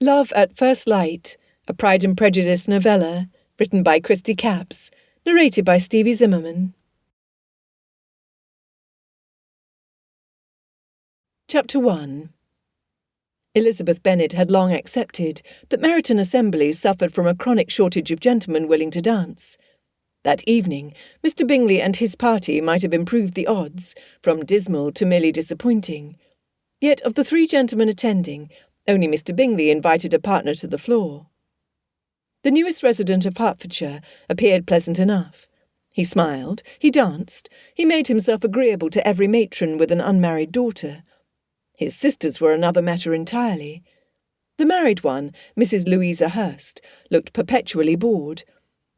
Love at First Light, a Pride and Prejudice novella, written by Christy Capps, narrated by Stevie Zimmerman. Chapter 1. Elizabeth Bennet had long accepted that Meryton assemblies suffered from a chronic shortage of gentlemen willing to dance. That evening, Mr. Bingley and his party might have improved the odds, from dismal to merely disappointing. Yet of the 3 gentlemen attending, only Mr. Bingley invited a partner to the floor. The newest resident of Hertfordshire appeared pleasant enough. He smiled, he danced, he made himself agreeable to every matron with an unmarried daughter. His sisters were another matter entirely. The married one, Mrs. Louisa Hurst, looked perpetually bored,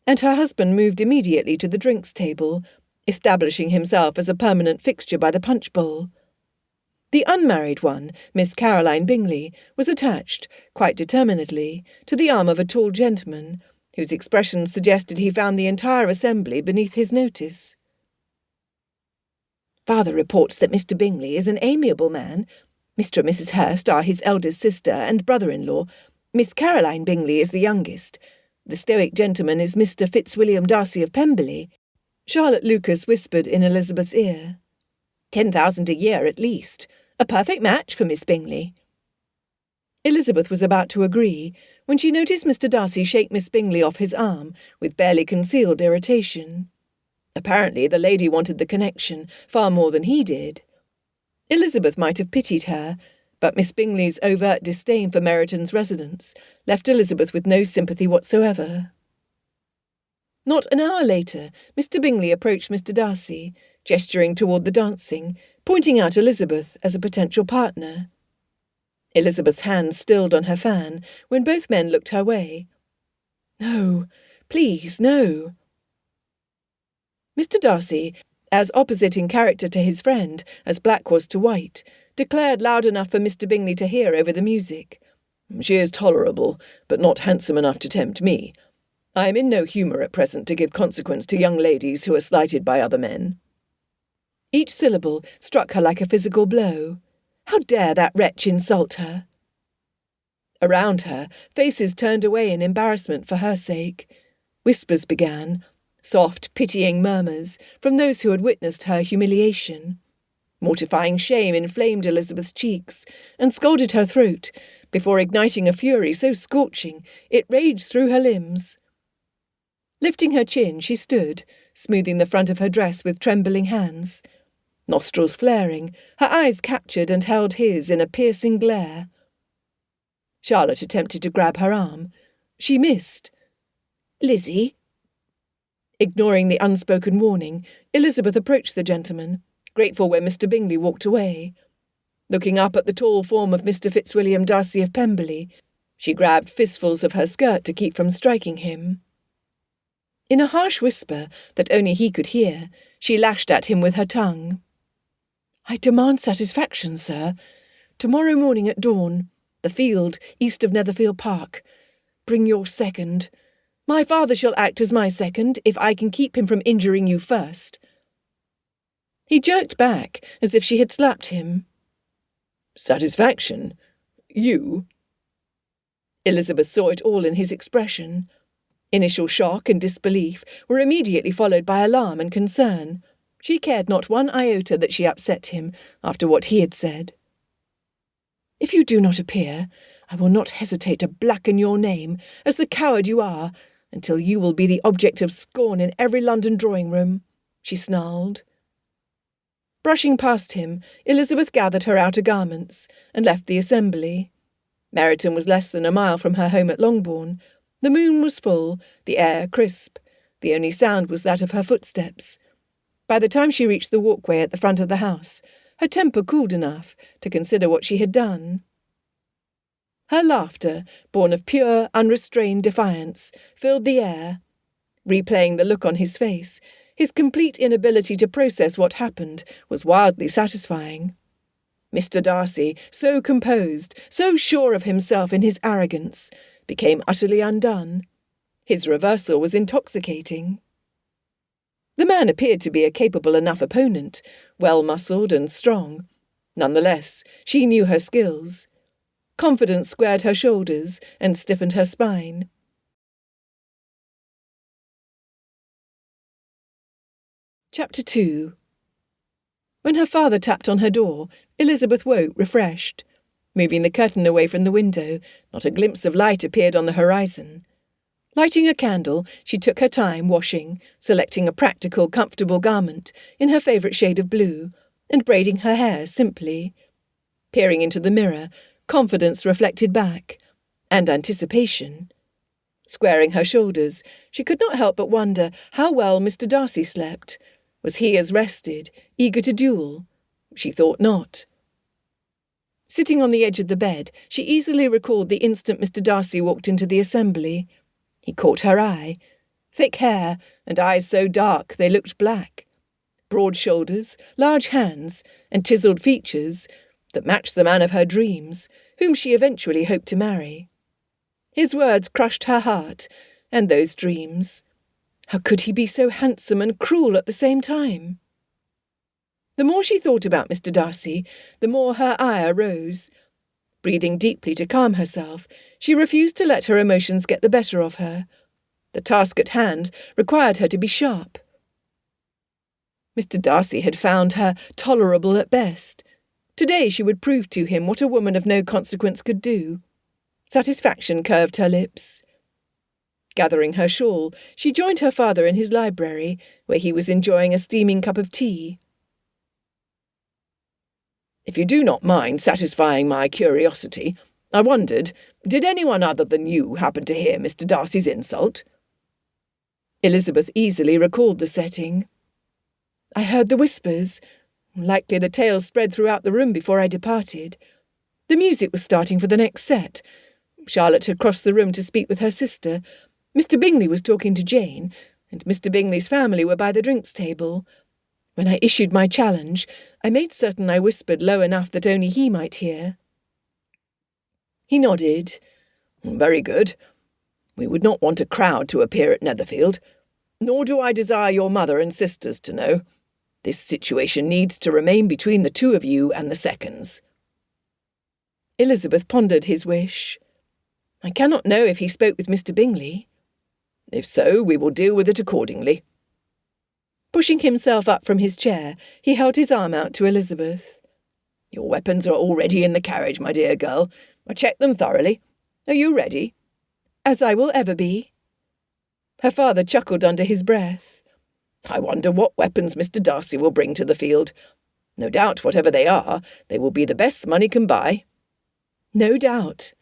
and her husband moved immediately to the drinks table, establishing himself as a permanent fixture by the punch bowl. The unmarried one, Miss Caroline Bingley, was attached, quite determinedly, to the arm of a tall gentleman, whose expressions suggested he found the entire assembly beneath his notice. "Father reports that Mr. Bingley is an amiable man. Mr. and Mrs. Hurst are his eldest sister and brother-in-law. Miss Caroline Bingley is the youngest. The stoic gentleman is Mr. Fitzwilliam Darcy of Pemberley," Charlotte Lucas whispered in Elizabeth's ear. "10,000 a year at least. A perfect match for Miss Bingley." Elizabeth was about to agree, when she noticed Mr. Darcy shake Miss Bingley off his arm, with barely concealed irritation. Apparently the lady wanted the connection far more than he did. Elizabeth might have pitied her, but Miss Bingley's overt disdain for Meryton's residence left Elizabeth with no sympathy whatsoever. Not an hour later, Mr. Bingley approached Mr. Darcy, gesturing toward the dancing, pointing out Elizabeth as a potential partner. Elizabeth's hand stilled on her fan when both men looked her way. "No, please, no." Mr. Darcy, as opposite in character to his friend as black was to white, declared loud enough for Mr. Bingley to hear over the music. "She is tolerable, but not handsome enough to tempt me. I am in no humour at present to give consequence to young ladies who are slighted by other men." Each syllable struck her like a physical blow. How dare that wretch insult her? Around her, faces turned away in embarrassment for her sake. Whispers began, soft, pitying murmurs from those who had witnessed her humiliation. Mortifying shame inflamed Elizabeth's cheeks and scalded her throat, before igniting a fury so scorching it raged through her limbs. Lifting her chin, she stood, smoothing the front of her dress with trembling hands. Nostrils flaring, her eyes captured and held his in a piercing glare. Charlotte attempted to grab her arm. She missed. "Lizzie?" Ignoring the unspoken warning, Elizabeth approached the gentleman, grateful when Mr. Bingley walked away. Looking up at the tall form of Mr. Fitzwilliam Darcy of Pemberley, she grabbed fistfuls of her skirt to keep from striking him. In a harsh whisper that only he could hear, she lashed at him with her tongue. "I demand satisfaction, sir. Tomorrow morning at dawn, the field east of Netherfield Park. Bring your second. My father shall act as my second if I can keep him from injuring you first." He jerked back as if she had slapped him. "Satisfaction? You?" Elizabeth saw it all in his expression. Initial shock and disbelief were immediately followed by alarm and concern. She cared not one iota that she upset him after what he had said. "If you do not appear, I will not hesitate to blacken your name as the coward you are, until you will be the object of scorn in every London drawing-room," she snarled. Brushing past him, Elizabeth gathered her outer garments and left the assembly. Meryton was less than a mile from her home at Longbourn. The moon was full, the air crisp. The only sound was that of her footsteps. By the time she reached the walkway at the front of the house, her temper cooled enough to consider what she had done. Her laughter, born of pure, unrestrained defiance, filled the air. Replaying the look on his face, his complete inability to process what happened was wildly satisfying. Mr. Darcy, so composed, so sure of himself in his arrogance, became utterly undone. His reversal was intoxicating. The man appeared to be a capable enough opponent, well-muscled and strong. Nonetheless, she knew her skills. Confidence squared her shoulders and stiffened her spine. Chapter 2. When her father tapped on her door, Elizabeth woke refreshed. Moving the curtain away from the window, not a glimpse of light appeared on the horizon. Lighting a candle, she took her time washing, selecting a practical, comfortable garment in her favourite shade of blue, and braiding her hair simply. Peering into the mirror, confidence reflected back, and anticipation. Squaring her shoulders, she could not help but wonder how well Mr. Darcy slept. Was he as rested, eager to duel? She thought not. Sitting on the edge of the bed, she easily recalled the instant Mr. Darcy walked into the assembly. He caught her eye. Thick hair, and eyes so dark they looked black. Broad shoulders, large hands, and chiselled features that matched the man of her dreams, whom she eventually hoped to marry. His words crushed her heart, and those dreams. How could he be so handsome and cruel at the same time? The more she thought about Mr. Darcy, the more her ire rose. Breathing deeply to calm herself, she refused to let her emotions get the better of her. The task at hand required her to be sharp. Mr. Darcy had found her tolerable at best. Today she would prove to him what a woman of no consequence could do. Satisfaction curved her lips. Gathering her shawl, she joined her father in his library, where he was enjoying a steaming cup of tea. "If you do not mind satisfying my curiosity, I wondered, did anyone other than you happen to hear Mr. Darcy's insult?" Elizabeth easily recalled the setting. "I heard the whispers. Likely the tale spread throughout the room before I departed. The music was starting for the next set. Charlotte had crossed the room to speak with her sister. Mr. Bingley was talking to Jane, and Mr. Bingley's family were by the drinks table. When I issued my challenge, I made certain I whispered low enough that only he might hear." He nodded. "Very good. We would not want a crowd to appear at Netherfield, nor do I desire your mother and sisters to know. This situation needs to remain between the two of you and the seconds." Elizabeth pondered his wish. "I cannot know if he spoke with Mr. Bingley." "If so, we will deal with it accordingly." Pushing himself up from his chair, he held his arm out to Elizabeth. "Your weapons are already in the carriage, my dear girl. I checked them thoroughly. Are you ready?" "As I will ever be." Her father chuckled under his breath. "I wonder what weapons Mr. Darcy will bring to the field. No doubt, whatever they are, they will be the best money can buy." "No doubt."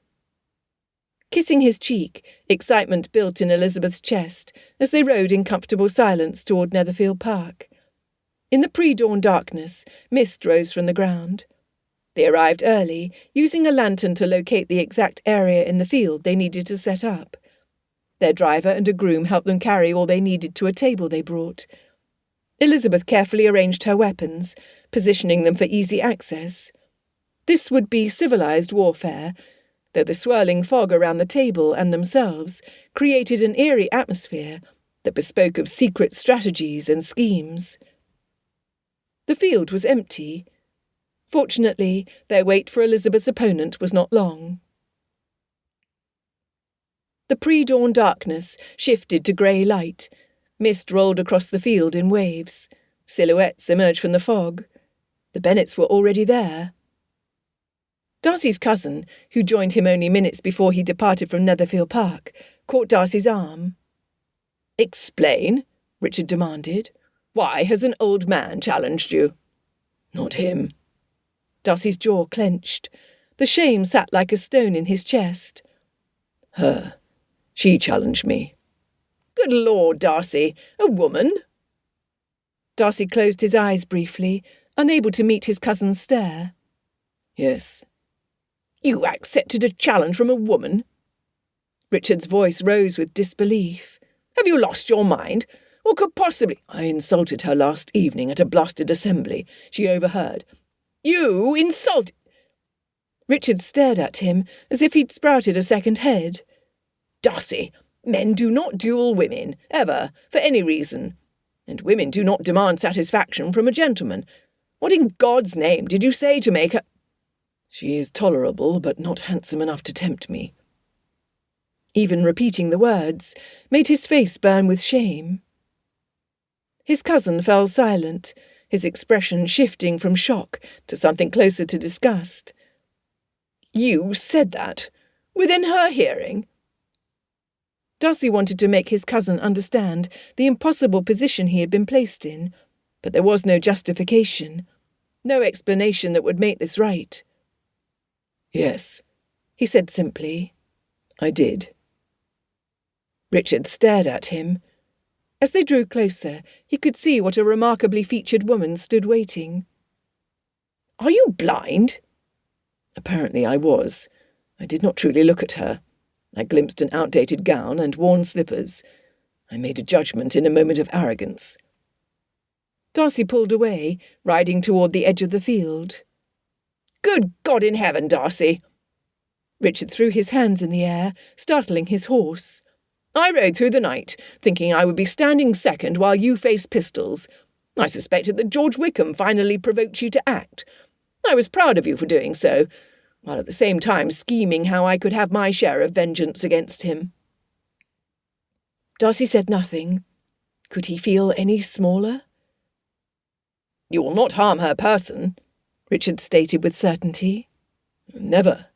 Kissing his cheek, excitement built in Elizabeth's chest as they rode in comfortable silence toward Netherfield Park. In the pre-dawn darkness, mist rose from the ground. They arrived early, using a lantern to locate the exact area in the field they needed to set up. Their driver and a groom helped them carry all they needed to a table they brought. Elizabeth carefully arranged her weapons, positioning them for easy access. This would be civilized warfare, though the swirling fog around the table and themselves created an eerie atmosphere that bespoke of secret strategies and schemes. The field was empty. Fortunately, their wait for Elizabeth's opponent was not long. The pre-dawn darkness shifted to grey light. Mist rolled across the field in waves. Silhouettes emerged from the fog. The Bennets were already there. Darcy's cousin, who joined him only minutes before he departed from Netherfield Park, caught Darcy's arm. "Explain," Richard demanded. "Why has an old man challenged you?" "Not him." Darcy's jaw clenched. The shame sat like a stone in his chest. "Her. She challenged me." "Good Lord, Darcy, a woman?" Darcy closed his eyes briefly, unable to meet his cousin's stare. "Yes." "You accepted a challenge from a woman?" Richard's voice rose with disbelief. "Have you lost your mind? What could possibly—" "I insulted her last evening at a blasted assembly. She overheard." "You insulted—" Richard stared at him as if he'd sprouted a second head. "Darcy, men do not duel women, ever, for any reason. And women do not demand satisfaction from a gentleman. What in God's name did you say to make her—" She is tolerable, but not handsome enough to tempt me. Even repeating the words made his face burn with shame. His cousin fell silent, his expression shifting from shock to something closer to disgust. You said that? Within her hearing? Darcy wanted to make his cousin understand the impossible position he had been placed in, but there was no justification, no explanation that would make this right. Yes, he said simply. I did. Richard stared at him. As they drew closer, he could see what a remarkably featured woman stood waiting. Are you blind? Apparently I was. I did not truly look at her. I glimpsed an outdated gown and worn slippers. I made a judgment in a moment of arrogance. Darcy pulled away, riding toward the edge of the field. Good God in heaven, Darcy! Richard threw his hands in the air, startling his horse. I rode through the night, thinking I would be standing second while you faced pistols. I suspected that George Wickham finally provoked you to act. I was proud of you for doing so, while at the same time scheming how I could have my share of vengeance against him. Darcy said nothing. Could he feel any smaller? You will not harm her person, Richard stated with certainty. Never.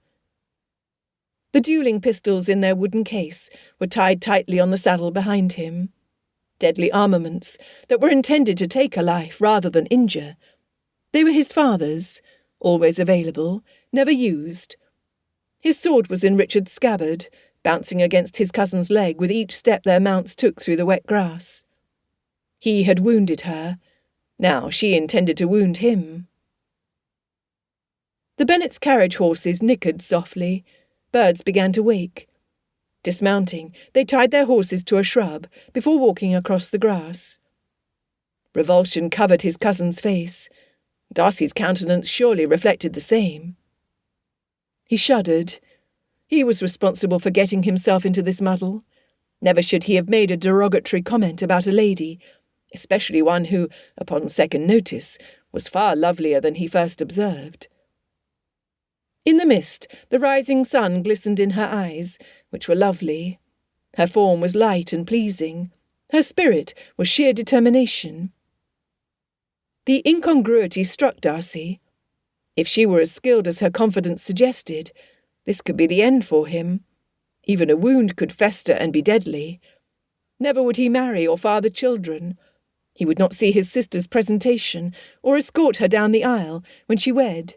The dueling pistols in their wooden case were tied tightly on the saddle behind him. Deadly armaments that were intended to take a life rather than injure. They were his father's, always available, never used. His sword was in Richard's scabbard, bouncing against his cousin's leg with each step their mounts took through the wet grass. He had wounded her. Now she intended to wound him. The Bennets' carriage horses nickered softly. Birds began to wake. Dismounting, they tied their horses to a shrub before walking across the grass. Revulsion covered his cousin's face. Darcy's countenance surely reflected the same. He shuddered. He was responsible for getting himself into this muddle. Never should he have made a derogatory comment about a lady, especially one who, upon second notice, was far lovelier than he first observed. In the mist, the rising sun glistened in her eyes, which were lovely. Her form was light and pleasing. Her spirit was sheer determination. The incongruity struck Darcy. If she were as skilled as her confidence suggested, this could be the end for him. Even a wound could fester and be deadly. Never would he marry or father children. He would not see his sister's presentation or escort her down the aisle when she wed.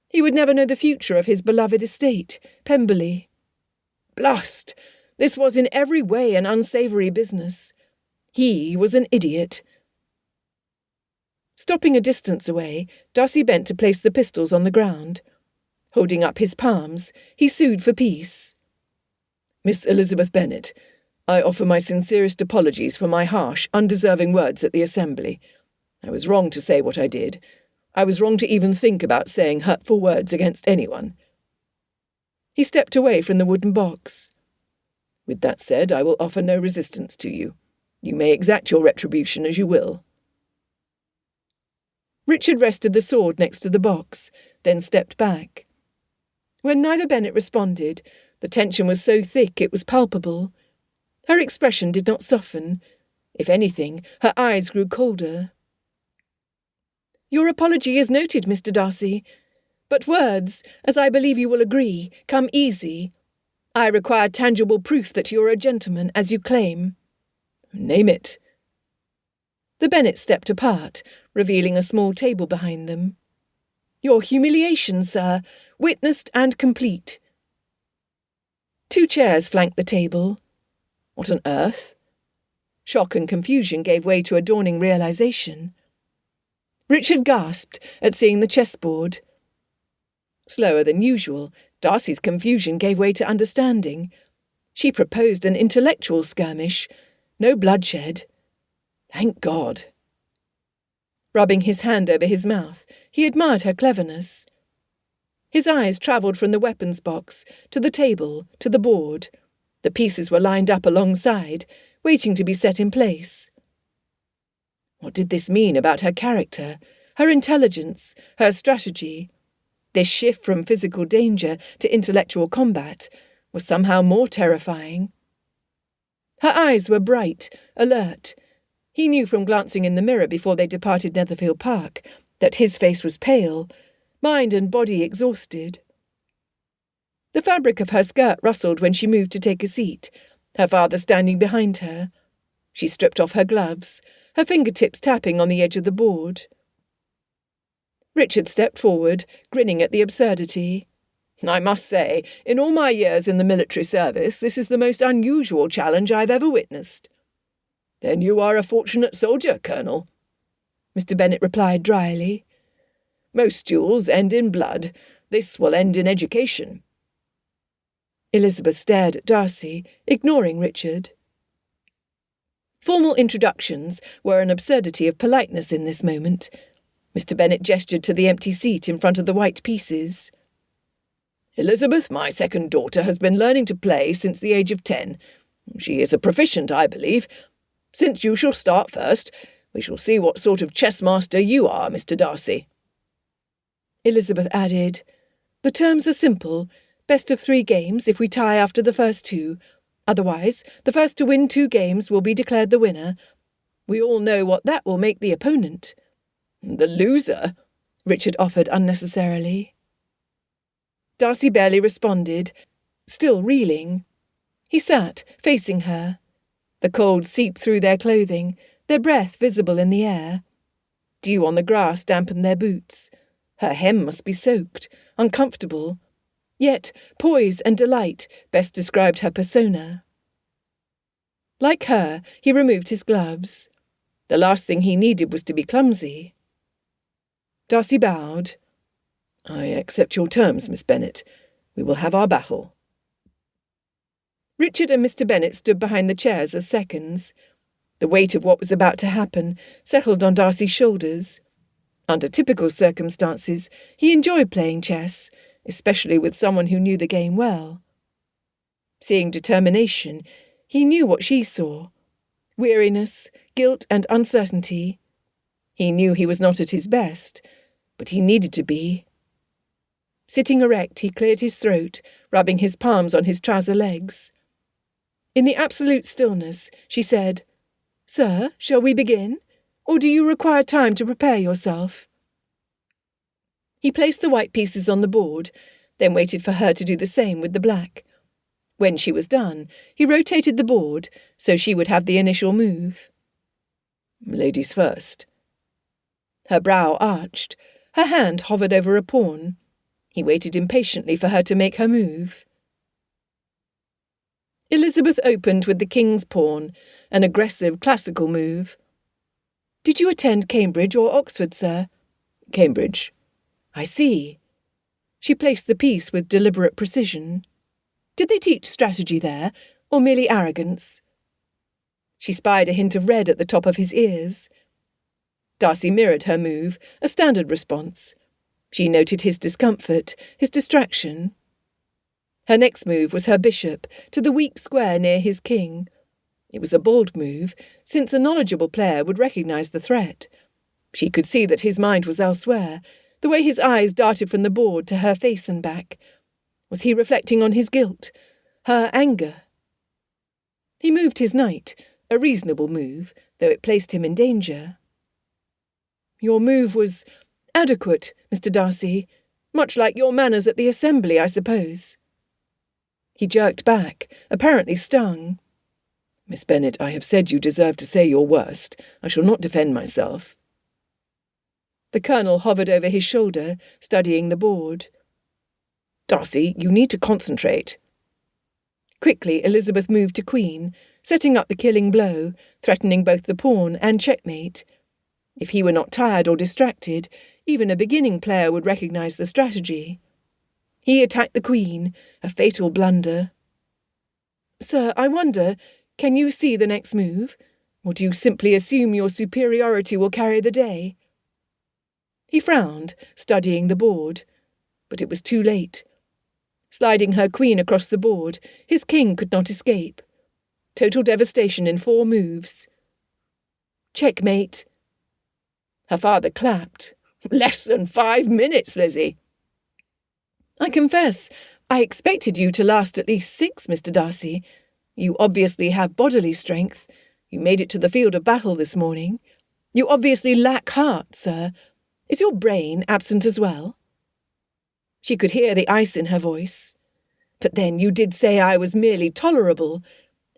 He would never know the future of his beloved estate, Pemberley. Blast! This was in every way an unsavoury business. He was an idiot. Stopping a distance away, Darcy bent to place the pistols on the ground. Holding up his palms, he sued for peace. Miss Elizabeth Bennet, I offer my sincerest apologies for my harsh, undeserving words at the assembly. I was wrong to say what I did. I was wrong to even think about saying hurtful words against anyone. He stepped away from the wooden box. With that said, I will offer no resistance to you. You may exact your retribution as you will. Richard rested the sword next to the box, then stepped back. When neither Bennet responded, the tension was so thick it was palpable. Her expression did not soften. If anything, her eyes grew colder. Your apology is noted, Mr. Darcy. But words, as I believe you will agree, come easy. I require tangible proof that you are a gentleman, as you claim. Name it. The Bennets stepped apart, revealing a small table behind them. Your humiliation, sir, witnessed and complete. 2 chairs flanked the table. What on earth? Shock and confusion gave way to a dawning realization. Richard gasped at seeing the chessboard. Slower than usual, Darcy's confusion gave way to understanding. She proposed an intellectual skirmish. No bloodshed. Thank God. Rubbing his hand over his mouth, he admired her cleverness. His eyes travelled from the weapons box to the table to the board. The pieces were lined up alongside, waiting to be set in place. What did this mean about her character, her intelligence, her strategy? This shift from physical danger to intellectual combat was somehow more terrifying. Her eyes were bright, alert. He knew from glancing in the mirror before they departed Netherfield Park that his face was pale, mind and body exhausted. The fabric of her skirt rustled when she moved to take a seat, her father standing behind her. She stripped off her gloves, her fingertips tapping on the edge of the board. Richard stepped forward, grinning at the absurdity. "I must say, in all my years in the military service, this is the most unusual challenge I've ever witnessed." "Then you are a fortunate soldier, Colonel," Mr. Bennet replied dryly. "Most duels end in blood. This will end in education." Elizabeth stared at Darcy, ignoring Richard. Formal introductions were an absurdity of politeness in this moment. Mr. Bennet gestured to the empty seat in front of the white pieces. "Elizabeth, my second daughter, has been learning to play since the age of 10. She is a proficient, I believe. Since you shall start first, we shall see what sort of chess master you are, Mr. Darcy." Elizabeth added, "The terms are simple. Best of 3 games if we tie after the first 2. Otherwise, the first to win 2 games will be declared the winner. We all know what that will make the opponent." "The loser," Richard offered unnecessarily. Darcy barely responded, still reeling. He sat, facing her. The cold seeped through their clothing, their breath visible in the air. Dew on the grass dampened their boots. Her hem must be soaked, uncomfortable. Yet poise and delight best described her persona. Like her, he removed his gloves. The last thing he needed was to be clumsy. Darcy bowed. "I accept your terms, Miss Bennet. We will have our battle." Richard and Mr. Bennet stood behind the chairs as seconds. The weight of what was about to happen settled on Darcy's shoulders. Under typical circumstances, he enjoyed playing chess, especially with someone who knew the game well. Seeing determination, he knew what she saw: weariness, guilt and uncertainty. He knew he was not at his best, but he needed to be. Sitting erect, he cleared his throat, rubbing his palms on his trouser legs. In the absolute stillness, she said, "Sir, shall we begin? Or do you require time to prepare yourself?" He placed the white pieces on the board, then waited for her to do the same with the black. When she was done, he rotated the board so she would have the initial move. "Ladies first." Her brow arched. Her hand hovered over a pawn. He waited impatiently for her to make her move. Elizabeth opened with the king's pawn, an aggressive classical move. "Did you attend Cambridge or Oxford, sir?" "Cambridge." "I see." She placed the piece with deliberate precision. "Did they teach strategy there, or merely arrogance?" She spied a hint of red at the top of his ears. Darcy mirrored her move, a standard response. She noted his discomfort, his distraction. Her next move was her bishop, to the weak square near his king. It was a bold move, since a knowledgeable player would recognise the threat. She could see that his mind was elsewhere, the way his eyes darted from the board to her face and back. Was he reflecting on his guilt, her anger? He moved his knight, a reasonable move, though it placed him in danger. "Your move was adequate, Mr. Darcy, much like your manners at the assembly, I suppose." He jerked back, apparently stung. "Miss Bennet, I have said you deserve to say your worst. I shall not defend myself." The colonel hovered over his shoulder, studying the board. "Darcy, you need to concentrate." Quickly, Elizabeth moved to queen, setting up the killing blow, threatening both the pawn and checkmate. If he were not tired or distracted, even a beginning player would recognise the strategy. He attacked the queen, a fatal blunder. "Sir, I wonder, can you see the next move? Or do you simply assume your superiority will carry the day?" He frowned, studying the board. But it was too late. Sliding her queen across the board, his king could not escape. Total devastation in 4 moves. "Checkmate." Her father clapped. "Less than 5 minutes, Lizzie." I confess, I expected you to last at least 6, Mr. Darcy. You obviously have bodily strength. You made it to the field of battle this morning. You obviously lack heart, sir. Is your brain absent as well?" She could hear the ice in her voice. "But then you did say I was merely tolerable.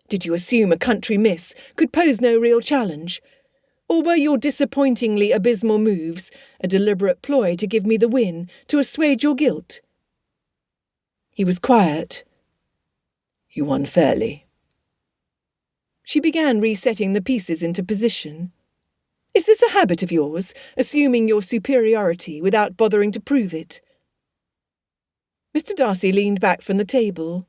Did you assume a country miss could pose no real challenge? Or were your disappointingly abysmal moves a deliberate ploy to give me the win, to assuage your guilt?" He was quiet. "You won fairly." She began resetting the pieces into position. "Is this a habit of yours, assuming your superiority without bothering to prove it?" Mr. Darcy leaned back from the table.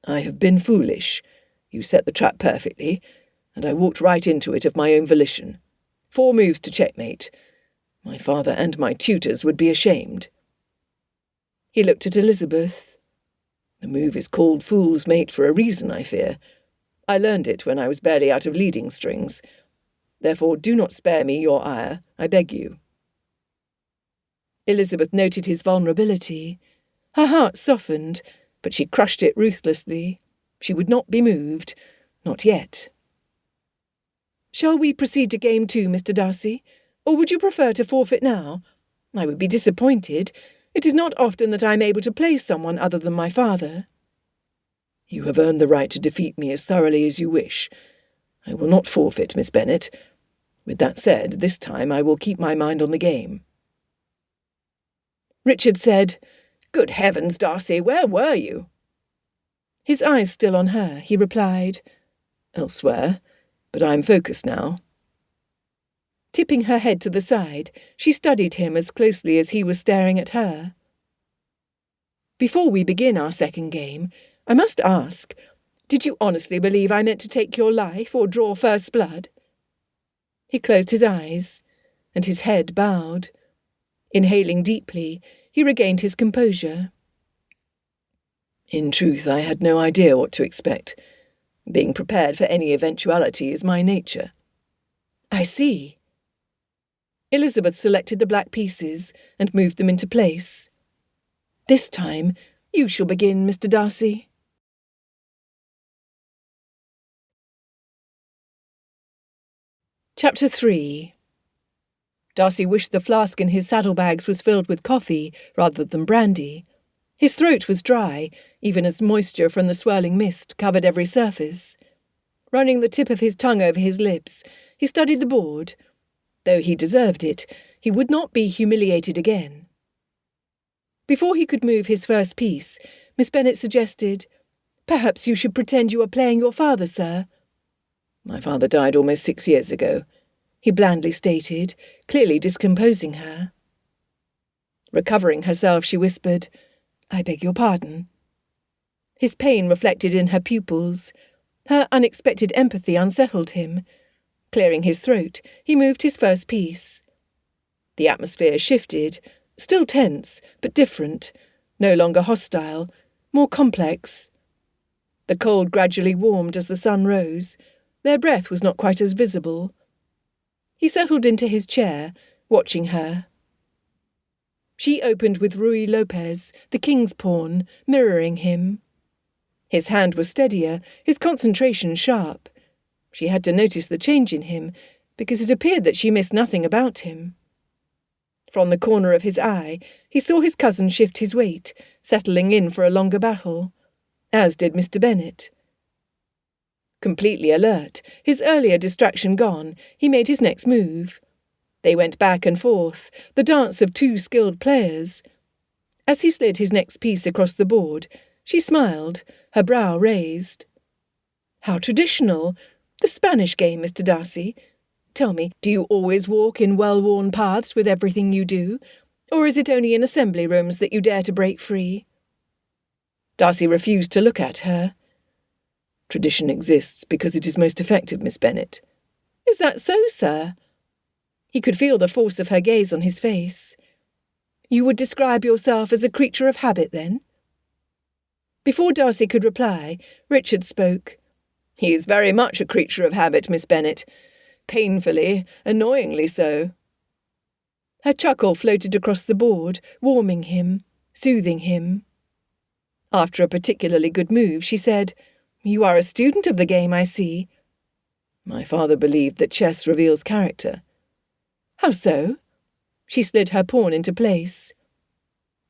"I have been foolish. You set the trap perfectly, and I walked right into it of my own volition. 4 moves to checkmate. My father and my tutors would be ashamed." He looked at Elizabeth. "The move is called fool's mate for a reason, I fear. I learned it when I was barely out of leading strings. Therefore do not spare me your ire, I beg you." Elizabeth noted his vulnerability. Her heart softened, but she crushed it ruthlessly. She would not be moved. Not yet. "Shall we proceed to game 2, Mr. Darcy? Or would you prefer to forfeit now? I would be disappointed. It is not often that I am able to play someone other than my father." "You have earned the right to defeat me as thoroughly as you wish. I will not forfeit, Miss Bennet. With that said, this time I will keep my mind on the game." Richard said, "Good heavens, Darcy, where were you?" His eyes still on her, he replied, "Elsewhere, but I am focused now." Tipping her head to the side, she studied him as closely as he was staring at her. "Before we begin our second game, I must ask, did you honestly believe I meant to take your life or draw first blood?" He closed his eyes, and his head bowed. Inhaling deeply, he regained his composure. "In truth, I had no idea what to expect. Being prepared for any eventuality is my nature." "I see." Elizabeth selected the black pieces and moved them into place. "This time, you shall begin, Mr. Darcy." Chapter 3. Darcy wished the flask in his saddlebags was filled with coffee rather than brandy. His throat was dry, even as moisture from the swirling mist covered every surface. Running the tip of his tongue over his lips, he studied the board. Though he deserved it, he would not be humiliated again. Before he could move his first piece, Miss Bennet suggested, "Perhaps you should pretend you are playing your father, sir." "My father died almost 6 years ago," he blandly stated, clearly discomposing her. Recovering herself, she whispered, "I beg your pardon." His pain reflected in her pupils. Her unexpected empathy unsettled him. Clearing his throat, he moved his first piece. The atmosphere shifted, still tense, but different, no longer hostile, more complex. The cold gradually warmed as the sun rose. Their breath was not quite as visible. He settled into his chair, watching her. She opened with Ruy Lopez, the king's pawn, mirroring him. His hand was steadier, his concentration sharp. She had to notice the change in him, because it appeared that she missed nothing about him. From the corner of his eye, he saw his cousin shift his weight, settling in for a longer battle, as did Mr. Bennet. Completely alert, his earlier distraction gone, he made his next move. They went back and forth, the dance of 2 skilled players. As he slid his next piece across the board, she smiled, her brow raised. "How traditional! The Spanish game, Mr. Darcy. Tell me, do you always walk in well-worn paths with everything you do, or is it only in assembly rooms that you dare to break free?" Darcy refused to look at her. "Tradition exists because it is most effective, Miss Bennet." "Is that so, sir?" He could feel the force of her gaze on his face. "You would describe yourself as a creature of habit, then?" Before Darcy could reply, Richard spoke. "He is very much a creature of habit, Miss Bennet. Painfully, annoyingly so." Her chuckle floated across the board, warming him. soothing him. After a particularly good move, she said, "You are a student of the game, I see." My father believed that chess reveals character. How so? She slid her pawn into place.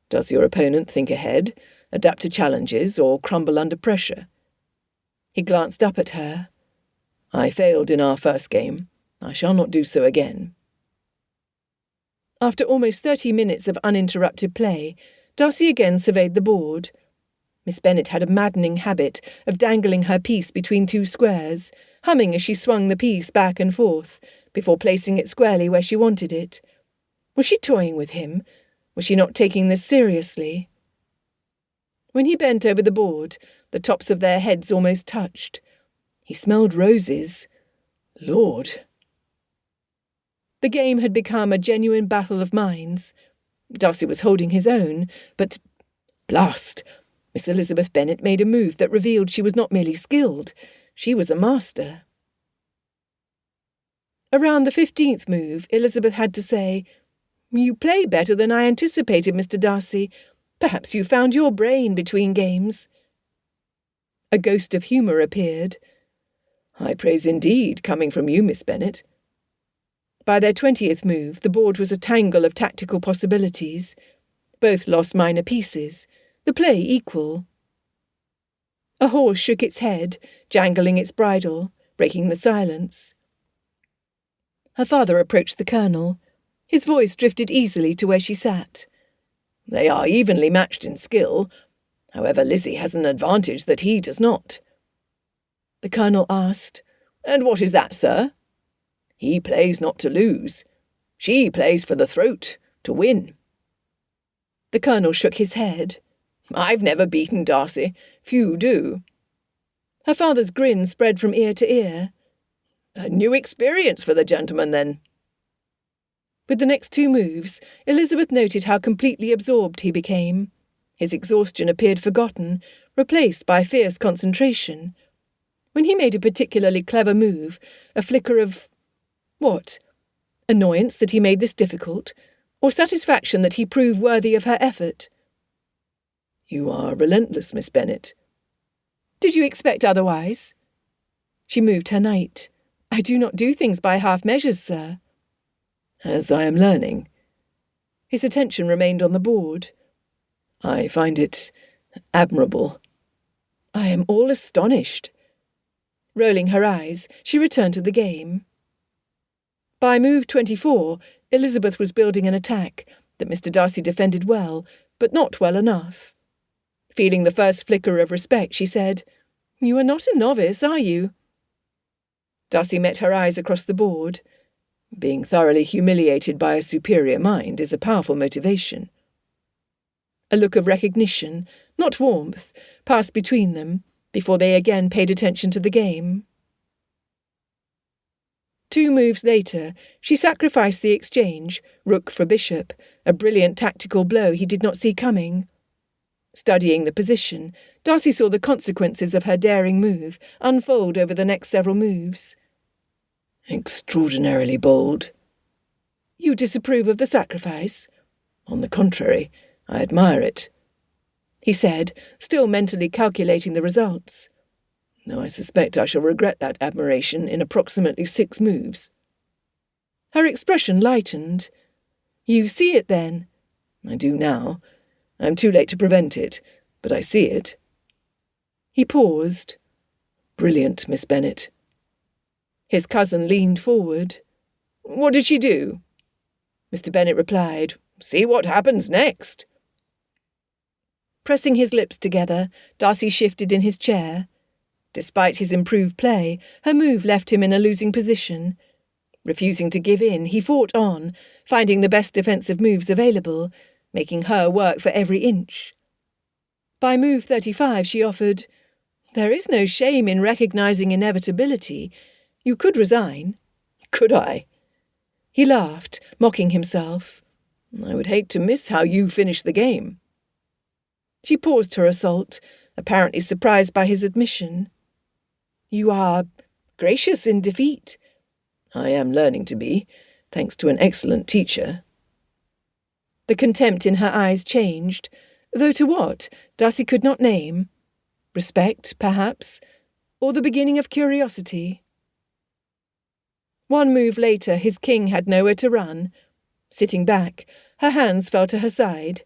Does your opponent think ahead, adapt to challenges, or crumble under pressure? He glanced up at her. I failed in our first game. I shall not do so again. After almost 30 minutes of uninterrupted play, Darcy again surveyed the board. Miss Bennet had a maddening habit of dangling her piece between two squares, humming as she swung the piece back and forth, before placing it squarely where she wanted it. Was she toying with him? Was she not taking this seriously? When he bent over the board, the tops of their heads almost touched. He smelled roses. Lord! The game had become a genuine battle of minds. Darcy was holding his own, but, blast! Miss Elizabeth Bennet made a move that revealed she was not merely skilled, she was a master. Around the 15th move, Elizabeth had to say, "You play better than I anticipated, Mr. Darcy. Perhaps you found your brain between games." A ghost of humour appeared. "High praise indeed, coming from you, Miss Bennet." By their 20th move, the board was a tangle of tactical possibilities. Both lost minor pieces, the play equal. A horse shook its head, jangling its bridle, breaking the silence. Her father approached the colonel. His voice drifted easily to where she sat. "They are evenly matched in skill. However, Lizzie has an advantage that he does not." The colonel asked, "And what is that, sir?" "He plays not to lose. She plays for the throat, to win." The colonel shook his head. "I've never beaten Darcy. Few do." Her father's grin spread from ear to ear. "A new experience for the gentleman, then." With the next two moves, Elizabeth noted how completely absorbed he became. His exhaustion appeared forgotten, replaced by fierce concentration. When he made a particularly clever move, a flicker of... what? Annoyance that he made this difficult, or satisfaction that he proved worthy of her effort? "You are relentless, Miss Bennet." "Did you expect otherwise?" She moved her knight. "I do not do things by half measures, sir." "As I am learning." His attention remained on the board. "I find it admirable." "I am all astonished." Rolling her eyes, she returned to the game. By move 24, Elizabeth was building an attack that Mr. Darcy defended well, but not well enough. Feeling the first flicker of respect, she said, "You are not a novice, are you?" Darcy met her eyes across the board. "Being thoroughly humiliated by a superior mind is a powerful motivation." A look of recognition, not warmth, passed between them, before they again paid attention to the game. 2 moves later, she sacrificed the exchange, rook for bishop, a brilliant tactical blow he did not see coming. Studying the position, Darcy saw the consequences of her daring move unfold over the next several moves. "Extraordinarily bold." "You disapprove of the sacrifice?" "On the contrary, I admire it," he said, still mentally calculating the results. "Though I suspect I shall regret that admiration in approximately 6 moves." Her expression lightened. "You see it, then?" "I do now. I am too late to prevent it, but I see it." He paused. "Brilliant, Miss Bennet." His cousin leaned forward. "What did she do?" Mr. Bennet replied, "See what happens next." Pressing his lips together, Darcy shifted in his chair. Despite his improved play, her move left him in a losing position. Refusing to give in, he fought on, finding the best defensive moves available, making her work for every inch. By move 35, she offered, "There is no shame in recognizing inevitability. You could resign." "Could I?" He laughed, mocking himself. "I would hate to miss how you finish the game." She paused her assault, apparently surprised by his admission. "You are gracious in defeat." "I am learning to be, thanks to an excellent teacher." The contempt in her eyes changed. though to what, Darcy could not name. Respect, perhaps, or the beginning of curiosity. One move later, his king had nowhere to run. Sitting back, her hands fell to her side.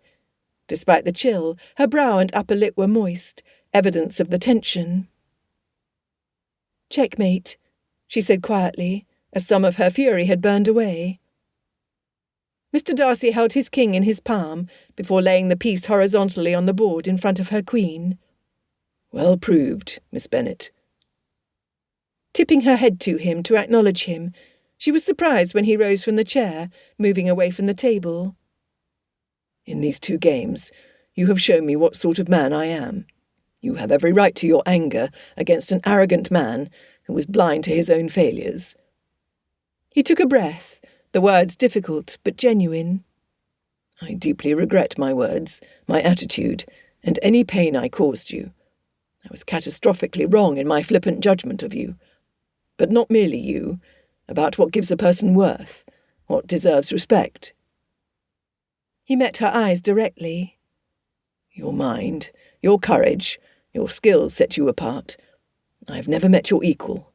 Despite the chill, her brow and upper lip were moist, evidence of the tension. "Checkmate," she said quietly, as some of her fury had burned away. Mr. Darcy held his king in his palm before laying the piece horizontally on the board in front of her queen. "Well proved, Miss Bennet." Tipping her head to him to acknowledge him, she was surprised when he rose from the chair, moving away from the table. "In these 2 games, you have shown me what sort of man I am. You have every right to your anger against an arrogant man who was blind to his own failures." He took a breath, the words difficult but genuine. "I deeply regret my words, my attitude, and any pain I caused you. I was catastrophically wrong in my flippant judgment of you. But not merely you, about what gives a person worth, what deserves respect." He met her eyes directly. "Your mind, your courage, your skill set you apart. I have never met your equal.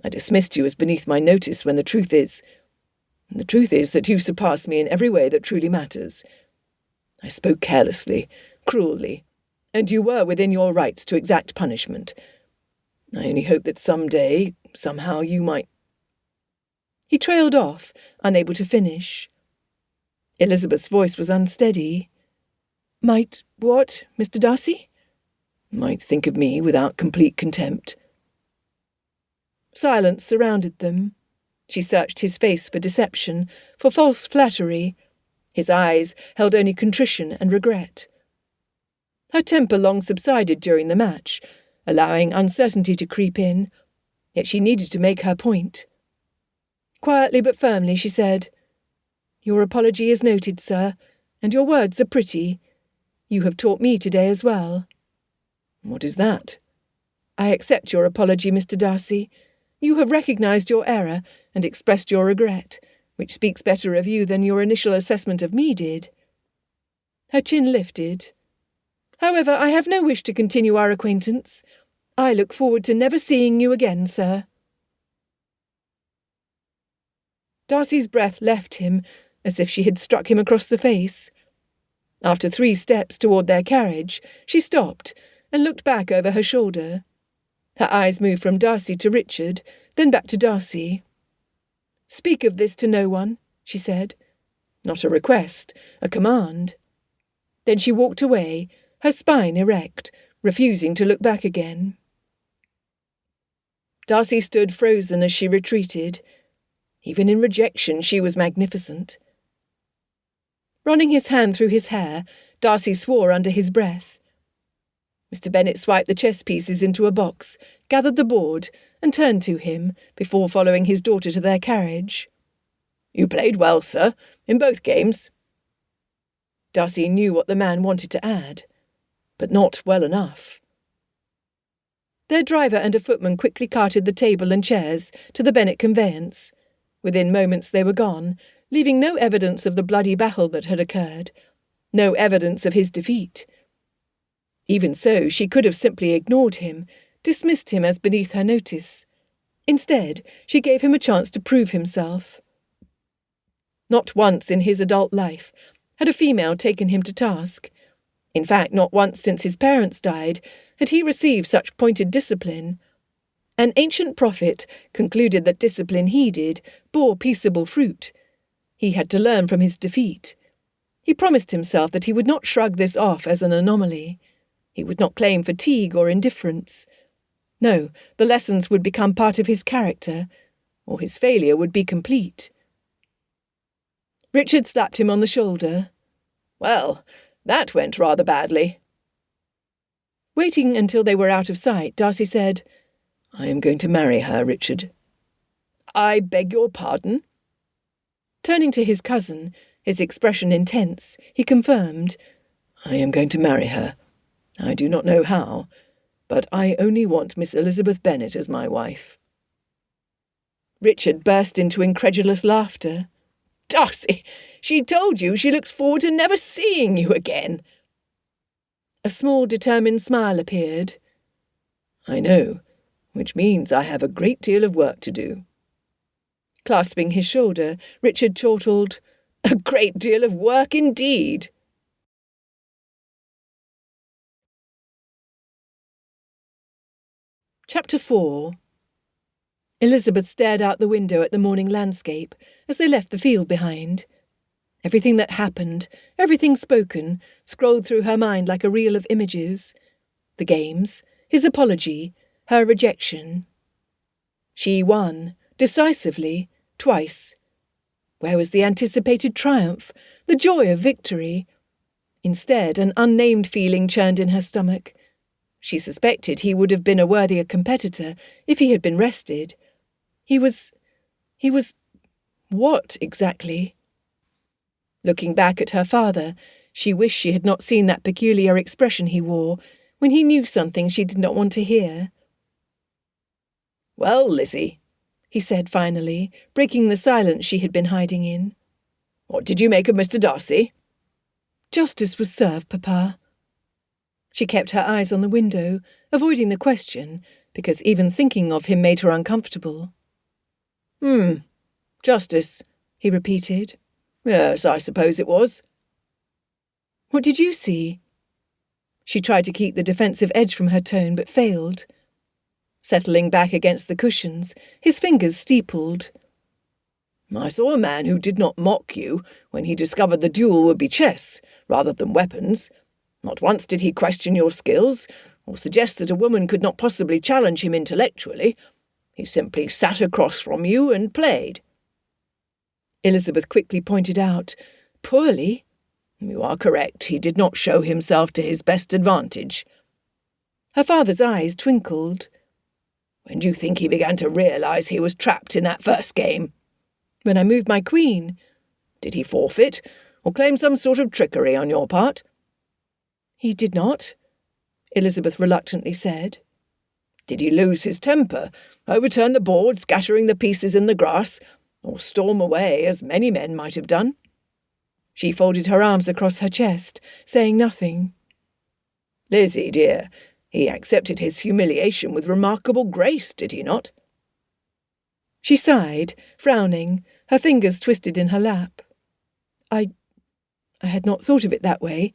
I dismissed you as beneath my notice when the truth is that you surpass me in every way that truly matters. I spoke carelessly, cruelly, and you were within your rights to exact punishment. I only hope that some day, somehow, you might—" He trailed off, unable to finish. Elizabeth's voice was unsteady. "Might what, Mr. Darcy?" "Might think of me without complete contempt." Silence surrounded them. She searched his face for deception, for false flattery. His eyes held only contrition and regret. Her temper long subsided during the match, allowing uncertainty to creep in, yet she needed to make her point. Quietly but firmly she said, "Your apology is noted, sir, and your words are pretty. You have taught me today as well." "What is that?" "I accept your apology, Mr. Darcy. You have recognised your error and expressed your regret, which speaks better of you than your initial assessment of me did." Her chin lifted. "However, I have no wish to continue our acquaintance. I look forward to never seeing you again, sir." Darcy's breath left him, as if she had struck him across the face. After 3 steps toward their carriage, she stopped and looked back over her shoulder. Her eyes moved from Darcy to Richard, then back to Darcy. "Speak of this to no one," she said. Not a request, a command. Then she walked away, her spine erect, refusing to look back again. Darcy stood frozen as she retreated. Even in rejection, she was magnificent. Running his hand through his hair, Darcy swore under his breath. Mr. Bennet swiped the chess pieces into a box, gathered the board, and turned to him, before following his daughter to their carriage. "You played well, sir, in both games." Darcy knew what the man wanted to add, but not well enough. Their driver and a footman quickly carted the table and chairs to the Bennet conveyance. Within moments they were gone, leaving no evidence of the bloody battle that had occurred, no evidence of his defeat. Even so, she could have simply ignored him, dismissed him as beneath her notice. Instead, she gave him a chance to prove himself. Not once in his adult life had a female taken him to task. In fact, not once since his parents died had he received such pointed discipline. An ancient prophet concluded that discipline heeded bore peaceable fruit. He had to learn from his defeat. He promised himself that he would not shrug this off as an anomaly. He would not claim fatigue or indifference. No, the lessons would become part of his character, or his failure would be complete. Richard slapped him on the shoulder. "Well, that went rather badly." Waiting until they were out of sight, Darcy said, "I am going to marry her, Richard." "I beg your pardon?" Turning to his cousin, his expression intense, he confirmed, "I am going to marry her. I do not know how, but I only want Miss Elizabeth Bennet as my wife." Richard burst into incredulous laughter. "Darcy, she told you she looks forward to never seeing you again." A small, determined smile appeared. I know, which means I have a great deal of work to do. Clasping his shoulder, Richard chortled, A great deal of work indeed. Chapter 4. Elizabeth stared out the window at the morning landscape as they left the field behind. Everything that happened, everything spoken, scrolled through her mind like a reel of images. The games, his apology, her rejection. She won, decisively, twice. Where was the anticipated triumph, the joy of victory? Instead, an unnamed feeling churned in her stomach. She suspected he would have been a worthier competitor if he had been rested. He was what, exactly? Looking back at her father, she wished she had not seen that peculiar expression he wore when he knew something she did not want to hear. Well, Lizzie, he said finally, breaking the silence she had been hiding in. What did you make of Mr. Darcy? Justice was served, Papa. She kept her eyes on the window, avoiding the question, because even thinking of him made her uncomfortable. Justice, he repeated. Yes, I suppose it was. What did you see? She tried to keep the defensive edge from her tone, but failed. Settling back against the cushions, his fingers steepled. I saw a man who did not mock you when he discovered the duel would be chess, rather than weapons. Not once did he question your skills, or suggest that a woman could not possibly challenge him intellectually. He simply sat across from you and played. Elizabeth quickly pointed out, Poorly? You are correct. He did not show himself to his best advantage. Her father's eyes twinkled. When do you think he began to realise he was trapped in that first game? When I moved my queen. Did he forfeit, or claim some sort of trickery on your part? He did not, Elizabeth reluctantly said. Did he lose his temper, overturn the board, scattering the pieces in the grass, or storm away, as many men might have done? She folded her arms across her chest, saying nothing. Lizzie, dear, he accepted his humiliation with remarkable grace, did he not? She sighed, frowning, her fingers twisted in her lap. I had not thought of it that way,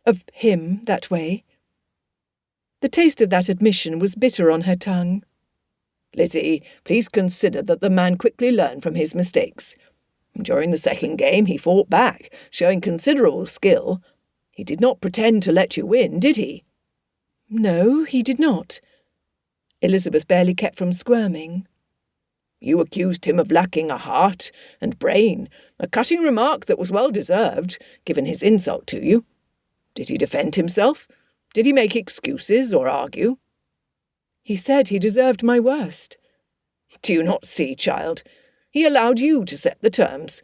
of him that way. The taste of that admission was bitter on her tongue. Lizzie, please consider that the man quickly learned from his mistakes. During the second game he fought back, showing considerable skill. He did not pretend to let you win, did he? No, he did not. Elizabeth barely kept from squirming. You accused him of lacking a heart and brain, a cutting remark that was well deserved, given his insult to you. Did he defend himself? Did he make excuses or argue? He said he deserved my worst. Do you not see, child? He allowed you to set the terms.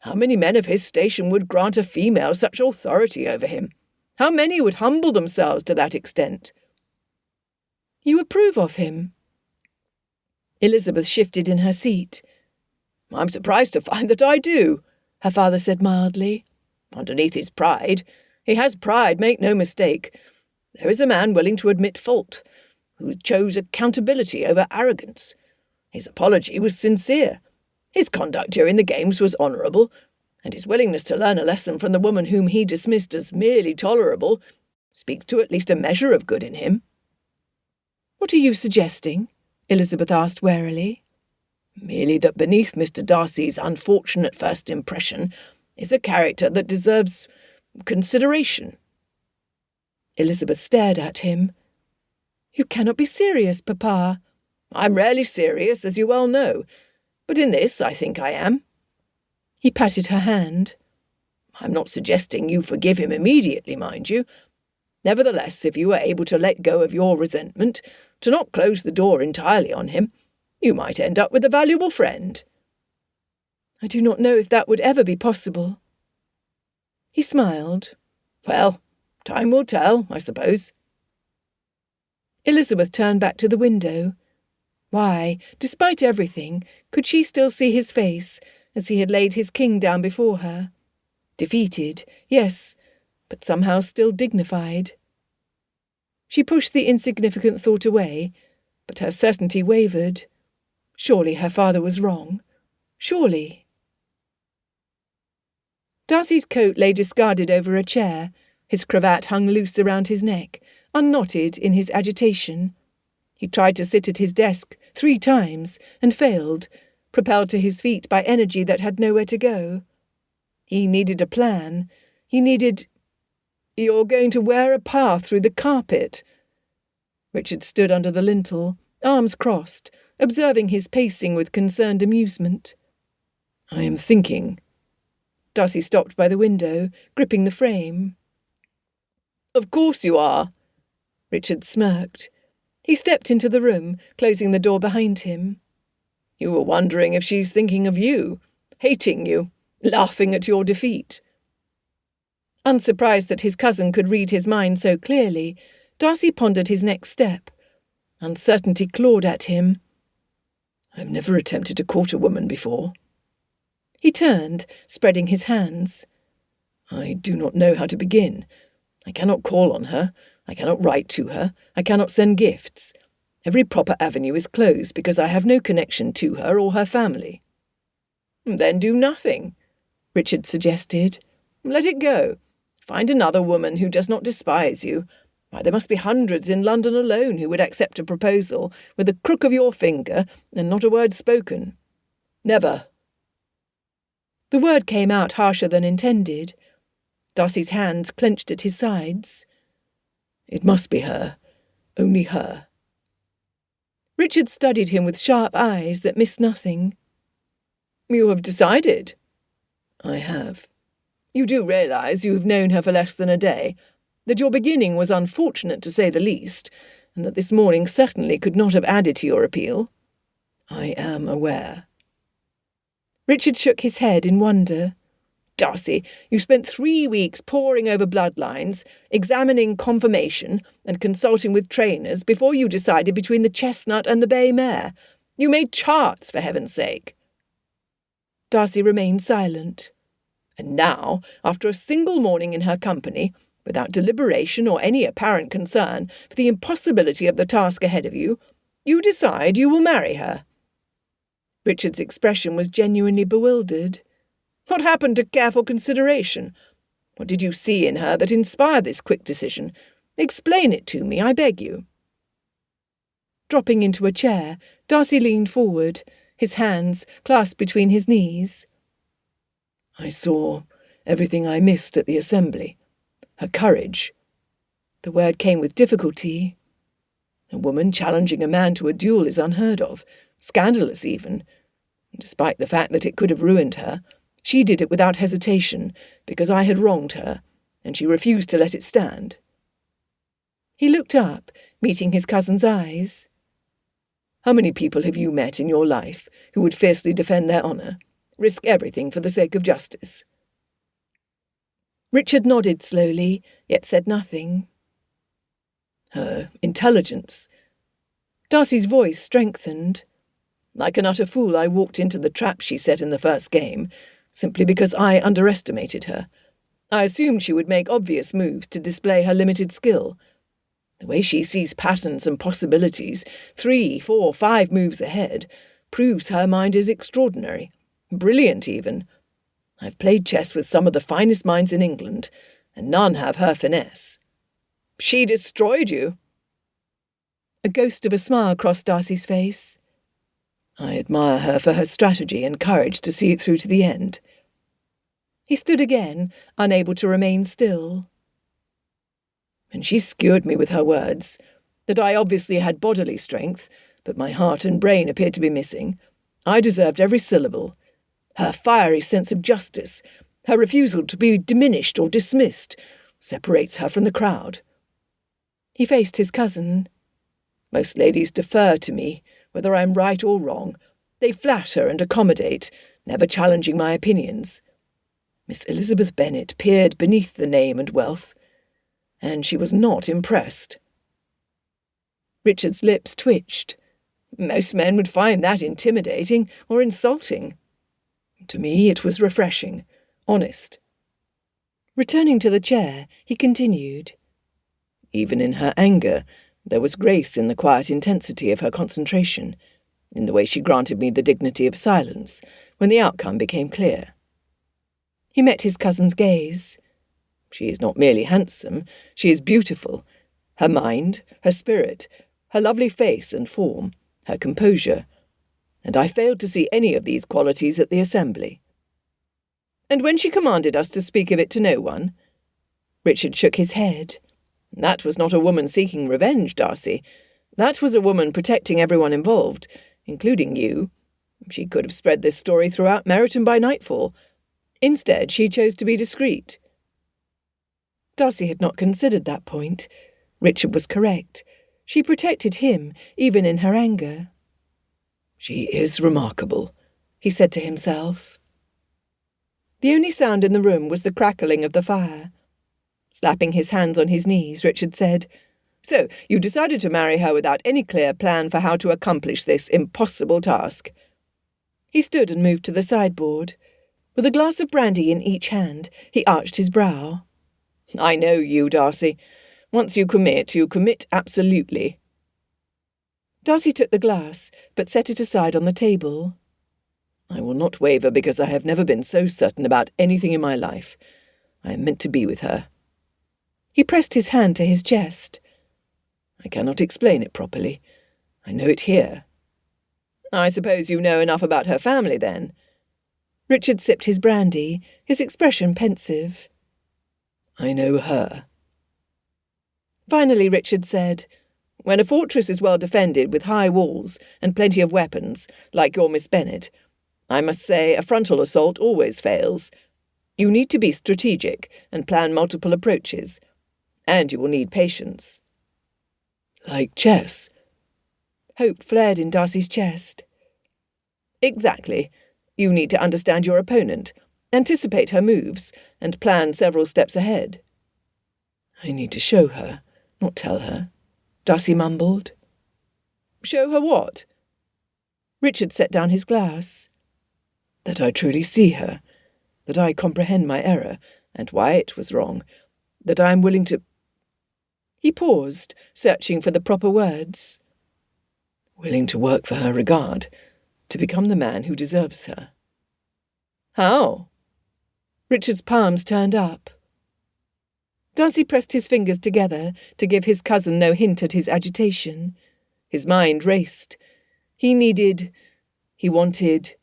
How many men of his station would grant a female such authority over him? How many would humble themselves to that extent? You approve of him? Elizabeth shifted in her seat. I'm surprised to find that I do, her father said mildly. Underneath his pride, he has pride, make no mistake. There is a man willing to admit fault, who chose accountability over arrogance. His apology was sincere. His conduct during the games was honourable, and his willingness to learn a lesson from the woman whom he dismissed as merely tolerable speaks to at least a measure of good in him. What are you suggesting? Elizabeth asked warily. Merely that beneath Mr. Darcy's unfortunate first impression is a character that deserves consideration. Elizabeth stared at him. You cannot be serious, Papa. I'm rarely serious, as you well know, but in this I think I am. He patted her hand. I'm not suggesting you forgive him immediately, mind you. Nevertheless, if you were able to let go of your resentment, to not close the door entirely on him, you might end up with a valuable friend. I do not know if that would ever be possible. He smiled. Well, time will tell, I suppose. Elizabeth turned back to the window. Why, despite everything, could she still see his face as he had laid his king down before her? Defeated, yes, but somehow still dignified. She pushed the insignificant thought away, but her certainty wavered. Surely her father was wrong. Surely. Darcy's coat lay discarded over a chair. His cravat hung loose around his neck, unknotted in his agitation. He tried to sit at his desk 3 times and failed, propelled to his feet by energy that had nowhere to go. He needed a plan. He needed... "You're going to wear a path through the carpet." Richard stood under the lintel, arms crossed, observing his pacing with concerned amusement. "I am thinking." Darcy stopped by the window, gripping the frame. "Of course you are." Richard smirked. He stepped into the room, closing the door behind him. "You were wondering if she's thinking of you, hating you, laughing at your defeat." Unsurprised that his cousin could read his mind so clearly, Darcy pondered his next step. Uncertainty clawed at him. "I've never attempted to court a woman before." He turned, spreading his hands. "I do not know how to begin. I cannot call on her. I cannot write to her. I cannot send gifts. Every proper avenue is closed because I have no connection to her or her family." "Then do nothing," Richard suggested. "Let it go. Find another woman who does not despise you. Why, there must be hundreds in London alone who would accept a proposal with a crook of your finger and not a word spoken." "Never." The word came out harsher than intended. Darcy's hands clenched at his sides. "It must be her. Only her." Richard studied him with sharp eyes that missed nothing. "You have decided?" "I have." "You do realise you have known her for less than a day, that your beginning was unfortunate to say the least, and that this morning certainly could not have added to your appeal?" "I am aware." Richard shook his head in wonder. "Darcy, you spent 3 weeks poring over bloodlines, examining confirmation, and consulting with trainers before you decided between the chestnut and the bay mare. You made charts, for heaven's sake." Darcy remained silent. "And now, after a single morning in her company, without deliberation or any apparent concern for the impossibility of the task ahead of you, you decide you will marry her." Richard's expression was genuinely bewildered. "What happened to careful consideration? What did you see in her that inspired this quick decision? Explain it to me, I beg you." Dropping into a chair, Darcy leaned forward, his hands clasped between his knees. "I saw everything I missed at the assembly. Her courage." The word came with difficulty. "A woman challenging a man to a duel is unheard of, scandalous even. Despite the fact that it could have ruined her, she did it without hesitation, because I had wronged her, and she refused to let it stand." He looked up, meeting his cousin's eyes. "How many people have you met in your life who would fiercely defend their honour, risk everything for the sake of justice?" Richard nodded slowly, yet said nothing. "Her intelligence." Darcy's voice strengthened. "Like an utter fool, I walked into the trap she set in the first game, simply because I underestimated her. I assumed she would make obvious moves to display her limited skill. The way she sees patterns and possibilities, 3, 4, 5 moves ahead, proves her mind is extraordinary, brilliant even. I've played chess with some of the finest minds in England, and none have her finesse." "She destroyed you." A ghost of a smile crossed Darcy's face. "I admire her for her strategy and courage to see it through to the end." He stood again, unable to remain still. "And she skewered me with her words, that I obviously had bodily strength, but my heart and brain appeared to be missing. I deserved every syllable. Her fiery sense of justice, her refusal to be diminished or dismissed, separates her from the crowd." He faced his cousin. "Most ladies defer to me, whether I'm right or wrong. They flatter and accommodate, never challenging my opinions. Miss Elizabeth Bennet peered beneath the name and wealth, and she was not impressed." Richard's lips twitched. "Most men would find that intimidating or insulting. To me it was refreshing, honest." Returning to the chair, he continued. Even in her anger, there was grace in the quiet intensity of her concentration, in the way she granted me the dignity of silence when the outcome became clear. He met his cousin's gaze. She is not merely handsome, she is beautiful. Her mind, her spirit, her lovely face and form, her composure, and I failed to see any of these qualities at the assembly. And when she commanded us to speak of it to no one? Richard shook his head. That was not a woman seeking revenge, Darcy. That was a woman protecting everyone involved, including you. She could have spread this story throughout Meryton by nightfall. Instead, she chose to be discreet. Darcy had not considered that point. Richard was correct. She protected him, even in her anger. She is remarkable, he said to himself. The only sound in the room was the crackling of the fire. Slapping his hands on his knees, Richard said, "So, you decided to marry her without any clear plan for how to accomplish this impossible task." He stood and moved to the sideboard. With a glass of brandy in each hand, he arched his brow. "I know you, Darcy. Once you commit absolutely." Darcy took the glass, but set it aside on the table. "I will not waver because I have never been so certain about anything in my life. I am meant to be with her." He pressed his hand to his chest. "I cannot explain it properly. I know it here." "I suppose you know enough about her family, then?" Richard sipped his brandy, his expression pensive. "I know her." Finally, Richard said, "When a fortress is well defended with high walls and plenty of weapons, like your Miss Bennet, I must say a frontal assault always fails. You need to be strategic and plan multiple approaches, and you will need patience." "Like chess?" Hope flared in Darcy's chest. "Exactly. You need to understand your opponent, anticipate her moves, and plan several steps ahead." "I need to show her, not tell her," Darcy mumbled. "Show her what?" Richard set down his glass. "That I truly see her, that I comprehend my error, and why it was wrong, that I am willing to—" He paused, searching for the proper words. "Willing to work for her regard, to become the man who deserves her." "How?" Richard's palms turned up. Darcy pressed his fingers together to give his cousin no hint at his agitation. His mind raced. He wanted...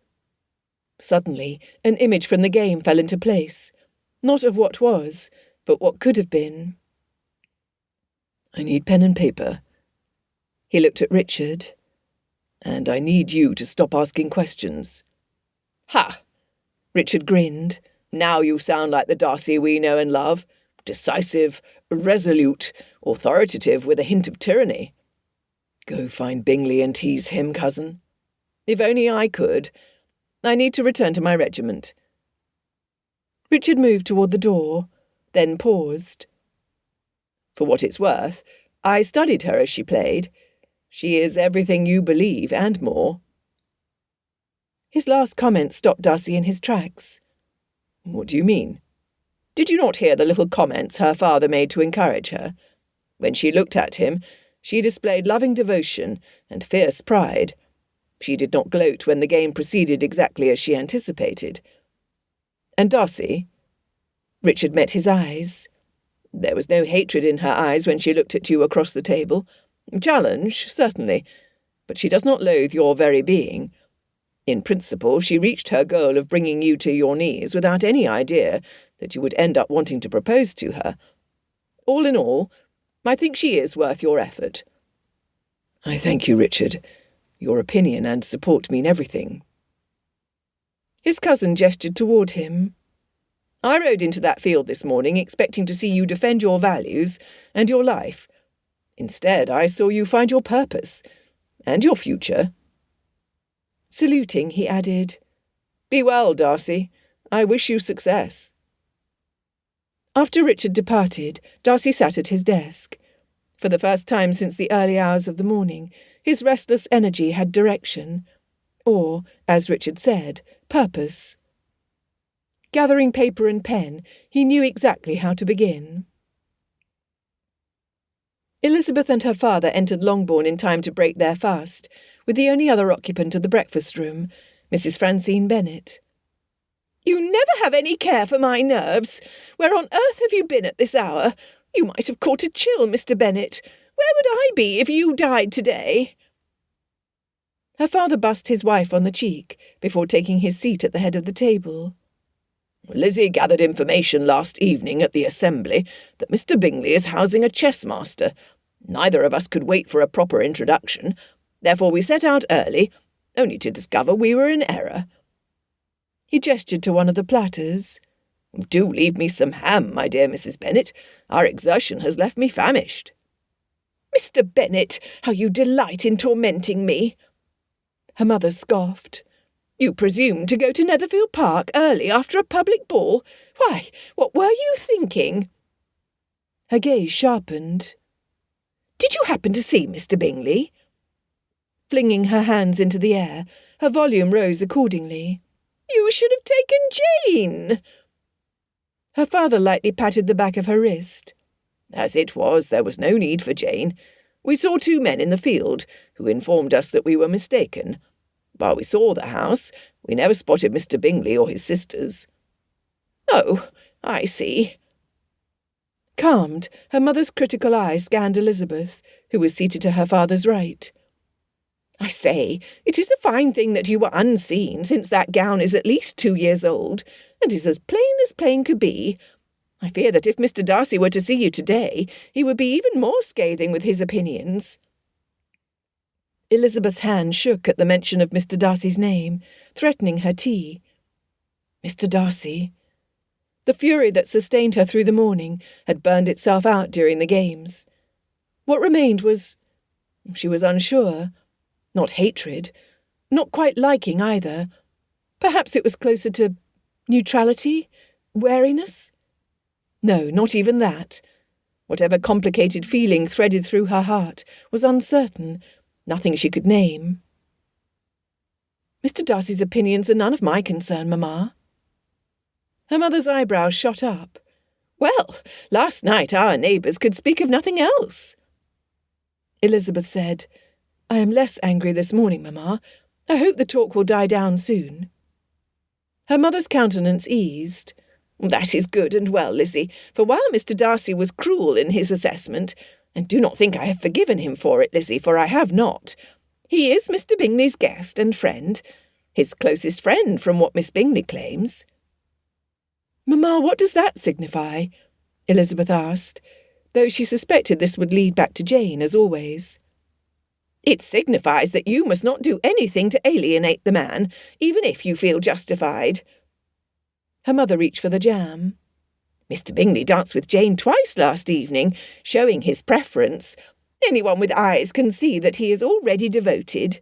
Suddenly, an image from the game fell into place, not of what was, but what could have been. "I need pen and paper." He looked at Richard. "And I need you to stop asking questions." "Ha!" Richard grinned. "Now you sound like the Darcy we know and love. Decisive, resolute, authoritative with a hint of tyranny." "Go find Bingley and tease him, cousin." "If only I could. I need to return to my regiment." Richard moved toward the door, then paused. "For what it's worth, I studied her as she played. She is everything you believe and more." His last comment stopped Darcy in his tracks. "What do you mean?" "Did you not hear the little comments her father made to encourage her? When she looked at him, she displayed loving devotion and fierce pride. She did not gloat when the game proceeded exactly as she anticipated. And Darcy—" Richard met his eyes. "There was no hatred in her eyes when she looked at you across the table. Challenge, certainly, but she does not loathe your very being. In principle, she reached her goal of bringing you to your knees without any idea that you would end up wanting to propose to her. All in all, I think she is worth your effort." "I thank you, Richard. Your opinion and support mean everything." His cousin gestured toward him. "I rode into that field this morning expecting to see you defend your values and your life. Instead, I saw you find your purpose and your future." Saluting, he added, "Be well, Darcy. I wish you success." After Richard departed, Darcy sat at his desk. For the first time since the early hours of the morning, his restless energy had direction, or, as Richard said, purpose. Gathering paper and pen, he knew exactly how to begin. Elizabeth and her father entered Longbourn in time to break their fast, with the only other occupant of the breakfast-room, Mrs. Francine Bennet. "You never have any care for my nerves. Where on earth have you been at this hour? You might have caught a chill, Mr. Bennet. Where would I be if you died today?" Her father bussed his wife on the cheek before taking his seat at the head of the table. "Lizzie gathered information last evening at the assembly that Mr. Bingley is housing a chess-master. Neither of us could wait for a proper introduction. Therefore we set out early, only to discover we were in error." He gestured to one of the platters. "Do leave me some ham, my dear Mrs. Bennet. Our exertion has left me famished." "Mr. Bennet, how you delight in tormenting me!" Her mother scoffed. "You presume to go to Netherfield Park early after a public ball? Why, what were you thinking?" Her gaze sharpened. "Did you happen to see Mr. Bingley?" Flinging her hands into the air, her volume rose accordingly. "You should have taken Jane!" Her father lightly patted the back of her wrist. "As it was, there was no need for Jane. We saw 2 men in the field, who informed us that we were mistaken. While we saw the house, we never spotted Mr. Bingley or his sisters." "Oh, I see." Calmed, her mother's critical eye scanned Elizabeth, who was seated to her father's right. "I say, it is a fine thing that you were unseen, since that gown is at least 2 years old, and is as plain could be. I fear that if Mr. Darcy were to see you today, he would be even more scathing with his opinions." Elizabeth's hand shook at the mention of Mr. Darcy's name, threatening her tea. Mr. Darcy. The fury that sustained her through the morning had burned itself out during the games. What remained was... she was unsure. Not hatred. Not quite liking either. Perhaps it was closer to neutrality? Wariness? No, not even that. Whatever complicated feeling threaded through her heart was uncertain, nothing she could name. "Mr. Darcy's opinions are none of my concern, Mamma." Her mother's eyebrows shot up. "Well, last night our neighbours could speak of nothing else." Elizabeth said, "I am less angry this morning, Mamma. I hope the talk will die down soon." Her mother's countenance eased. "That is good and well, Lizzie, for while Mr. Darcy was cruel in his assessment, and do not think I have forgiven him for it, Lizzie, for I have not, he is Mr. Bingley's guest and friend, his closest friend from what Miss Bingley claims." "Mamma, what does that signify?" Elizabeth asked, though she suspected this would lead back to Jane, as always. "It signifies that you must not do anything to alienate the man, even if you feel justified." Her mother reached for the jam. "Mr. Bingley danced with Jane twice last evening, showing his preference. Anyone with eyes can see that he is already devoted."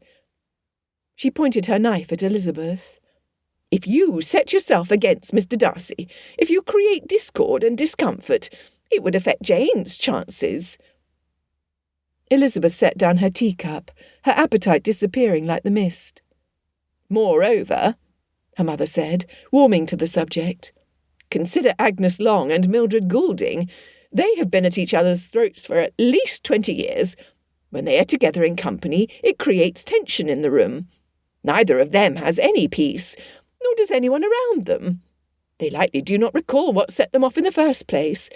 She pointed her knife at Elizabeth. "If you set yourself against Mr. Darcy, if you create discord and discomfort, it would affect Jane's chances." Elizabeth set down her teacup, her appetite disappearing like the mist. "Moreover," her mother said, warming to the subject, "consider Agnes Long and Mildred Goulding. They have been at each other's throats for at least 20 years. When they are together in company, it creates tension in the room. Neither of them has any peace, nor does anyone around them. They likely do not recall what set them off in the first place,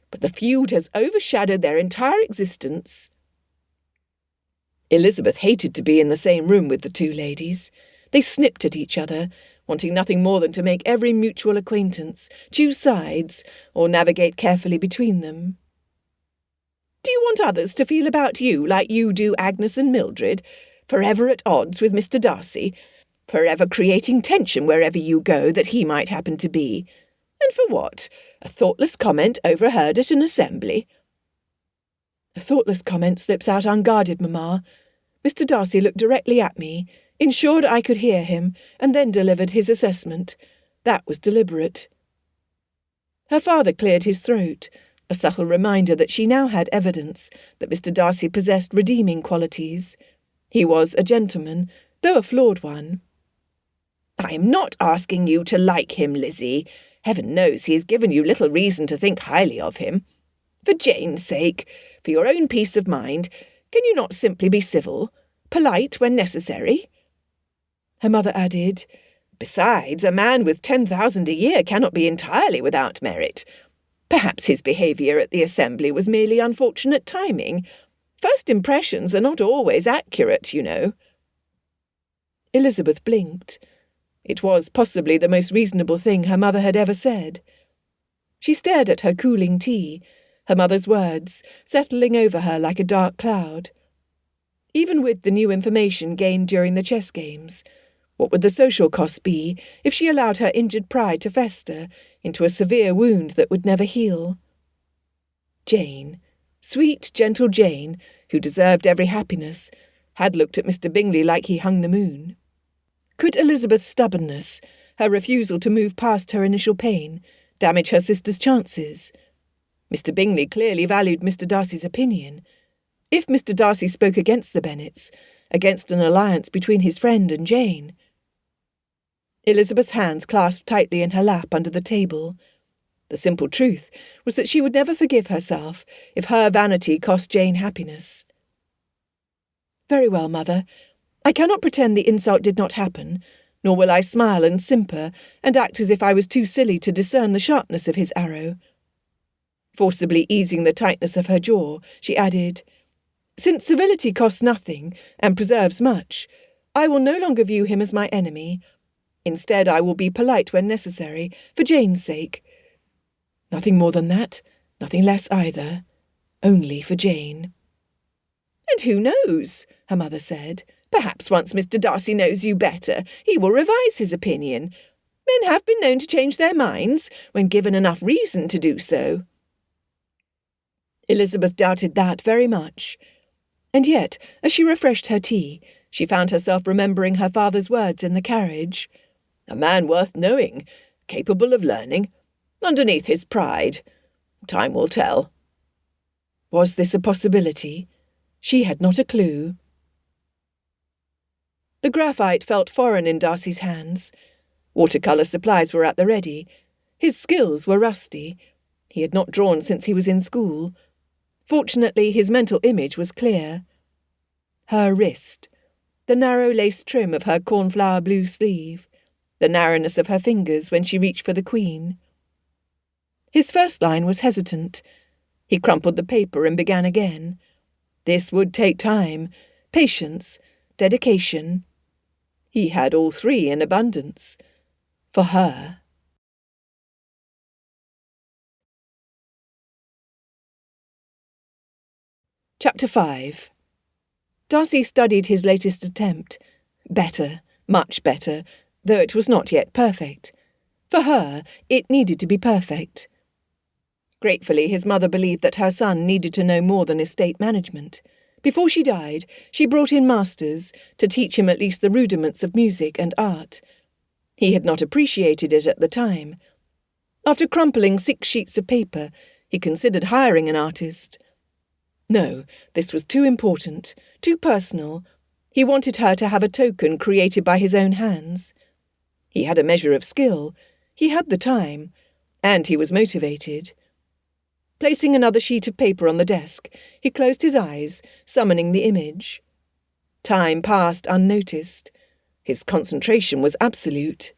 but the feud has overshadowed their entire existence." Elizabeth hated to be in the same room with the 2 ladies. They snipped at each other, wanting nothing more than to make every mutual acquaintance, choose sides, or navigate carefully between them. "Do you want others to feel about you like you do Agnes and Mildred, forever at odds with Mr. Darcy, forever creating tension wherever you go that he might happen to be? And for what? A thoughtless comment overheard at an assembly?" "A thoughtless comment slips out unguarded, Mamma. Mr. Darcy looked directly at me, ensured I could hear him, and then delivered his assessment. That was deliberate." Her father cleared his throat, a subtle reminder that she now had evidence that Mr. Darcy possessed redeeming qualities. He was a gentleman, though a flawed one. "I am not asking you to like him, Lizzie. Heaven knows he has given you little reason to think highly of him. For Jane's sake, for your own peace of mind, can you not simply be civil, polite when necessary?" Her mother added, "Besides, a man with 10,000 a year cannot be entirely without merit. Perhaps his behaviour at the assembly was merely unfortunate timing. First impressions are not always accurate, you know." Elizabeth blinked. It was possibly the most reasonable thing her mother had ever said. She stared at her cooling tea, her mother's words settling over her like a dark cloud. Even with the new information gained during the chess games, what would the social cost be if she allowed her injured pride to fester into a severe wound that would never heal? Jane, sweet, gentle Jane, who deserved every happiness, had looked at Mr. Bingley like he hung the moon. Could Elizabeth's stubbornness, her refusal to move past her initial pain, damage her sister's chances? Mr. Bingley clearly valued Mr. Darcy's opinion. If Mr. Darcy spoke against the Bennets, against an alliance between his friend and Jane— Elizabeth's hands clasped tightly in her lap under the table. The simple truth was that she would never forgive herself if her vanity cost Jane happiness. "Very well, mother. I cannot pretend the insult did not happen, nor will I smile and simper and act as if I was too silly to discern the sharpness of his arrow." Forcibly easing the tightness of her jaw, she added, "Since civility costs nothing and preserves much, I will no longer view him as my enemy. Instead, I will be polite when necessary, for Jane's sake. Nothing more than that, nothing less either. Only for Jane." "And who knows," her mother said, "perhaps once Mr. Darcy knows you better, he will revise his opinion. Men have been known to change their minds when given enough reason to do so." Elizabeth doubted that very much. And yet, as she refreshed her tea, she found herself remembering her father's words in the carriage. "A man worth knowing, capable of learning, underneath his pride. Time will tell." Was this a possibility? She had not a clue. The graphite felt foreign in Darcy's hands. Watercolour supplies were at the ready. His skills were rusty. He had not drawn since he was in school. Fortunately, his mental image was clear. Her wrist, the narrow lace trim of her cornflower blue sleeve, the narrowness of her fingers when she reached for the queen. His first line was hesitant. He crumpled the paper and began again. This would take time, patience, dedication. He had all three in abundance. For her. Chapter 5. Darcy studied his latest attempt. Better, much better, though it was not yet perfect. For her, it needed to be perfect. Gratefully, his mother believed that her son needed to know more than estate management. Before she died, she brought in masters to teach him at least the rudiments of music and art. He had not appreciated it at the time. After crumpling 6 sheets of paper, he considered hiring an artist. No, this was too important, too personal. He wanted her to have a token created by his own hands. He had a measure of skill, he had the time, and he was motivated. Placing another sheet of paper on the desk, he closed his eyes, summoning the image. Time passed unnoticed. His concentration was absolute.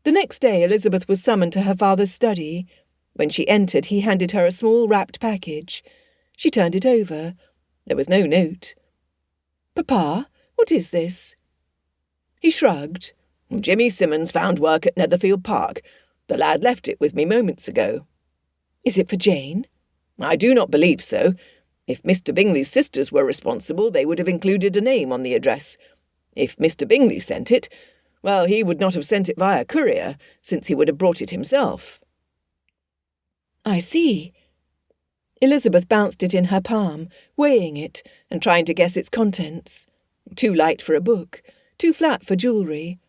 The next day Elizabeth was summoned to her father's study. When she entered, he handed her a small wrapped package. She turned it over. There was no note. "Papa, what is this?" He shrugged. "Jimmy Simmons found work at Netherfield Park. The lad left it with me moments ago." "Is it for Jane?" "I do not believe so. If Mr. Bingley's sisters were responsible, they would have included a name on the address. If Mr. Bingley sent it, well, he would not have sent it via courier, since he would have brought it himself." "I see." Elizabeth bounced it in her palm, weighing it and trying to guess its contents. Too light for a book, too flat for jewellery.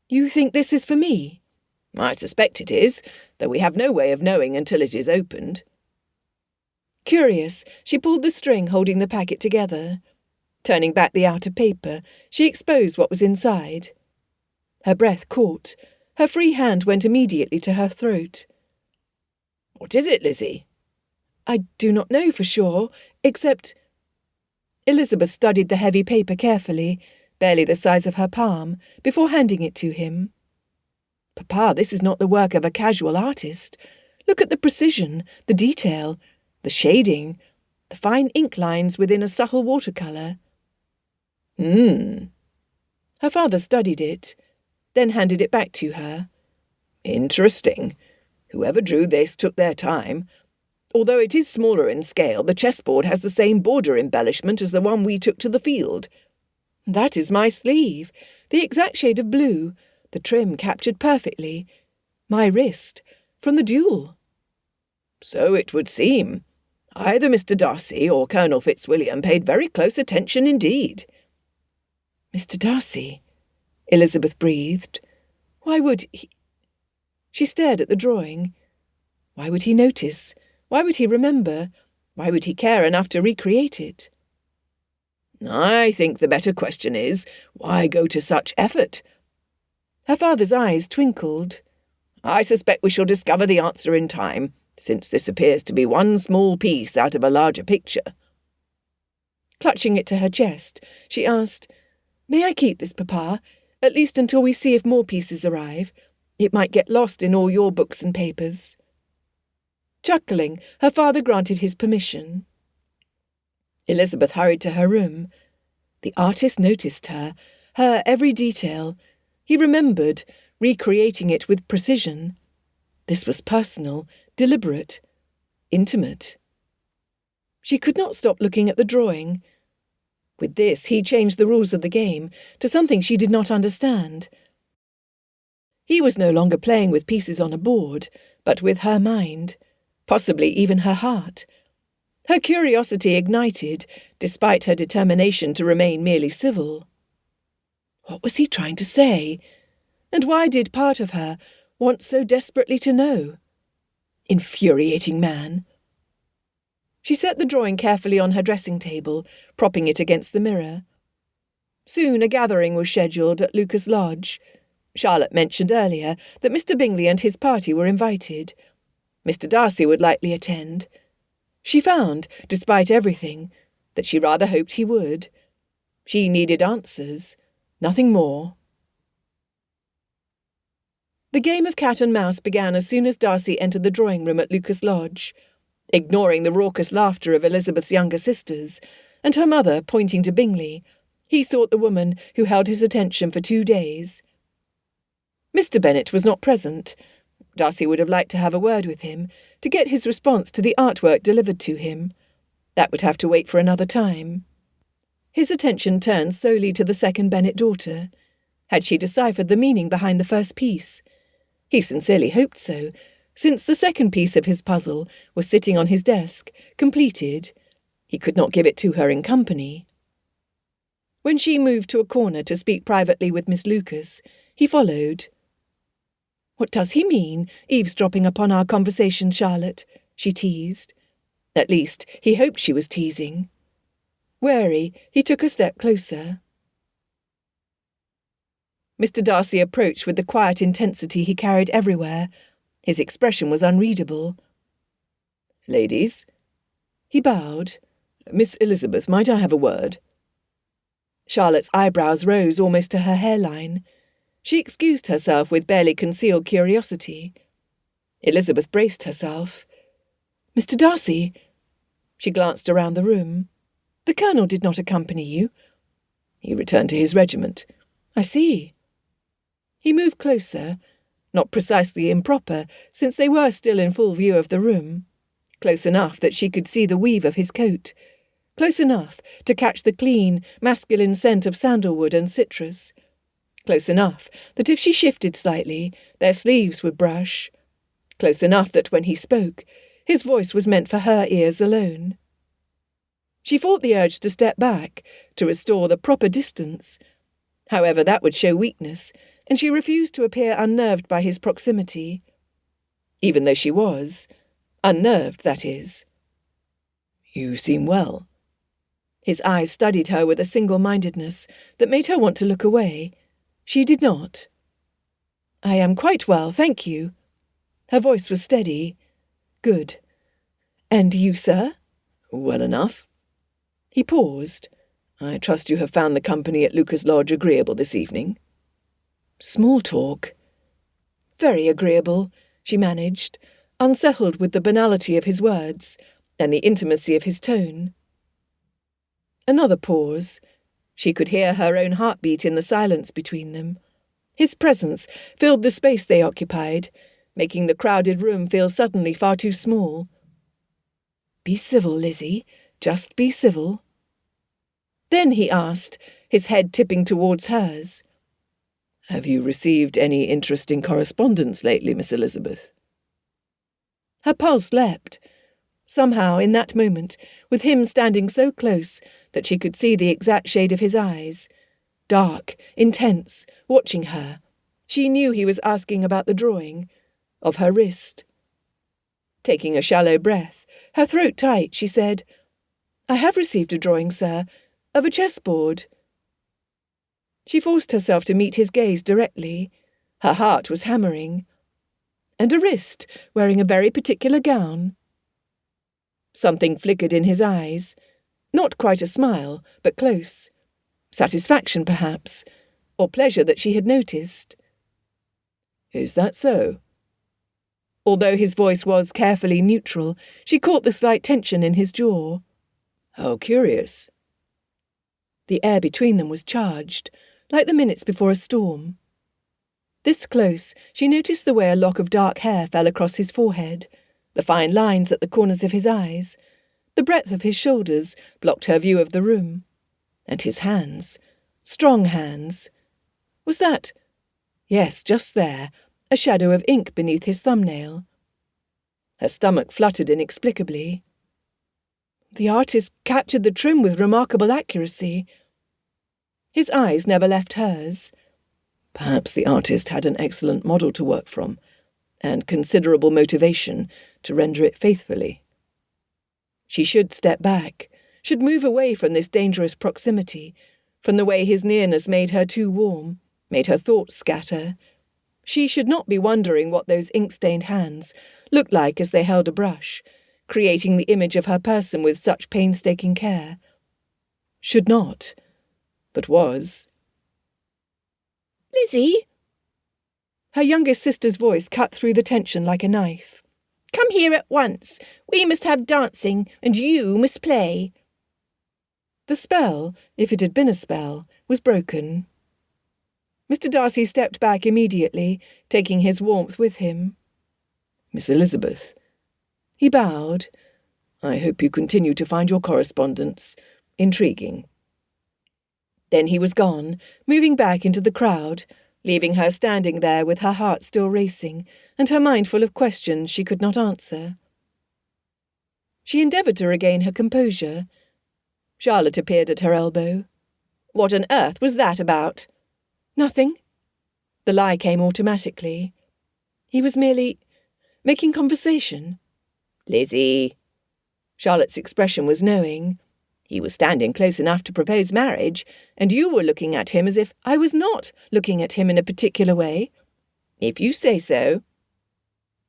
"You think this is for me?" "I suspect it is, though we have no way of knowing until it is opened." Curious, she pulled the string holding the packet together. Turning back the outer paper, she exposed what was inside. Her breath caught. Her free hand went immediately to her throat. "What is it, Lizzie?" I do not know for sure, except— Elizabeth studied the heavy paper carefully, barely the size of her palm, before handing it to him. Papa, this is not the work of a casual artist. Look at the precision, the detail, the shading, the fine ink lines within a subtle watercolour. Her father studied it, then handed it back to her. Interesting. Whoever drew this took their time. Although it is smaller in scale, the chessboard has the same border embellishment as the one we took to the field. That is my sleeve, the exact shade of blue, the trim captured perfectly. My wrist, from the duel. So it would seem. Either Mr. Darcy or Colonel Fitzwilliam paid very close attention indeed. Mr. Darcy, Elizabeth breathed. Why would he— She stared at the drawing. Why would he notice? Why would he remember? Why would he care enough to recreate it? I think the better question is, why go to such effort? Her father's eyes twinkled. I suspect we shall discover the answer in time, since this appears to be one small piece out of a larger picture. Clutching it to her chest, she asked, "May I keep this, Papa, at least until we see if more pieces arrive? It might get lost in all your books and papers." Chuckling, her father granted his permission. Elizabeth hurried to her room. The artist noticed her every detail. He remembered, recreating it with precision. This was personal, deliberate, intimate. She could not stop looking at the drawing. With this, he changed the rules of the game to something she did not understand. He was no longer playing with pieces on a board, but with her mind, possibly even her heart. Her curiosity ignited, despite her determination to remain merely civil. What was he trying to say? And why did part of her want so desperately to know? Infuriating man. She set the drawing carefully on her dressing table, propping it against the mirror. Soon a gathering was scheduled at Lucas Lodge. Charlotte mentioned earlier that Mr. Bingley and his party were invited. Mr. Darcy would likely attend. She found, despite everything, that she rather hoped he would. She needed answers, nothing more. The game of cat and mouse began as soon as Darcy entered the drawing-room at Lucas Lodge. Ignoring the raucous laughter of Elizabeth's younger sisters, and her mother pointing to Bingley, he sought the woman who held his attention for 2 days. Mr. Bennet was not present. Darcy would have liked to have a word with him, to get his response to the artwork delivered to him. That would have to wait for another time. His attention turned solely to the second Bennet daughter. Had she deciphered the meaning behind the first piece? He sincerely hoped so, since the second piece of his puzzle was sitting on his desk, completed. He could not give it to her in company. When she moved to a corner to speak privately with Miss Lucas, he followed. "What does he mean, eavesdropping upon our conversation, Charlotte?" she teased. At least, he hoped she was teasing. Wary, he took a step closer. Mr. Darcy approached with the quiet intensity he carried everywhere. His expression was unreadable. "Ladies?" He bowed. "Miss Elizabeth, might I have a word?" Charlotte's eyebrows rose almost to her hairline. She excused herself with barely concealed curiosity. Elizabeth braced herself. "Mr. Darcy?" She glanced around the room. "The Colonel did not accompany you?" "He returned to his regiment." "I see." He moved closer, not precisely improper, since they were still in full view of the room. Close enough that she could see the weave of his coat. Close enough to catch the clean, masculine scent of sandalwood and citrus. Close enough that if she shifted slightly, their sleeves would brush. Close enough that when he spoke, his voice was meant for her ears alone. She fought the urge to step back, to restore the proper distance. However, that would show weakness, and she refused to appear unnerved by his proximity. Even though she was. Unnerved, that is. "You seem well." His eyes studied her with a single-mindedness that made her want to look away. She did not. "I am quite well, thank you." Her voice was steady. "Good. And you, sir? Well enough. He paused. I trust you have found the company at Lucas Lodge agreeable this evening. Small talk. Very agreeable, she managed, unsettled with the banality of his words and the intimacy of his tone. Another pause. She could hear her own heartbeat in the silence between them. His presence filled the space they occupied, making the crowded room feel suddenly far too small. Be civil, Lizzie. Just be civil. Then he asked, his head tipping towards hers. Have you received any interesting correspondence lately, Miss Elizabeth? Her pulse leapt. Somehow, in that moment, with him standing so close that she could see the exact shade of his eyes, dark, intense, watching her, she knew he was asking about the drawing, of her wrist. Taking a shallow breath, her throat tight, she said, I have received a drawing, sir, of a chessboard. She forced herself to meet his gaze directly. Her heart was hammering. And a wrist wearing a very particular gown. Something flickered in his eyes. Not quite a smile, but close. Satisfaction, perhaps, or pleasure that she had noticed. Is that so? Although his voice was carefully neutral, she caught the slight tension in his jaw. How curious. The air between them was charged, like the minutes before a storm. This close, she noticed the way a lock of dark hair fell across his forehead, the fine lines at the corners of his eyes. The breadth of his shoulders blocked her view of the room. And his hands, strong hands. Was that? Yes, just there, a shadow of ink beneath his thumbnail. Her stomach fluttered inexplicably. The artist captured the trim with remarkable accuracy. His eyes never left hers. Perhaps the artist had an excellent model to work from, and considerable motivation to render it faithfully. She should step back, should move away from this dangerous proximity, from the way his nearness made her too warm, made her thoughts scatter. She should not be wondering what those ink-stained hands looked like as they held a brush, creating the image of her person with such painstaking care. Should not, but was. Lizzie! Her youngest sister's voice cut through the tension like a knife. Come here at once. We must have dancing, and you must play. The spell, if it had been a spell, was broken. Mr. Darcy stepped back immediately, taking his warmth with him. Miss Elizabeth. He bowed. I hope you continue to find your correspondence intriguing. Then he was gone, moving back into the crowd, leaving her standing there with her heart still racing and her mind full of questions she could not answer. She endeavoured to regain her composure. Charlotte appeared at her elbow. What on earth was that about? Nothing. The lie came automatically. He was merely making conversation. Lizzie. Charlotte's expression was knowing. He was standing close enough to propose marriage, and you were looking at him as if I was not looking at him in a particular way. If you say so.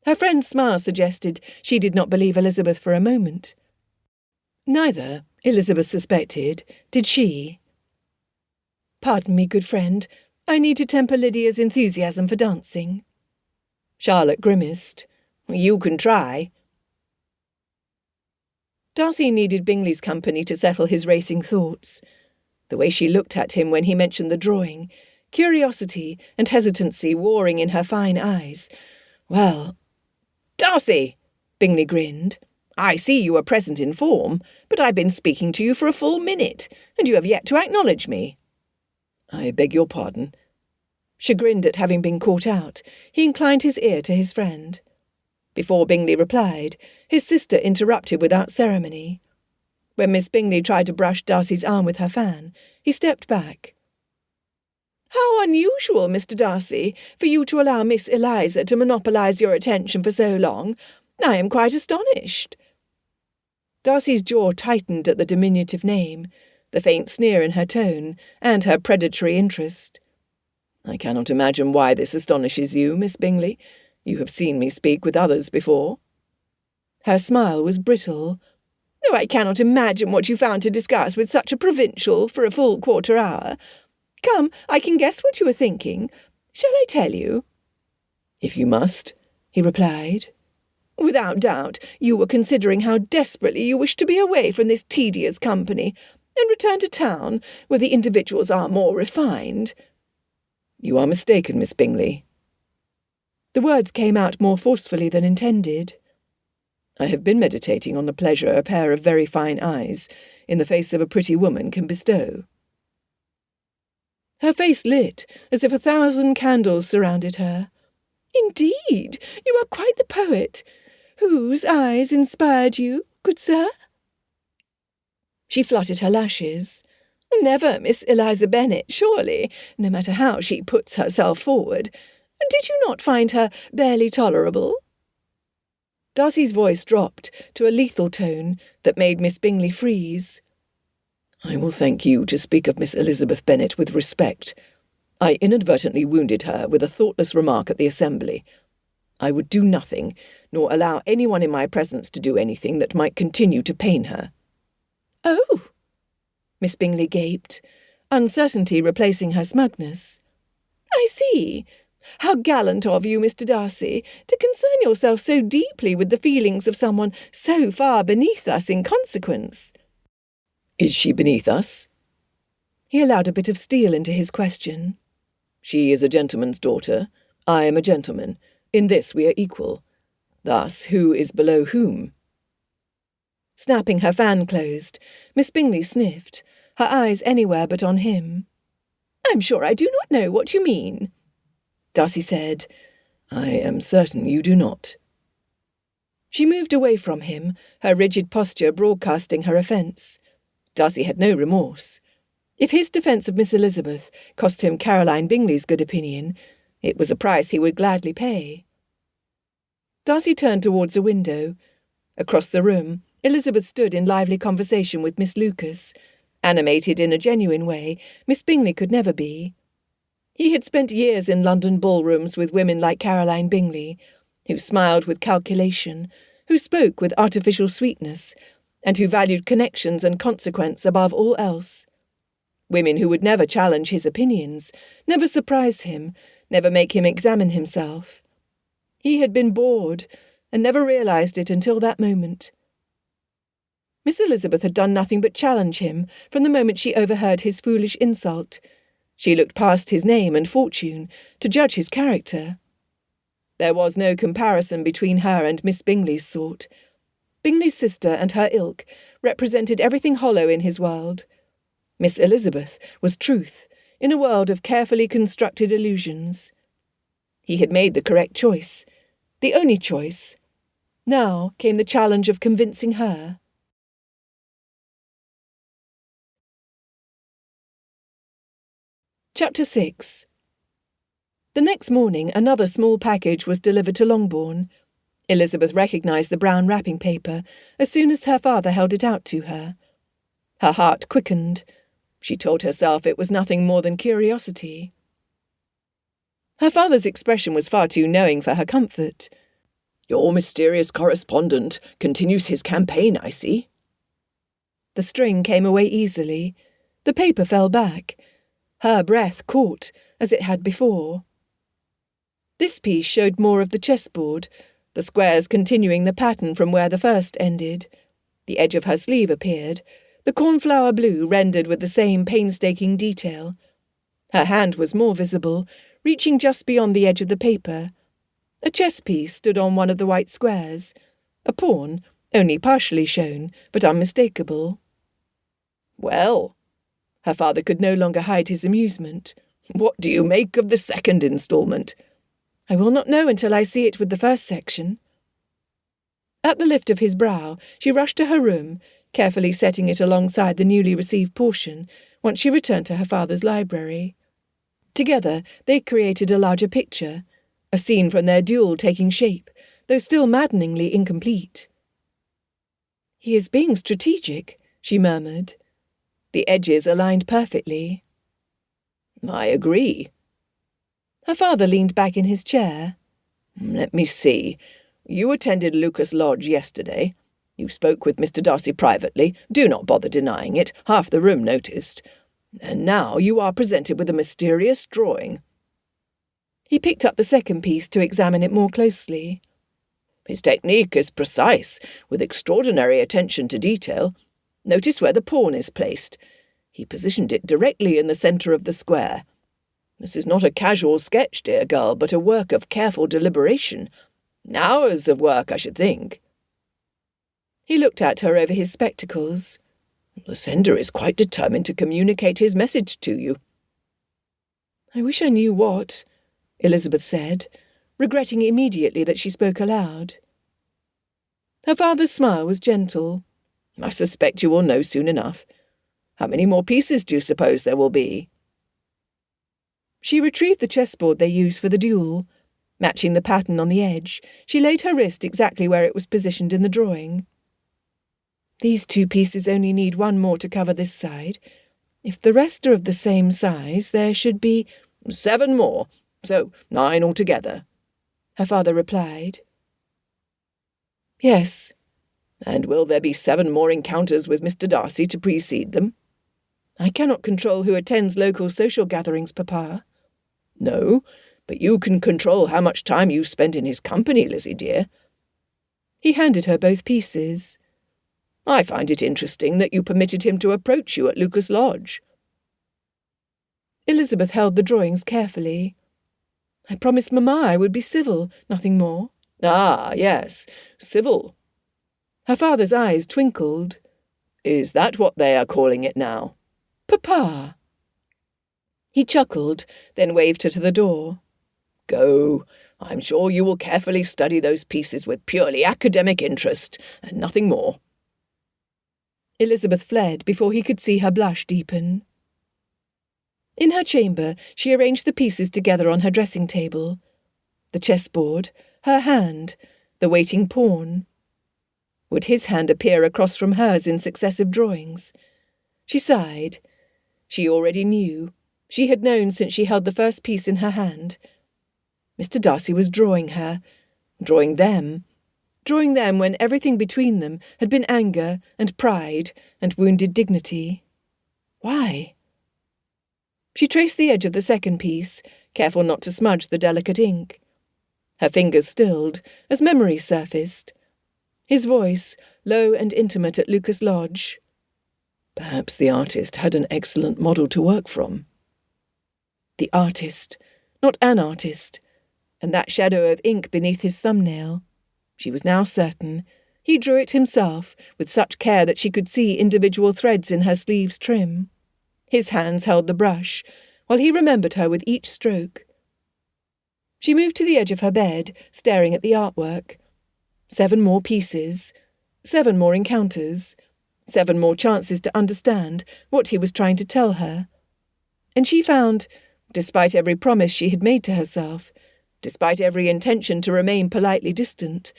Her friend's smile suggested she did not believe Elizabeth for a moment. Neither, Elizabeth suspected, did she. Pardon me, good friend. I need to temper Lydia's enthusiasm for dancing. Charlotte grimaced. You can try. Darcy needed Bingley's company to settle his racing thoughts. The way she looked at him when he mentioned the drawing, curiosity and hesitancy warring in her fine eyes. Well, Darcy, Bingley grinned. I see you are present in form, but I've been speaking to you for a full minute, and you have yet to acknowledge me. I beg your pardon. Chagrined at having been caught out, he inclined his ear to his friend. Before Bingley replied, his sister interrupted without ceremony. When Miss Bingley tried to brush Darcy's arm with her fan, he stepped back. How unusual, Mr. Darcy, for you to allow Miss Eliza to monopolise your attention for so long. I am quite astonished. Darcy's jaw tightened at the diminutive name, the faint sneer in her tone, and her predatory interest. I cannot imagine why this astonishes you, Miss Bingley. You have seen me speak with others before. Her smile was brittle. "Oh, I cannot imagine what you found to discuss with such a provincial for a full quarter hour. Come, I can guess what you are thinking. Shall I tell you?" "If you must," he replied. "Without doubt, you were considering how desperately you wish to be away from this tedious company, and return to town, where the individuals are more refined." "You are mistaken, Miss Bingley." The words came out more forcefully than intended. "I have been meditating on the pleasure a pair of very fine eyes, in the face of a pretty woman, can bestow." Her face lit, as if 1,000 candles surrounded her. "Indeed, you are quite the poet. Whose eyes inspired you, good sir?" She fluttered her lashes. "Never Miss Elizabeth Bennet, surely, no matter how she puts herself forward. Did you not find her barely tolerable?" Darcy's voice dropped to a lethal tone that made Miss Bingley freeze. "I will thank you to speak of Miss Elizabeth Bennet with respect. I inadvertently wounded her with a thoughtless remark at the assembly. I would do nothing, nor allow anyone in my presence to do anything that might continue to pain her." "Oh!" Miss Bingley gaped, uncertainty replacing her smugness. "I see. How gallant of you, Mr. Darcy, to concern yourself so deeply with the feelings of someone so far beneath us in consequence." "Is she beneath us?" He allowed a bit of steel into his question. "She is a gentleman's daughter. I am a gentleman. In this we are equal. Thus, who is below whom?" Snapping her fan closed, Miss Bingley sniffed, her eyes anywhere but on him. "I'm sure I do not know what you mean." Darcy said, "I am certain you do not." She moved away from him, her rigid posture broadcasting her offence. Darcy had no remorse. If his defence of Miss Elizabeth cost him Caroline Bingley's good opinion, it was a price he would gladly pay. Darcy turned towards a window. Across the room, Elizabeth stood in lively conversation with Miss Lucas. Animated in a genuine way, Miss Bingley could never be. He had spent years in London ballrooms with women like Caroline Bingley, who smiled with calculation, who spoke with artificial sweetness, and who valued connections and consequence above all else. Women who would never challenge his opinions, never surprise him, never make him examine himself. He had been bored, and never realised it until that moment. Miss Elizabeth had done nothing but challenge him from the moment she overheard his foolish insult. She looked past his name and fortune to judge his character. There was no comparison between her and Miss Bingley's sort. Bingley's sister and her ilk represented everything hollow in his world. Miss Elizabeth was truth in a world of carefully constructed illusions. He had made the correct choice, the only choice. Now came the challenge of convincing her. Chapter 6. The next morning another small package was delivered to Longbourn. Elizabeth recognised the brown wrapping paper as soon as her father held it out to her. Her heart quickened. She told herself it was nothing more than curiosity. Her father's expression was far too knowing for her comfort. "Your mysterious correspondent continues his campaign, I see." The string came away easily. The paper fell back. Her breath caught, as it had before. This piece showed more of the chessboard, the squares continuing the pattern from where the first ended. The edge of her sleeve appeared, the cornflower blue rendered with the same painstaking detail. Her hand was more visible, reaching just beyond the edge of the paper. A chess piece stood on one of the white squares, a pawn, only partially shown, but unmistakable. "Well," her father could no longer hide his amusement, "what do you make of the second instalment?" "I will not know until I see it with the first section." At the lift of his brow, she rushed to her room, carefully setting it alongside the newly received portion, once she returned to her father's library. Together they created a larger picture, a scene from their duel taking shape, though still maddeningly incomplete. "He is being strategic," she murmured. The edges aligned perfectly. "I agree." Her father leaned back in his chair. "Let me see. You attended Lucas Lodge yesterday. You spoke with Mr. Darcy privately. Do not bother denying it. Half the room noticed. And now you are presented with a mysterious drawing." He picked up the second piece to examine it more closely. "His technique is precise, with extraordinary attention to detail. Notice where the pawn is placed. He positioned it directly in the centre of the square. This is not a casual sketch, dear girl, but a work of careful deliberation. Hours of work, I should think." He looked at her over his spectacles. "The sender is quite determined to communicate his message to you." "I wish I knew what," Elizabeth said, regretting immediately that she spoke aloud. Her father's smile was gentle. "I suspect you will know soon enough. How many more pieces do you suppose there will be?" She retrieved the chessboard they used for the duel. Matching the pattern on the edge, she laid her wrist exactly where it was positioned in the drawing. "These 2 pieces only need 1 more to cover this side. If the rest are of the same size, there should be 7 more, so 9 altogether," her father replied. "Yes." "And will there be 7 more encounters with Mr. Darcy to precede them?" "I cannot control who attends local social gatherings, Papa." "No, but you can control how much time you spend in his company, Lizzie dear." He handed her both pieces. "I find it interesting that you permitted him to approach you at Lucas Lodge." Elizabeth held the drawings carefully. "I promised Mamma I would be civil, nothing more." "Ah, yes, civil." Her father's eyes twinkled. "Is that what they are calling it now?" "Papa!" He chuckled, then waved her to the door. "Go. I'm sure you will carefully study those pieces with purely academic interest, and nothing more." Elizabeth fled before he could see her blush deepen. In her chamber, she arranged the pieces together on her dressing table. The chessboard, her hand, the waiting pawn. Would his hand appear across from hers in successive drawings? She sighed. She already knew. She had known since she held the first piece in her hand. Mr. Darcy was drawing her, drawing them when everything between them had been anger and pride and wounded dignity. Why? She traced the edge of the second piece, careful not to smudge the delicate ink. Her fingers stilled as memory surfaced. His voice, low and intimate at Lucas Lodge. Perhaps the artist had an excellent model to work from. The artist, not an artist, and that shadow of ink beneath his thumbnail. She was now certain. He drew it himself, with such care that she could see individual threads in her sleeve's trim. His hands held the brush, while he remembered her with each stroke. She moved to the edge of her bed, staring at the artwork. 7 more pieces, 7 more encounters, 7 more chances to understand what he was trying to tell her. And she found, despite every promise she had made to herself, despite every intention to remain politely distant,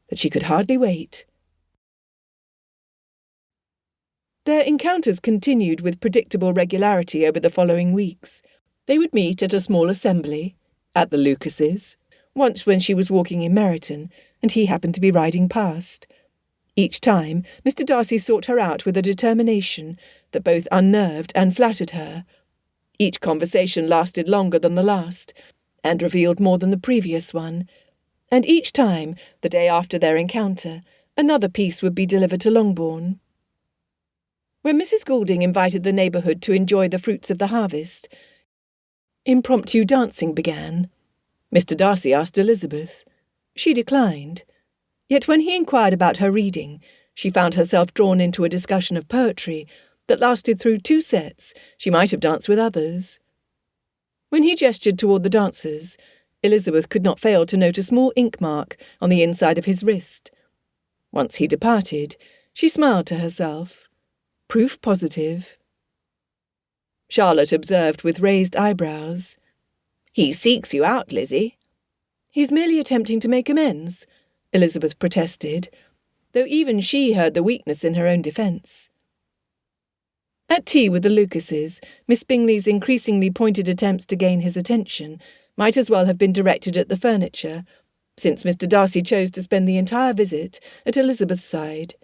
that she could hardly wait. Their encounters continued with predictable regularity over the following weeks. They would meet at a small assembly, at the Lucases, once when she was walking in Meryton, and he happened to be riding past. Each time, Mr. Darcy sought her out with a determination that both unnerved and flattered her. Each conversation lasted longer than the last, and revealed more than the previous one. And each time, the day after their encounter, another piece would be delivered to Longbourn. When Mrs. Goulding invited the neighbourhood to enjoy the fruits of the harvest, impromptu dancing began. Mr. Darcy asked Elizabeth. She declined. Yet when he inquired about her reading, she found herself drawn into a discussion of poetry that lasted through 2 sets. She might have danced with others. When he gestured toward the dancers, Elizabeth could not fail to note a small ink mark on the inside of his wrist. Once he departed, she smiled to herself. Proof positive. Charlotte observed with raised eyebrows. "He seeks you out, Lizzie." "He's merely attempting to make amends," Elizabeth protested, though even she heard the weakness in her own defence. At tea with the Lucases, Miss Bingley's increasingly pointed attempts to gain his attention might as well have been directed at the furniture, since Mr. Darcy chose to spend the entire visit at Elizabeth's side.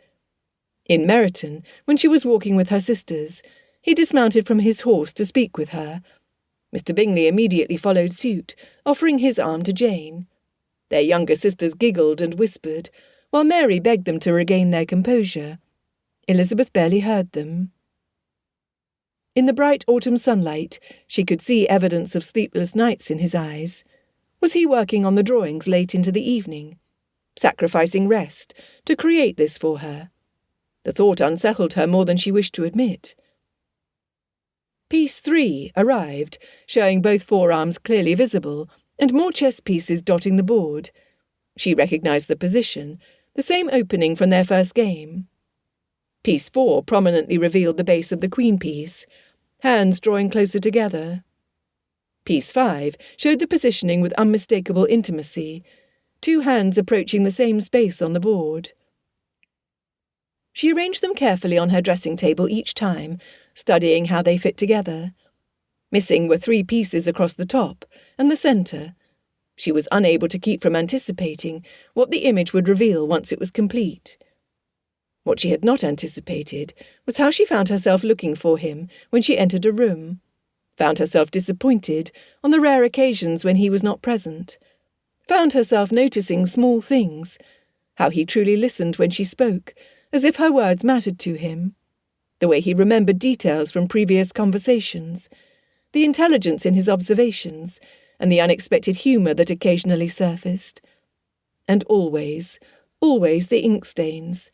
In Meryton, when she was walking with her sisters, he dismounted from his horse to speak with her. Mr. Bingley immediately followed suit, offering his arm to Jane. Their younger sisters giggled and whispered, while Mary begged them to regain their composure. Elizabeth barely heard them. In the bright autumn sunlight, she could see evidence of sleepless nights in his eyes. Was he working on the drawings late into the evening, sacrificing rest to create this for her? The thought unsettled her more than she wished to admit. Piece 3 arrived, showing both forearms clearly visible, and more chess pieces dotting the board. She recognised the position, the same opening from their first game. Piece 4 prominently revealed the base of the queen piece, hands drawing closer together. Piece 5 showed the positioning with unmistakable intimacy, two hands approaching the same space on the board. She arranged them carefully on her dressing table each time, studying how they fit together. Missing were 3 pieces across the top and the centre. She was unable to keep from anticipating what the image would reveal once it was complete. What she had not anticipated was how she found herself looking for him when she entered a room, found herself disappointed on the rare occasions when he was not present, found herself noticing small things, how he truly listened when she spoke, as if her words mattered to him, the way he remembered details from previous conversations, the intelligence in his observations, and the unexpected humour that occasionally surfaced. And always the ink stains,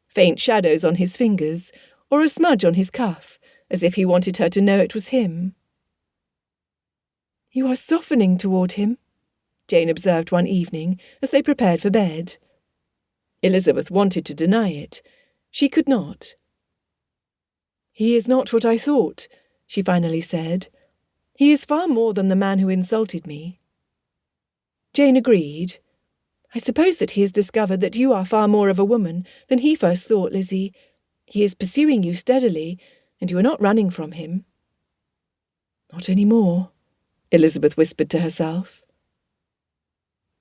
faint shadows on his fingers, or a smudge on his cuff, as if he wanted her to know it was him. "You are softening toward him," Jane observed one evening as they prepared for bed. Elizabeth wanted to deny it. She could not. "He is not what I thought," she finally said. "He is far more than the man who insulted me." Jane agreed. "I suppose that he has discovered that you are far more of a woman than he first thought, Lizzie. He is pursuing you steadily, and you are not running from him." "Not any more," Elizabeth whispered to herself.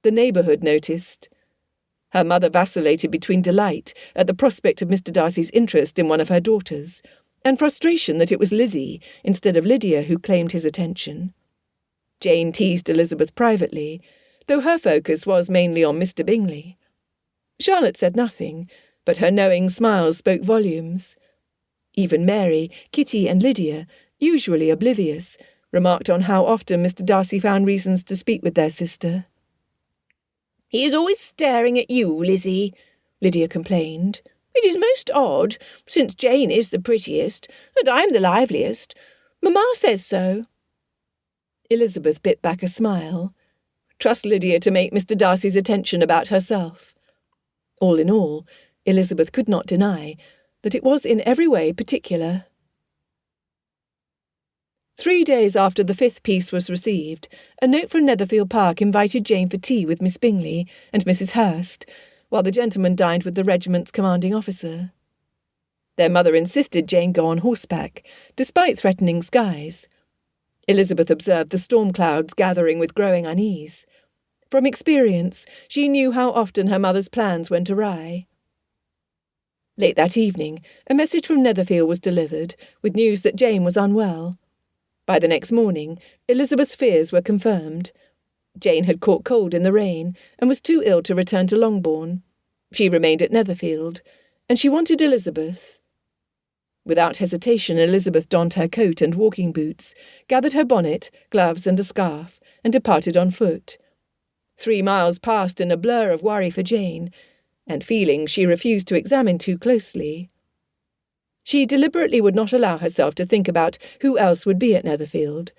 The neighbourhood noticed. Her mother vacillated between delight at the prospect of Mr. Darcy's interest in one of her daughters, and frustration that it was Lizzie instead of Lydia who claimed his attention. Jane teased Elizabeth privately, though her focus was mainly on Mr. Bingley. Charlotte said nothing, but her knowing smiles spoke volumes. Even Mary, Kitty, and Lydia, usually oblivious, remarked on how often Mr. Darcy found reasons to speak with their sister. "He is always staring at you, Lizzie," Lydia complained. "It is most odd, since Jane is the prettiest, and I am the liveliest. Mamma says so." Elizabeth bit back a smile. Trust Lydia to make Mr. Darcy's attention about herself. All in all, Elizabeth could not deny that it was in every way particular. 3 days after the 5th piece was received, a note from Netherfield Park invited Jane for tea with Miss Bingley and Mrs. Hurst, while the gentleman dined with the regiment's commanding officer. Their mother insisted Jane go on horseback, despite threatening skies. Elizabeth observed the storm clouds gathering with growing unease. From experience, she knew how often her mother's plans went awry. Late that evening, a message from Netherfield was delivered, with news that Jane was unwell. By the next morning, Elizabeth's fears were confirmed. Jane had caught cold in the rain and was too ill to return to Longbourn. She remained at Netherfield, and she wanted Elizabeth. Without hesitation, Elizabeth donned her coat and walking boots, gathered her bonnet, gloves, and a scarf, and departed on foot. 3 miles passed in a blur of worry for Jane, and feelings she refused to examine too closely. She deliberately would not allow herself to think about who else would be at Netherfield.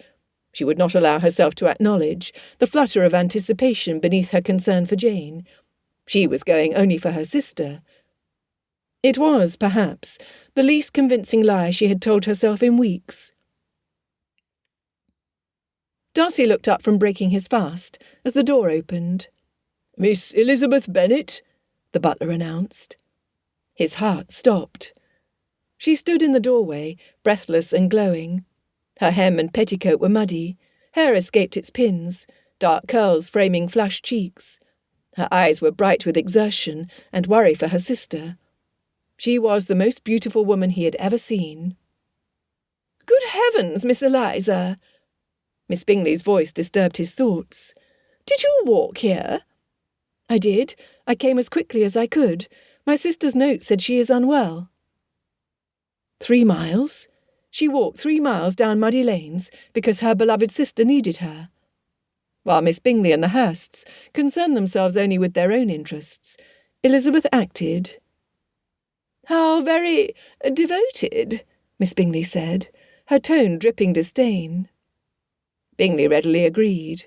She would not allow herself to acknowledge the flutter of anticipation beneath her concern for Jane. She was going only for her sister. It was, perhaps, the least convincing lie she had told herself in weeks. Darcy looked up from breaking his fast as the door opened. "Miss Elizabeth Bennet," the butler announced. His heart stopped. She stood in the doorway, breathless and glowing. Her hem and petticoat were muddy, hair escaped its pins, dark curls framing flushed cheeks. Her eyes were bright with exertion and worry for her sister. She was the most beautiful woman he had ever seen. "Good heavens, Miss Eliza!" Miss Bingley's voice disturbed his thoughts. "Did you walk here?" "I did. I came as quickly as I could. My sister's note said she is unwell." 3 miles? She walked 3 miles down muddy lanes because her beloved sister needed her. While Miss Bingley and the Hursts concerned themselves only with their own interests, Elizabeth acted. "How very devoted," Miss Bingley said, her tone dripping disdain. Bingley readily agreed.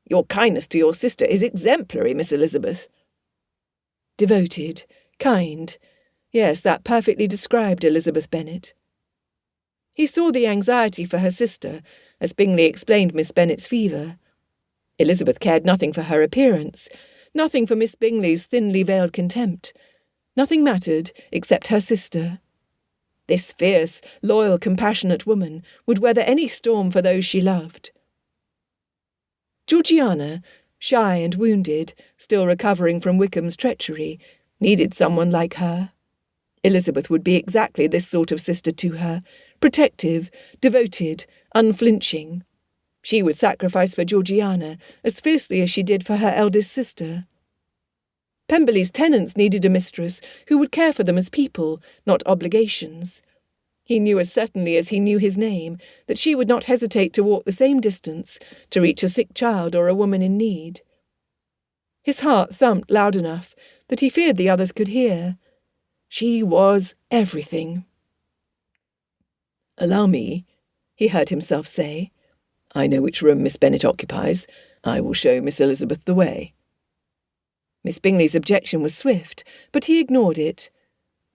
"Your kindness to your sister is exemplary, Miss Elizabeth." Devoted, kind. Yes, that perfectly described Elizabeth Bennet. He saw the anxiety for her sister as Bingley explained Miss Bennet's fever. Elizabeth cared nothing for her appearance, nothing for Miss Bingley's thinly veiled contempt. Nothing mattered except her sister. This fierce, loyal, compassionate woman would weather any storm for those she loved. Georgiana, shy and wounded, still recovering from Wickham's treachery, needed someone like her. Elizabeth would be exactly this sort of sister to her, protective, devoted, unflinching. She would sacrifice for Georgiana as fiercely as she did for her eldest sister. Pemberley's tenants needed a mistress who would care for them as people, not obligations. He knew as certainly as he knew his name that she would not hesitate to walk the same distance to reach a sick child or a woman in need. His heart thumped loud enough that he feared the others could hear. She was everything. "Allow me," he heard himself say. "I know which room Miss Bennet occupies. I will show Miss Elizabeth the way." Miss Bingley's objection was swift, but he ignored it.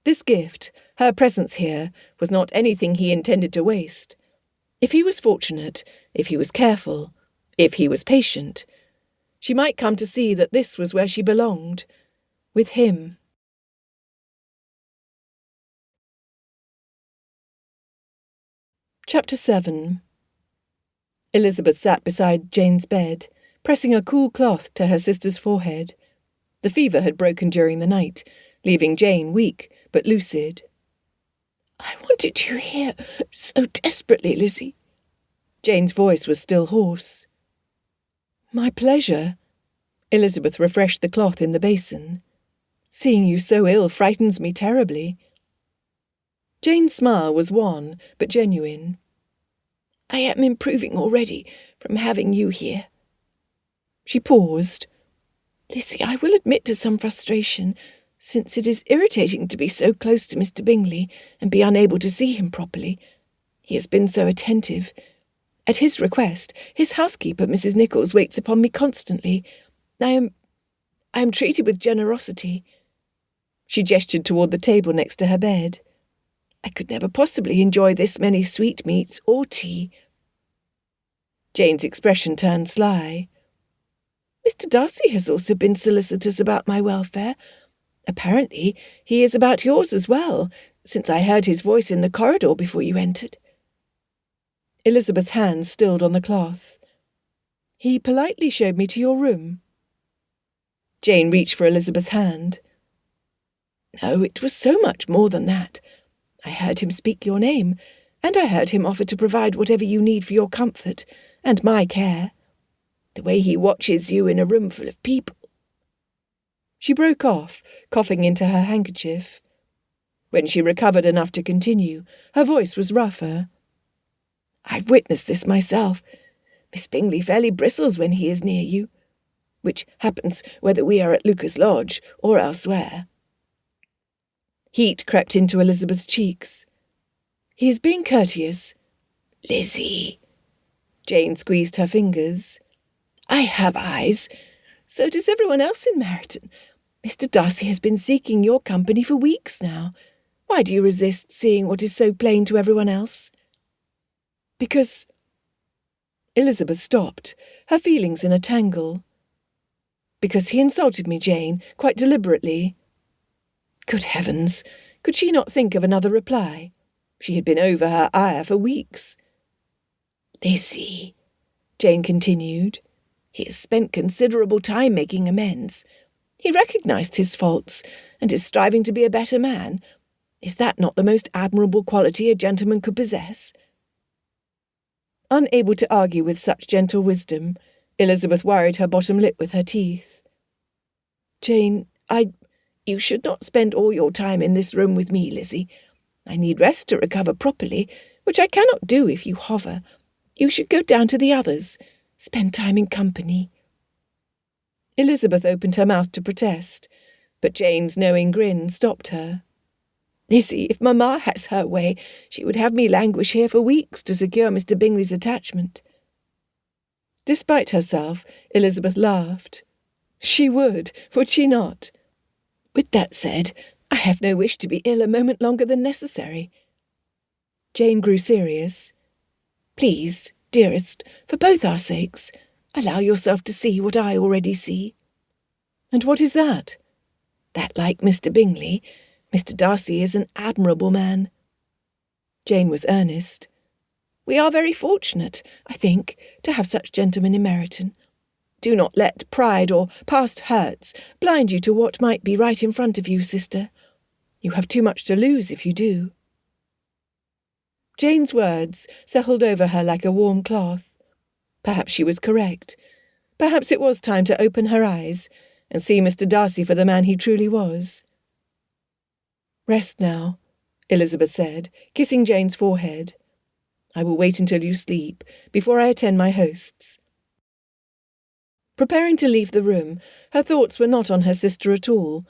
This gift, her presence here, was not anything he intended to waste. If he was fortunate, if he was careful, if he was patient, she might come to see that this was where she belonged, with him. Chapter 7. Elizabeth sat beside Jane's bed, pressing a cool cloth to her sister's forehead. The fever had broken during the night, leaving Jane weak but lucid. "I wanted you here so desperately, Lizzie." Jane's voice was still hoarse. "My pleasure." Elizabeth refreshed the cloth in the basin. "Seeing you so ill frightens me terribly." Jane's smile was wan but genuine. "I am improving already from having you here." She paused. "Lizzie, I will admit to some frustration, since it is irritating to be so close to Mr. Bingley and be unable to see him properly. He has been so attentive. At his request, his housekeeper, Mrs. Nichols, waits upon me constantly. I am treated with generosity." She gestured toward the table next to her bed. "I could never possibly enjoy this many sweetmeats or tea." Jane's expression turned sly. "Mr. Darcy has also been solicitous about my welfare. Apparently, he is about yours as well, since I heard his voice in the corridor before you entered." Elizabeth's hands stilled on the cloth. "He politely showed me to your room." Jane reached for Elizabeth's hand. "No, it was so much more than that. I heard him speak your name, and I heard him offer to provide whatever you need for your comfort and my care. The way he watches you in a room full of people." She broke off, coughing into her handkerchief. When she recovered enough to continue, her voice was rougher. "I've witnessed this myself. Miss Bingley fairly bristles when he is near you, which happens whether we are at Lucas Lodge or elsewhere." Heat crept into Elizabeth's cheeks. "He is being courteous." "Lizzie." Jane squeezed her fingers. "I have eyes. So does everyone else in Meryton. Mr. Darcy has been seeking your company for weeks now. Why do you resist seeing what is so plain to everyone else?" "Because—" Elizabeth stopped, her feelings in a tangle. "Because he insulted me, Jane, quite deliberately." Good heavens! Could she not think of another reply? She had been over her ire for weeks. "Lizzie," Jane continued, He has spent considerable time making amends. He recognised his faults, and is striving to be a better man. Is that not the most admirable quality a gentleman could possess?" Unable to argue with such gentle wisdom, Elizabeth worried her bottom lip with her teeth. "Jane, you should not spend all your time in this room with me, Lizzie. I need rest to recover properly, which I cannot do if you hover. You should go down to the others. Spend time in company." Elizabeth opened her mouth to protest, but Jane's knowing grin stopped her. "Lizzie, if Mamma has her way, she would have me languish here for weeks to secure Mr. Bingley's attachment." Despite herself, Elizabeth laughed. She would she not? "With that said, I have no wish to be ill a moment longer than necessary." Jane grew serious. "Please, dearest, for both our sakes, allow yourself to see what I already see." "And what is that?" "That, like Mr. Bingley, Mr. Darcy is an admirable man." Jane was earnest. "We are very fortunate, I think, to have such gentlemen in Meryton. Do not let pride or past hurts blind you to what might be right in front of you, sister. You have too much to lose if you do." Jane's words settled over her like a warm cloth. Perhaps she was correct. Perhaps it was time to open her eyes and see Mr. Darcy for the man he truly was. "Rest now," Elizabeth said, kissing Jane's forehead. "I will wait until you sleep, before I attend my hosts." Preparing to leave the room, her thoughts were not on her sister at all.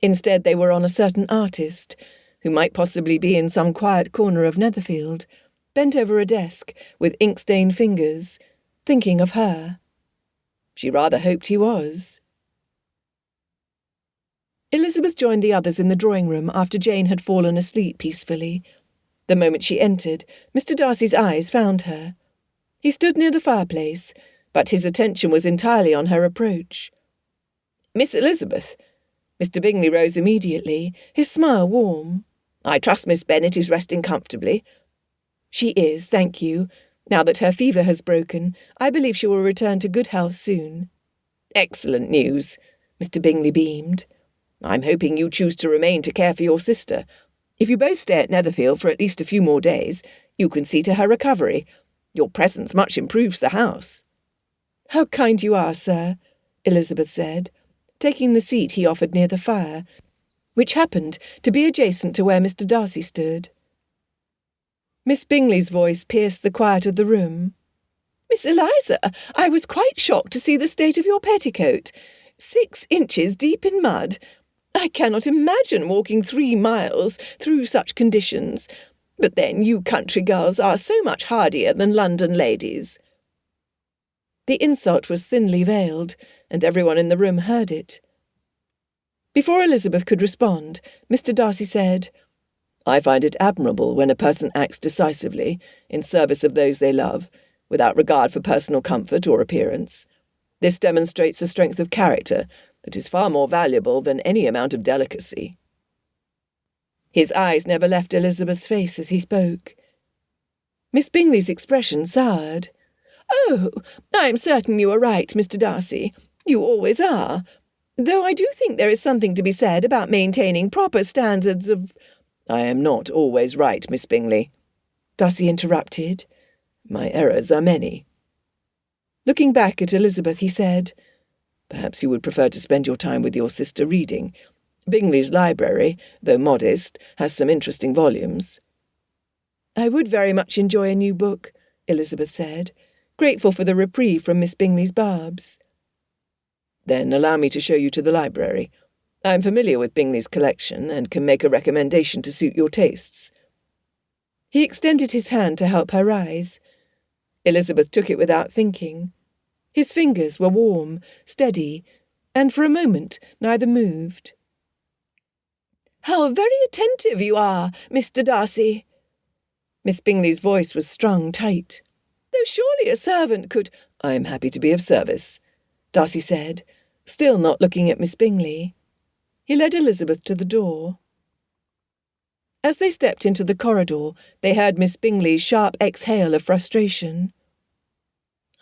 Instead, they were on a certain artist, who might possibly be in some quiet corner of Netherfield, bent over a desk with ink-stained fingers, thinking of her. She rather hoped he was. Elizabeth joined the others in the drawing-room after Jane had fallen asleep peacefully. The moment she entered, Mr. Darcy's eyes found her. He stood near the fireplace, but his attention was entirely on her approach. "Miss Elizabeth." Mr. Bingley rose immediately, his smile warm. "I trust Miss Bennet is resting comfortably." "She is, thank you. Now that her fever has broken, I believe she will return to good health soon." "Excellent news," Mr. Bingley beamed. "I'm hoping you choose to remain to care for your sister. If you both stay at Netherfield for at least a few more days, you can see to her recovery. Your presence much improves the house." "How kind you are, sir," Elizabeth said, taking the seat he offered near the fire, which happened to be adjacent to where Mr. Darcy stood. Miss Bingley's voice pierced the quiet of the room. "Miss Eliza, I was quite shocked to see the state of your petticoat. 6 inches deep in mud. I cannot imagine walking 3 miles through such conditions. But then you country girls are so much hardier than London ladies." The insult was thinly veiled, and everyone in the room heard it. Before Elizabeth could respond, Mr. Darcy said, "I find it admirable when a person acts decisively, in service of those they love, without regard for personal comfort or appearance. This demonstrates a strength of character that is far more valuable than any amount of delicacy." His eyes never left Elizabeth's face as he spoke. Miss Bingley's expression soured. "Oh, I am certain you are right, Mr. Darcy. You always are. Though I do think there is something to be said about maintaining proper standards of—" "I am not always right, Miss Bingley," Darcy interrupted. "My errors are many." Looking back at Elizabeth, he said, "Perhaps you would prefer to spend your time with your sister reading. Bingley's library, though modest, has some interesting volumes." "I would very much enjoy a new book," Elizabeth said, grateful for the reprieve from Miss Bingley's barbs. "Then allow me to show you to the library. I am familiar with Bingley's collection and can make a recommendation to suit your tastes." He extended his hand to help her rise. Elizabeth took it without thinking. His fingers were warm, steady, and for a moment neither moved. "How very attentive you are, Mr. Darcy." Miss Bingley's voice was strung tight. "Though surely a servant could—" "I am happy to be of service," Darcy said, still not looking at Miss Bingley. He led Elizabeth to the door. As they stepped into the corridor, they heard Miss Bingley's sharp exhale of frustration.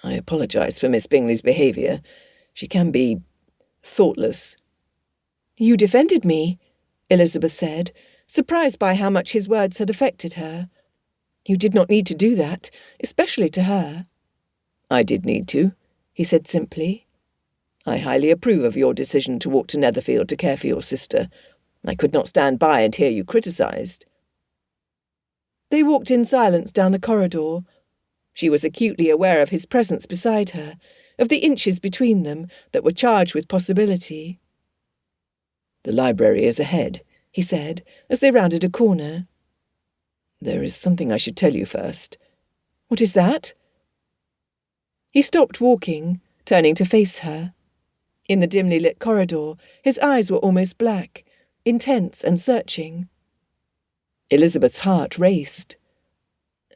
I apologize for Miss Bingley's behaviour. She can be thoughtless." "You defended me," Elizabeth said, surprised by how much his words had affected her. "You did not need to do that, especially to her." "I did need to," he said simply. "I highly approve of your decision to walk to Netherfield to care for your sister. I could not stand by and hear you criticised." They walked in silence down the corridor. She was acutely aware of his presence beside her, of the inches between them that were charged with possibility. "The library is ahead," he said, as they rounded a corner. "There is something I should tell you first." "What is that?" He stopped walking, turning to face her. In the dimly lit corridor, his eyes were almost black, intense and searching. Elizabeth's heart raced.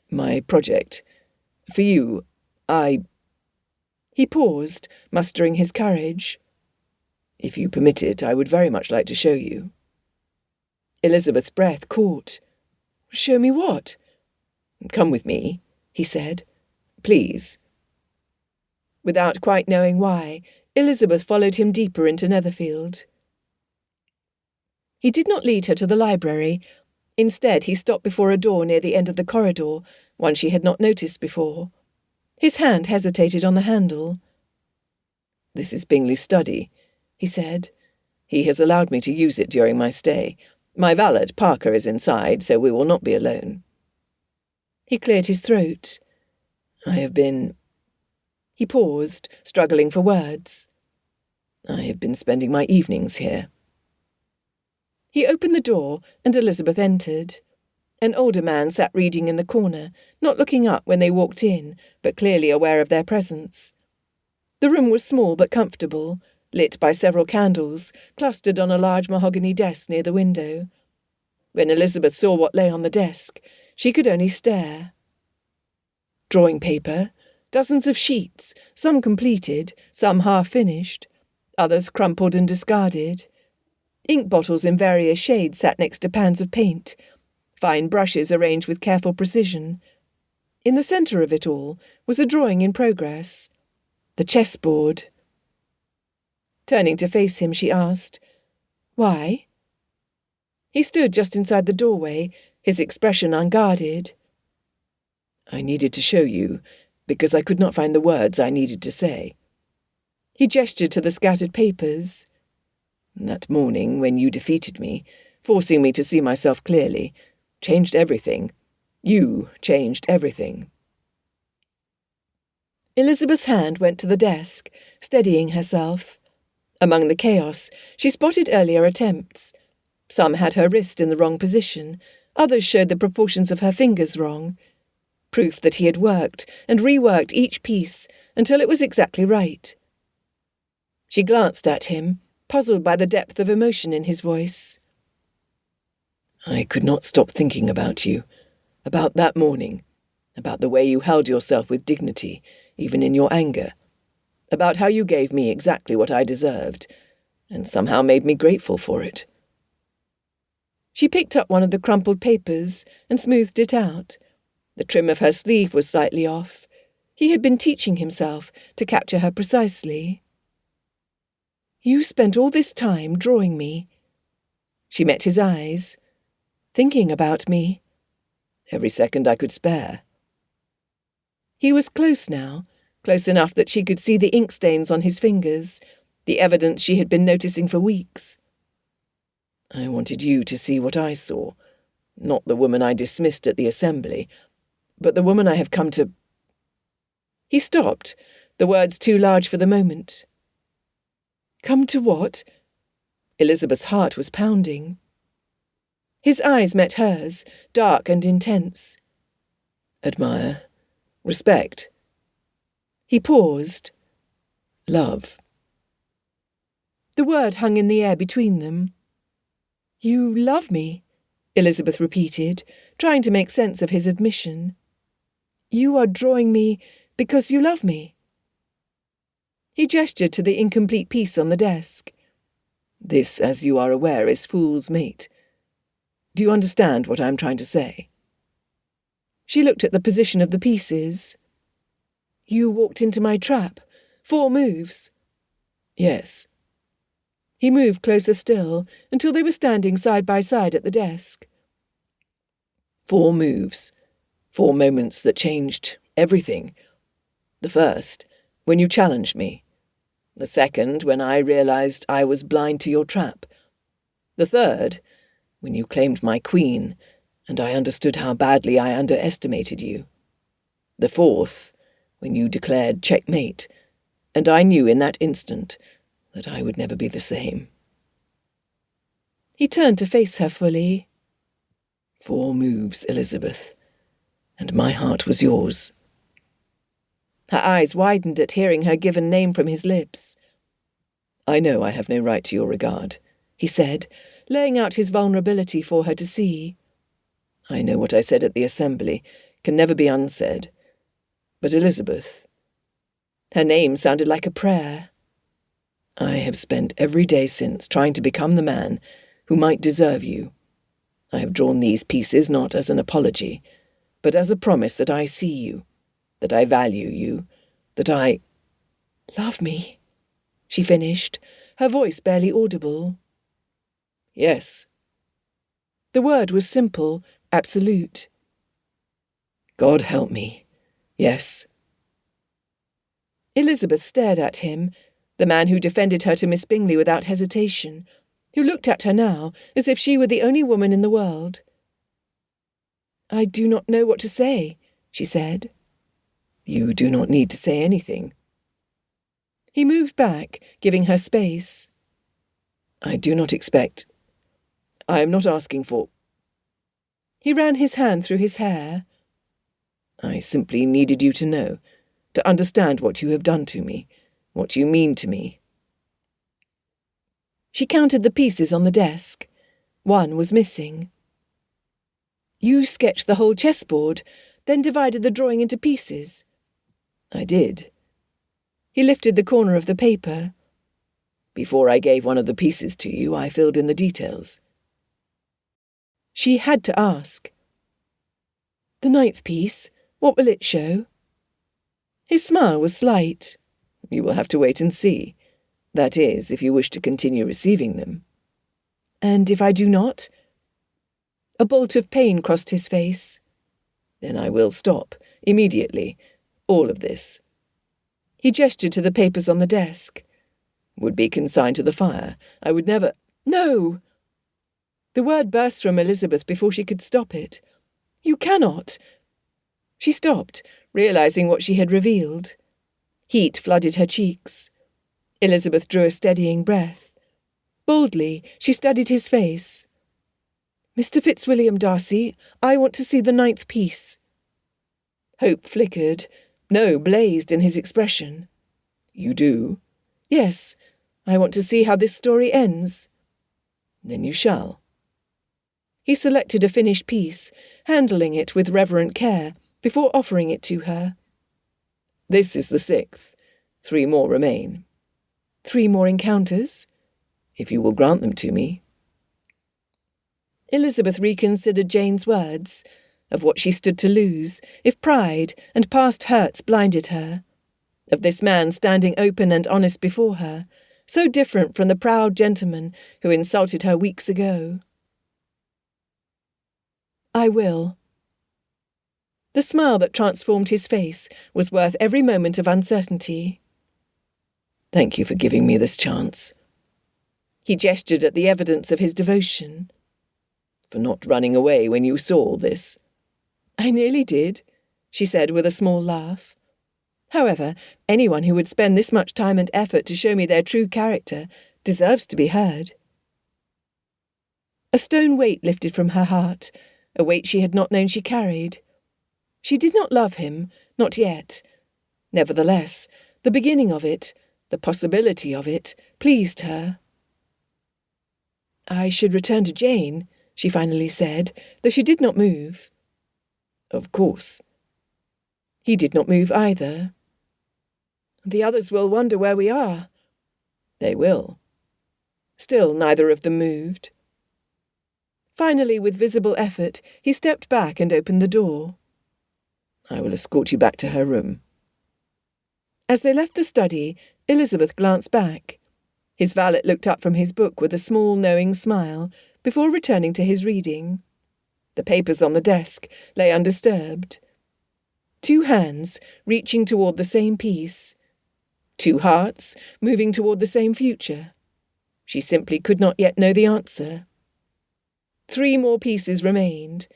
"My project. For you, He paused, mustering his courage. "If you permit it, I would very much like to show you." Elizabeth's breath caught. "Show me what?" "Come with me," he said. "Please." Without quite knowing why, Elizabeth followed him deeper into Netherfield. He did not lead her to the library. Instead, he stopped before a door near the end of the corridor, one she had not noticed before. His hand hesitated on the handle. "This is Bingley's study," he said. "He has allowed me to use it during my stay. My valet, Parker, is inside, so we will not be alone." He cleared his throat. "I have been—" He paused, struggling for words. "I have been spending my evenings here." He opened the door, and Elizabeth entered. An older man sat reading in the corner, not looking up when they walked in, but clearly aware of their presence. The room was small but comfortable, lit by several candles, clustered on a large mahogany desk near the window. When Elizabeth saw what lay on the desk, she could only stare. Drawing paper, dozens of sheets, some completed, some half-finished, others crumpled and discarded. Ink bottles in various shades sat next to pans of paint, fine brushes arranged with careful precision. In the centre of it all was a drawing in progress. The chessboard. Turning to face him, she asked, "Why?" He stood just inside the doorway, his expression unguarded. "I needed to show you, because I could not find the words I needed to say." He gestured to the scattered papers. "That morning, when you defeated me, forcing me to see myself clearly, changed everything. You changed everything." Elizabeth's hand went to the desk, steadying herself. Among the chaos, she spotted earlier attempts. Some had her wrist in the wrong position, others showed the proportions of her fingers wrong. Proof that he had worked and reworked each piece until it was exactly right. She glanced at him, puzzled by the depth of emotion in his voice. "I could not stop thinking about you, about that morning, about the way you held yourself with dignity, even in your anger, about how you gave me exactly what I deserved, and somehow made me grateful for it." She picked up one of the crumpled papers and smoothed it out. The trim of her sleeve was slightly off. He had been teaching himself to capture her precisely. "You spent all this time drawing me." She met his eyes. "Thinking about me." "Every second I could spare." He was close now, close enough that she could see the ink stains on his fingers, the evidence she had been noticing for weeks. "I wanted you to see what I saw, not the woman I dismissed at the assembly, but the woman I have come to—" He stopped, the words too large for the moment. "Come to what?" Elizabeth's heart was pounding. His eyes met hers, dark and intense. "Admire. Respect." He paused. "Love." The word hung in the air between them. "You love me," Elizabeth repeated, trying to make sense of his admission. "You are drawing me because you love me." He gestured to the incomplete piece on the desk. "This, as you are aware, is fool's mate. Do you understand what I am trying to say?" She looked at the position of the pieces. You walked into my trap. 4 moves. Yes. He moved closer still, until they were standing side by side at the desk. 4 moves. 4 moments that changed everything. The first, when you challenged me. The second, when I realized I was blind to your trap. The third, when you claimed my queen, and I understood how badly I underestimated you. The fourth, when you declared checkmate, and I knew in that instant that I would never be the same. He turned to face her fully. 4 moves, Elizabeth, and my heart was yours. Her eyes widened at hearing her given name from his lips. I know I have no right to your regard, he said, laying out his vulnerability for her to see. I know what I said at the assembly can never be unsaid. But Elizabeth... Her name sounded like a prayer. I have spent every day since trying to become the man who might deserve you. I have drawn these pieces not as an apology, but as a promise that I see you, that I value you, that I... Love me, she finished, her voice barely audible. Yes. The word was simple, absolute. God help me. Yes. Elizabeth stared at him, the man who defended her to Miss Bingley without hesitation, who looked at her now as if she were the only woman in the world. I do not know what to say, she said. You do not need to say anything. He moved back, giving her space. I do not expect... I am not asking for... He ran his hand through his hair. I simply needed you to know, to understand what you have done to me, what you mean to me. She counted the pieces on the desk. 1 was missing. You sketched the whole chessboard, then divided the drawing into pieces. I did. He lifted the corner of the paper. Before I gave one of the pieces to you, I filled in the details. She had to ask. The 9th piece, what will it show? His smile was slight. You will have to wait and see. That is, if you wish to continue receiving them. And if I do not? A bolt of pain crossed his face. Then I will stop, immediately, all of this. He gestured to the papers on the desk. Would be consigned to the fire. I would never... No! The word burst from Elizabeth before she could stop it. You cannot! She stopped, realizing what she had revealed. Heat flooded her cheeks. Elizabeth drew a steadying breath. Boldly, she studied his face. Mr. Fitzwilliam Darcy, I want to see the 9th piece. Hope flickered. No blazed in his expression. You do? Yes, I want to see how this story ends. Then you shall. He selected a finished piece, handling it with reverent care, before offering it to her. This is the 6th. 3 more remain. 3 more encounters? If you will grant them to me. Elizabeth reconsidered Jane's words, of what she stood to lose, if pride and past hurts blinded her, of this man standing open and honest before her, so different from the proud gentleman who insulted her weeks ago. I will. The smile that transformed his face was worth every moment of uncertainty. Thank you for giving me this chance. He gestured at the evidence of his devotion. For not running away when you saw all this. I nearly did, she said with a small laugh. However, anyone who would spend this much time and effort to show me their true character deserves to be heard. A stone weight lifted from her heart, a weight she had not known she carried. She did not love him, not yet. Nevertheless, the beginning of it, the possibility of it, pleased her. I should return to Jane, she finally said, though she did not move. Of course. He did not move either. The others will wonder where we are. They will. Still neither of them moved. Finally, with visible effort, he stepped back and opened the door. I will escort you back to her room. As they left the study, Elizabeth glanced back. His valet looked up from his book with a small, knowing smile before returning to his reading. The papers on the desk lay undisturbed. 2 hands reaching toward the same piece. 2 hearts moving toward the same future. She simply could not yet know the answer. 3 more pieces remained.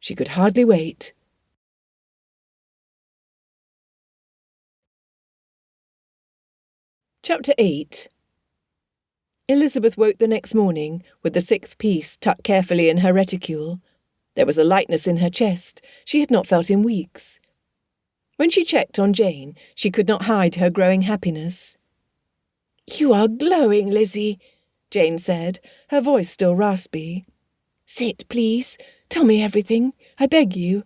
She could hardly wait. Chapter 8. Elizabeth woke the next morning with the 6th piece tucked carefully in her reticule. There was a lightness in her chest she had not felt in weeks. When she checked on Jane, she could not hide her growing happiness. "You are glowing, Lizzie," Jane said, her voice still raspy. "Sit, please. Tell me everything. I beg you."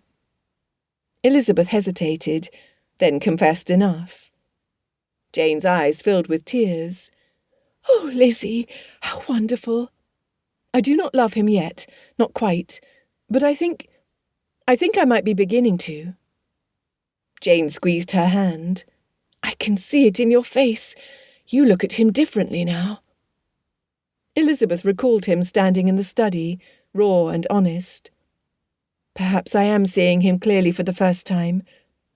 Elizabeth hesitated, then confessed enough. Jane's eyes filled with tears. "Oh, Lizzie, how wonderful! I do not love him yet, not quite, but I think I might be beginning to." Jane squeezed her hand. "I can see it in your face. You look at him differently now." Elizabeth recalled him standing in the study, raw and honest. "Perhaps I am seeing him clearly for the first time.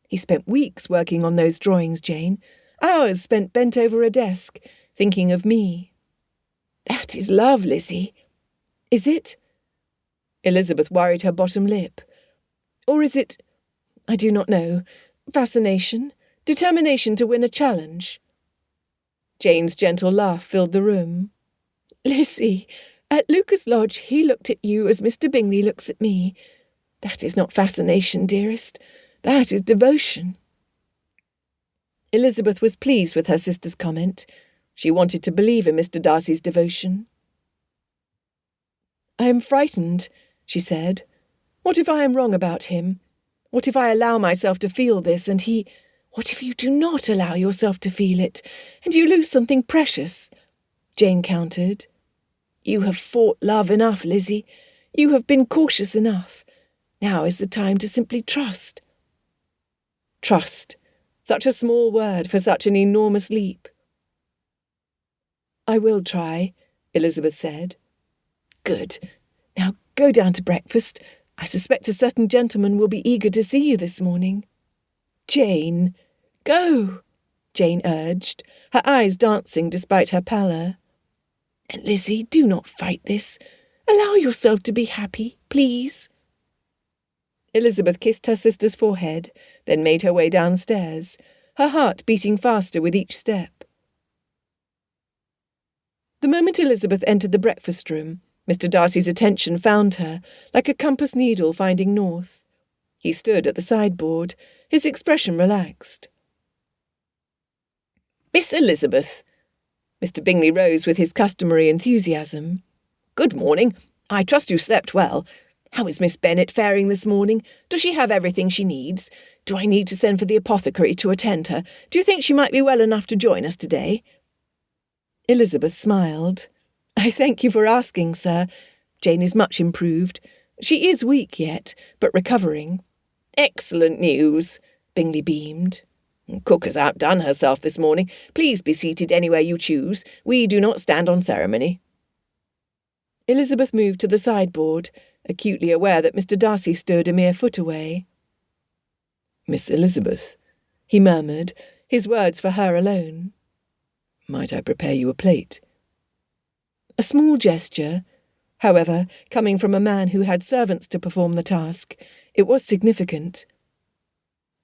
He spent weeks working on those drawings, Jane. Hours spent bent over a desk, thinking of me." "That is love, Lizzie." "Is it?" Elizabeth worried her bottom lip. "Or is it, I do not know, fascination, determination to win a challenge?" Jane's gentle laugh filled the room. "Lizzie, at Lucas Lodge he looked at you as Mr. Bingley looks at me. That is not fascination, dearest. That is devotion." Elizabeth was pleased with her sister's comment. She wanted to believe in Mr. Darcy's devotion. "I am frightened," she said. "What if I am wrong about him? What if I allow myself to feel this and he— What if you do not allow yourself to feel it, and you lose something precious?" Jane countered. "You have fought love enough, Lizzie. You have been cautious enough. Now is the time to simply trust." Trust. Such a small word for such an enormous leap. "I will try," Elizabeth said. "Good. Now go down to breakfast. I suspect a certain gentleman will be eager to see you this morning." "Jane, go," Jane urged, her eyes dancing despite her pallor. "And Lizzie, do not fight this. Allow yourself to be happy, please." Elizabeth kissed her sister's forehead, then made her way downstairs, her heart beating faster with each step. The moment Elizabeth entered the breakfast room, Mr. Darcy's attention found her, like a compass needle finding north. He stood at the sideboard, his expression relaxed. "Miss Elizabeth." Mr. Bingley rose with his customary enthusiasm. "Good morning. I trust you slept well. How is Miss Bennet faring this morning? Does she have everything she needs? Do I need to send for the apothecary to attend her? Do you think she might be well enough to join us today?" Elizabeth smiled. "I thank you for asking, sir. Jane is much improved. She is weak yet, but recovering." "Excellent news," Bingley beamed. "Cook has outdone herself this morning. Please be seated anywhere you choose. We do not stand on ceremony." Elizabeth moved to the sideboard, acutely aware that Mr. Darcy stood a mere foot away. "Miss Elizabeth," he murmured, his words for her alone. "Might I prepare you a plate?" A small gesture. However, coming from a man who had servants to perform the task, it was significant.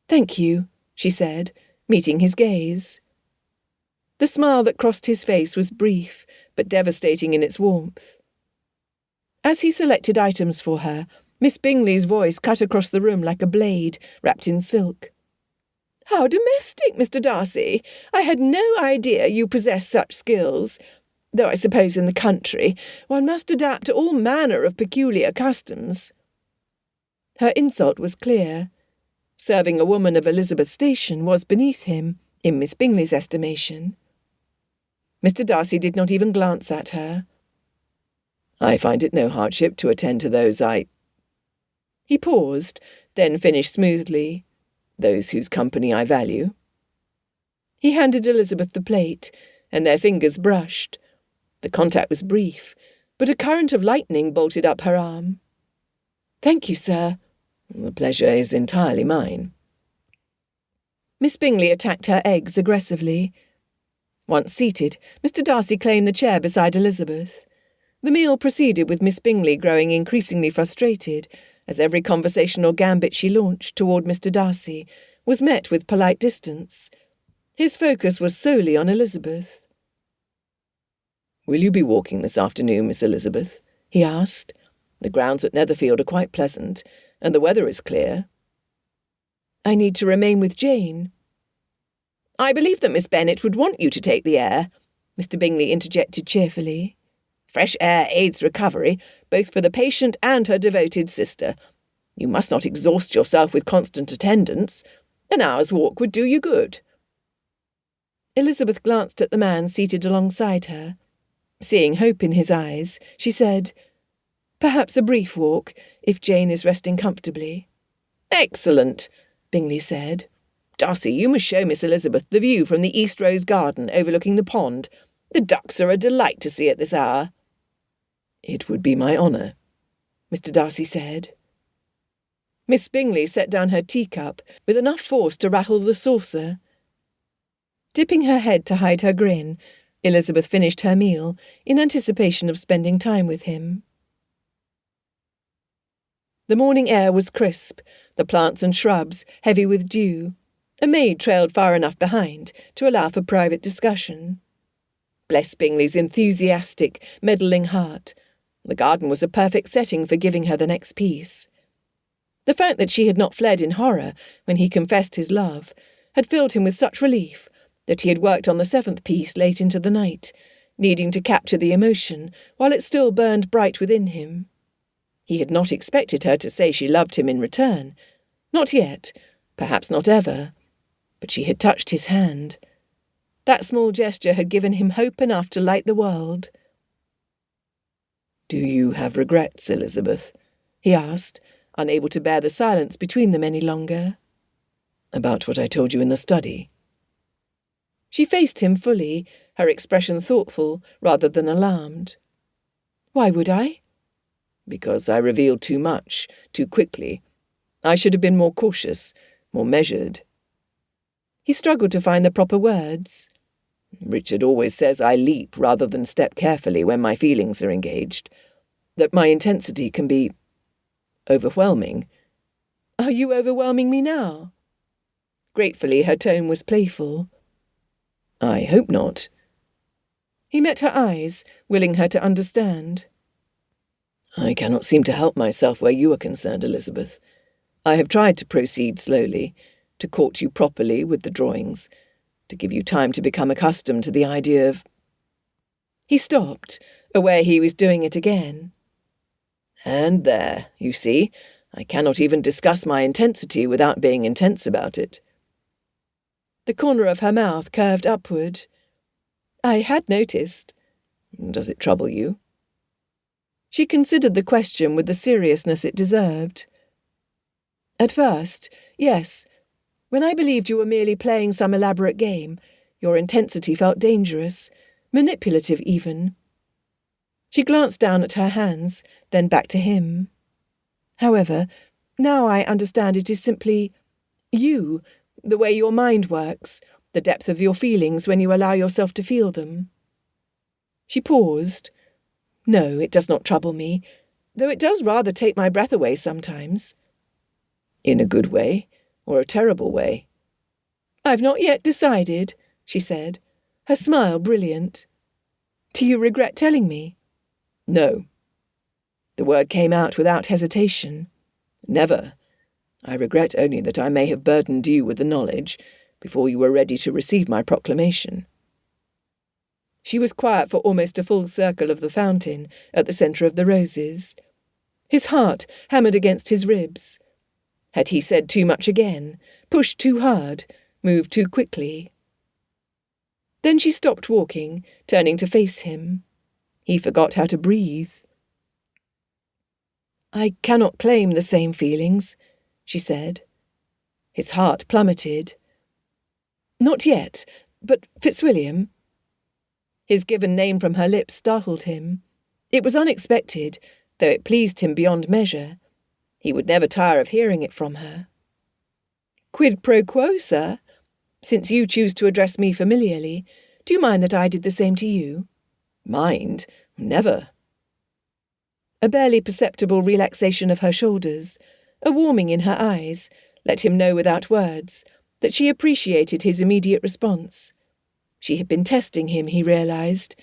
"Thank you," she said, meeting his gaze. The smile that crossed his face was brief, but devastating in its warmth. As he selected items for her, Miss Bingley's voice cut across the room like a blade, wrapped in silk. "How domestic, Mr. Darcy! I had no idea you possessed such skills. Though I suppose in the country one must adapt to all manner of peculiar customs." Her insult was clear. Serving a woman of Elizabeth's station was beneath him, in Miss Bingley's estimation. Mr. Darcy did not even glance at her. "I find it no hardship to attend to those He paused, then finished smoothly. "Those whose company I value." He handed Elizabeth the plate, and their fingers brushed. The contact was brief, but a current of lightning bolted up her arm. "Thank you, sir." "The pleasure is entirely mine." Miss Bingley attacked her eggs aggressively. Once seated, Mr. Darcy claimed the chair beside Elizabeth. The meal proceeded with Miss Bingley growing increasingly frustrated, as every conversational gambit she launched toward Mr. Darcy was met with polite distance. His focus was solely on Elizabeth. "Will you be walking this afternoon, Miss Elizabeth?" he asked. "The grounds at Netherfield are quite pleasant, and the weather is clear." "I need to remain with Jane." "I believe that Miss Bennet would want you to take the air," Mr. Bingley interjected cheerfully. "Fresh air aids recovery, both for the patient and her devoted sister. You must not exhaust yourself with constant attendance. An hour's walk would do you good." Elizabeth glanced at the man seated alongside her. Seeing hope in his eyes, she said, "Perhaps a brief walk, if Jane is resting comfortably." "Excellent," Bingley said. "Darcy, you must show Miss Elizabeth the view from the East Rose garden overlooking the pond. The ducks are a delight to see at this hour." "It would be my honour," Mr. Darcy said. Miss Bingley set down her teacup with enough force to rattle the saucer. Dipping her head to hide her grin, Elizabeth finished her meal in anticipation of spending time with him. The morning air was crisp, the plants and shrubs heavy with dew. A maid trailed far enough behind to allow for private discussion. Bless Bingley's enthusiastic, meddling heart. The garden was a perfect setting for giving her the next piece. The fact that she had not fled in horror when he confessed his love had filled him with such relief that he had worked on the 7th piece late into the night, needing to capture the emotion while it still burned bright within him. He had not expected her to say she loved him in return. Not yet, perhaps not ever. But she had touched his hand. That small gesture had given him hope enough to light the world. "Do you have regrets, Elizabeth?" he asked, unable to bear the silence between them any longer. "About what I told you in the study?" She faced him fully, her expression thoughtful rather than alarmed. "Why would I?" "Because I revealed too much, too quickly. I should have been more cautious, more measured." He struggled to find the proper words. "Richard always says I leap rather than step carefully when my feelings are engaged. That my intensity can be overwhelming." "Are you overwhelming me now?" Gratefully, her tone was playful. "I hope not." He met her eyes, willing her to understand. "I cannot seem to help myself where you are concerned, Elizabeth. I have tried to proceed slowly, to court you properly with the drawings, to give you time to become accustomed to the idea of—" He stopped, aware he was doing it again. "And there, you see, I cannot even discuss my intensity without being intense about it." The corner of her mouth curved upward. "I had noticed." "Does it trouble you?" She considered the question with the seriousness it deserved. "At first, yes. When I believed you were merely playing some elaborate game, your intensity felt dangerous, manipulative even." She glanced down at her hands, then back to him. "However, now I understand it is simply you, the way your mind works, the depth of your feelings when you allow yourself to feel them." She paused. "No, it does not trouble me, though it does rather take my breath away sometimes." "In a good way, or a terrible way?" "I've not yet decided," she said, her smile brilliant. "Do you regret telling me?" "No." The word came out without hesitation. "Never. I regret only that I may have burdened you with the knowledge before you were ready to receive my proclamation." She was quiet for almost a full circle of the fountain at the centre of the roses. His heart hammered against his ribs. Had he said too much again, pushed too hard, moved too quickly? Then she stopped walking, turning to face him. He forgot how to breathe. "I cannot claim the same feelings," she said. His heart plummeted. "Not yet. But Fitzwilliam? His given name from her lips startled him. It was unexpected, though it pleased him beyond measure. He would never tire of hearing it from her. Quid pro quo, sir? Since you choose to address me familiarly, do you mind that I did the same to you? Mind? Never. A barely perceptible relaxation of her shoulders, a warming in her eyes, let him know without words that she appreciated his immediate response. She had been testing him, he realized,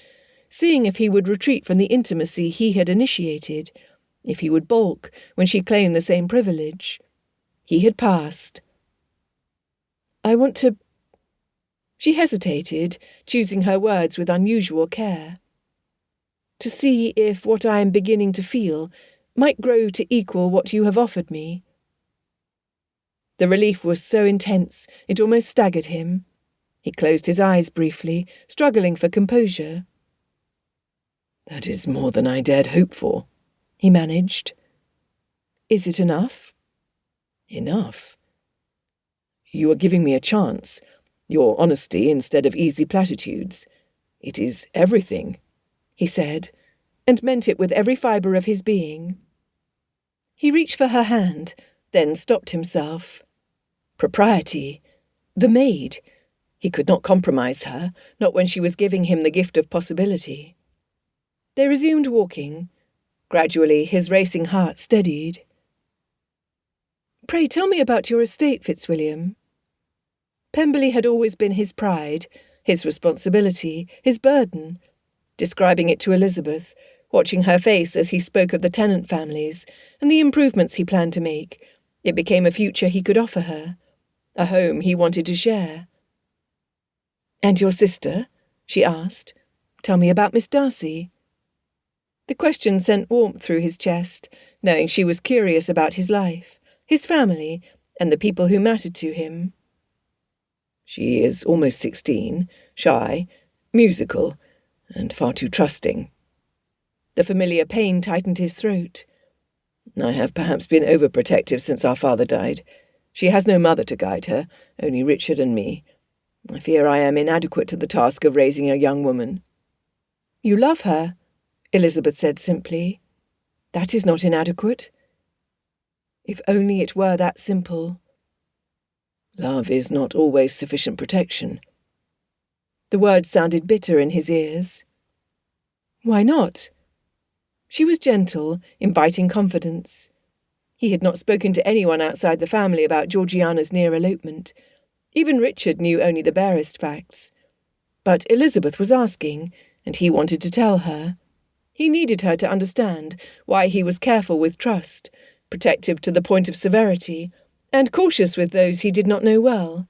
seeing if he would retreat from the intimacy he had initiated, if he would balk when she claimed the same privilege. He had passed. I want to... She hesitated, choosing her words with unusual care. To see if what I am beginning to feel might grow to equal what you have offered me. The relief was so intense it almost staggered him. He closed his eyes briefly, struggling for composure. That is more than I dared hope for, he managed. Is it enough? Enough. You are giving me a chance. Your honesty instead of easy platitudes. It is everything, he said, and meant it with every fibre of his being. He reached for her hand, then stopped himself. Propriety. The maid. He could not compromise her, not when she was giving him the gift of possibility. They resumed walking. Gradually his racing heart steadied. Pray tell me about your estate, Fitzwilliam. Pemberley had always been his pride, his responsibility, his burden. Describing it to Elizabeth, watching her face as he spoke of the tenant families and the improvements he planned to make, it became a future he could offer her, a home he wanted to share. And your sister? She asked. Tell me about Miss Darcy. The question sent warmth through his chest, knowing she was curious about his life, his family, and the people who mattered to him. She is almost 16, shy, musical, and far too trusting. The familiar pain tightened his throat. I have perhaps been overprotective since our father died. She has no mother to guide her, only Richard and me. I fear I am inadequate to the task of raising a young woman. You love her, Elizabeth said simply. That is not inadequate. If only it were that simple. Love is not always sufficient protection. The words sounded bitter in his ears. Why not? She was gentle, inviting confidence. He had not spoken to anyone outside the family about Georgiana's near elopement. Even Richard knew only the barest facts. But Elizabeth was asking, and he wanted to tell her. He needed her to understand why he was careful with trust, protective to the point of severity, and cautious with those he did not know well.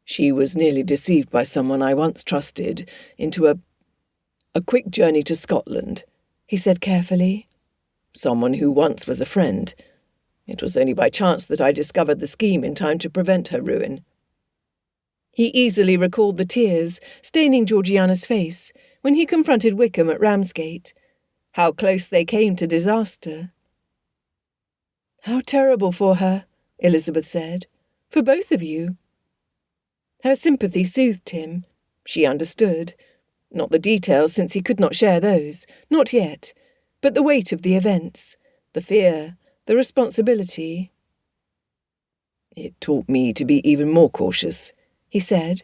She was nearly deceived by someone I once trusted into a quick journey to Scotland, he said carefully. Someone who once was a friend. It was only by chance that I discovered the scheme in time to prevent her ruin. He easily recalled the tears staining Georgiana's face when he confronted Wickham at Ramsgate. How close they came to disaster. How terrible for her, Elizabeth said. For both of you. Her sympathy soothed him. She understood. Not the details, since he could not share those, not yet, but the weight of the events, the fear, the responsibility. It taught me to be even more cautious, he said.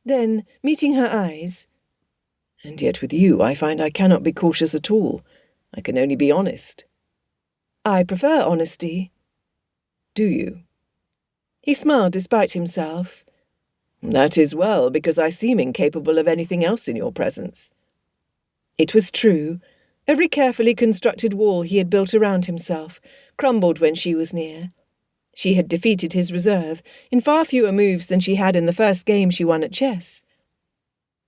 Then, meeting her eyes, and yet with you I find I cannot be cautious at all. I can only be honest. I prefer honesty. Do you? He smiled despite himself. That is well, because I seem incapable of anything else in your presence. It was true. Every carefully constructed wall he had built around himself crumbled when she was near. She had defeated his reserve in far fewer moves than she had in the first game she won at chess.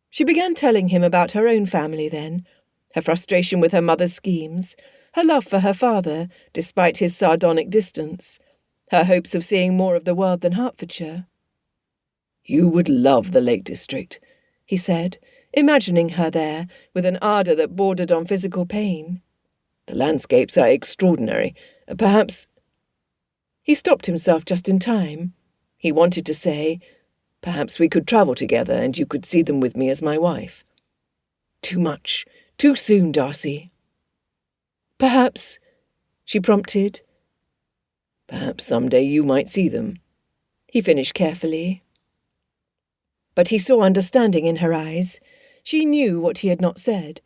She began telling him about her own family then, her frustration with her mother's schemes, her love for her father, despite his sardonic distance, her hopes of seeing more of the world than Hertfordshire. You would love the Lake District, he said, imagining her there with an ardour that bordered on physical pain. The landscapes are extraordinary. Perhaps... He stopped himself just in time. He wanted to say, Perhaps we could travel together and you could see them with me as my wife. Too much. Too soon, Darcy. Perhaps, she prompted. Perhaps some day you might see them, he finished carefully. But he saw understanding in her eyes. She knew what he had not said,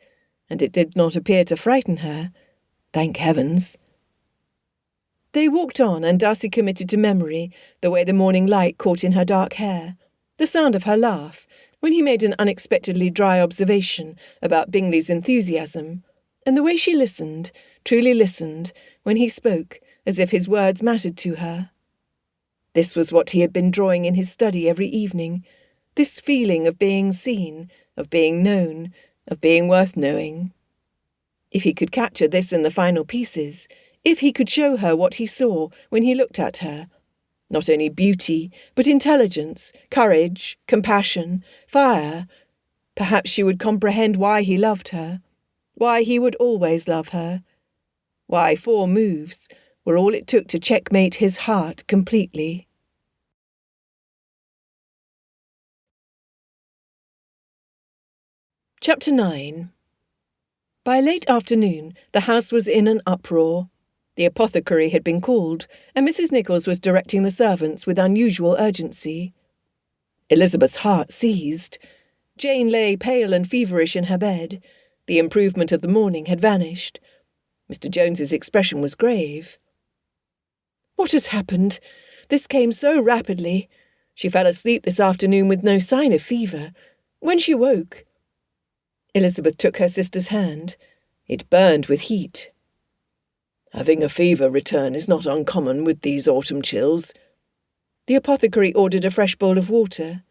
and it did not appear to frighten her. Thank heavens. They walked on, and Darcy committed to memory the way the morning light caught in her dark hair, the sound of her laugh, when he made an unexpectedly dry observation about Bingley's enthusiasm, and the way she listened, truly listened, when he spoke, as if his words mattered to her. This was what he had been drawing in his study every evening, this feeling of being seen, of being known, of being worth knowing. If he could capture this in the final pieces, if he could show her what he saw when he looked at her, not only beauty, but intelligence, courage, compassion, fire, perhaps she would comprehend why he loved her, why he would always love her, why 4 moves were all it took to checkmate his heart completely. Chapter 9. By late afternoon, the house was in an uproar. The apothecary had been called, and Mrs. Nichols was directing the servants with unusual urgency. Elizabeth's heart seized. Jane lay pale and feverish in her bed. The improvement of the morning had vanished. Mr. Jones's expression was grave. "What has happened? This came so rapidly. She fell asleep this afternoon with no sign of fever. When she woke—" Elizabeth took her sister's hand. It burned with heat. "Having a fever return is not uncommon with these autumn chills." The apothecary ordered a fresh bowl of water.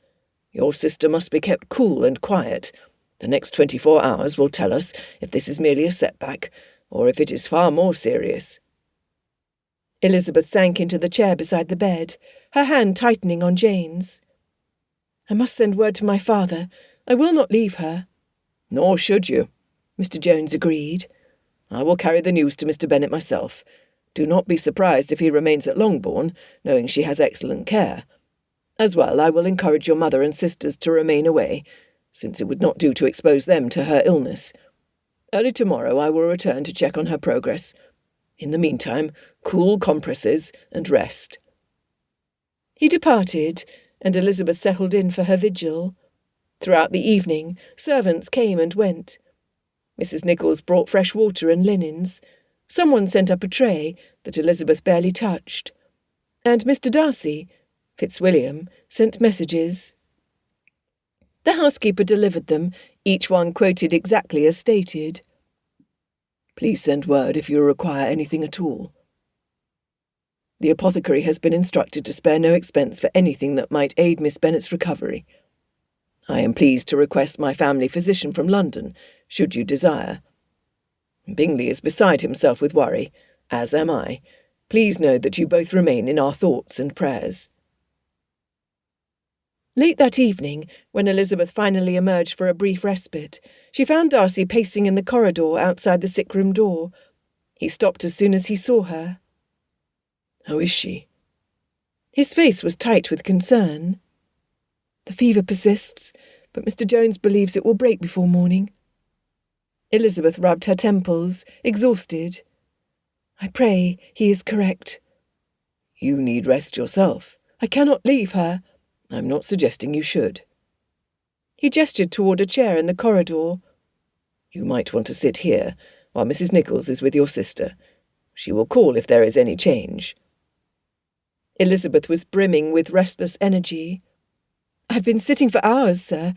"Your sister must be kept cool and quiet. The next 24 hours will tell us if this is merely a setback, or if it is far more serious." Elizabeth sank into the chair beside the bed, her hand tightening on Jane's. "I must send word to my father. I will not leave her." "Nor should you," Mr. Jones agreed. "I will carry the news to Mr. Bennet myself. Do not be surprised if he remains at Longbourn, knowing she has excellent care. As well, I will encourage your mother and sisters to remain away, since it would not do to expose them to her illness. Early tomorrow I will return to check on her progress. In the meantime, cool compresses and rest." He departed, and Elizabeth settled in for her vigil. Throughout the evening, servants came and went. Mrs. Nichols brought fresh water and linens. Someone sent up a tray that Elizabeth barely touched. And Mr. Darcy, Fitzwilliam, sent messages. The housekeeper delivered them, each one quoted exactly as stated. "Please send word if you require anything at all. The apothecary has been instructed to spare no expense for anything that might aid Miss Bennet's recovery. I am pleased to request my family physician from London, should you desire. Bingley is beside himself with worry, as am I. Please know that you both remain in our thoughts and prayers." Late that evening, when Elizabeth finally emerged for a brief respite, she found Darcy pacing in the corridor outside the sick-room door. He stopped as soon as he saw her. "How is she?" His face was tight with concern. "The fever persists, but Mr. Jones believes it will break before morning." Elizabeth rubbed her temples, exhausted. "I pray he is correct." "You need rest yourself." "I cannot leave her." "I'm not suggesting you should." He gestured toward a chair in the corridor. "You might want to sit here, while Mrs. Nichols is with your sister. She will call if there is any change." Elizabeth was brimming with restless energy. "I've been sitting for hours, sir.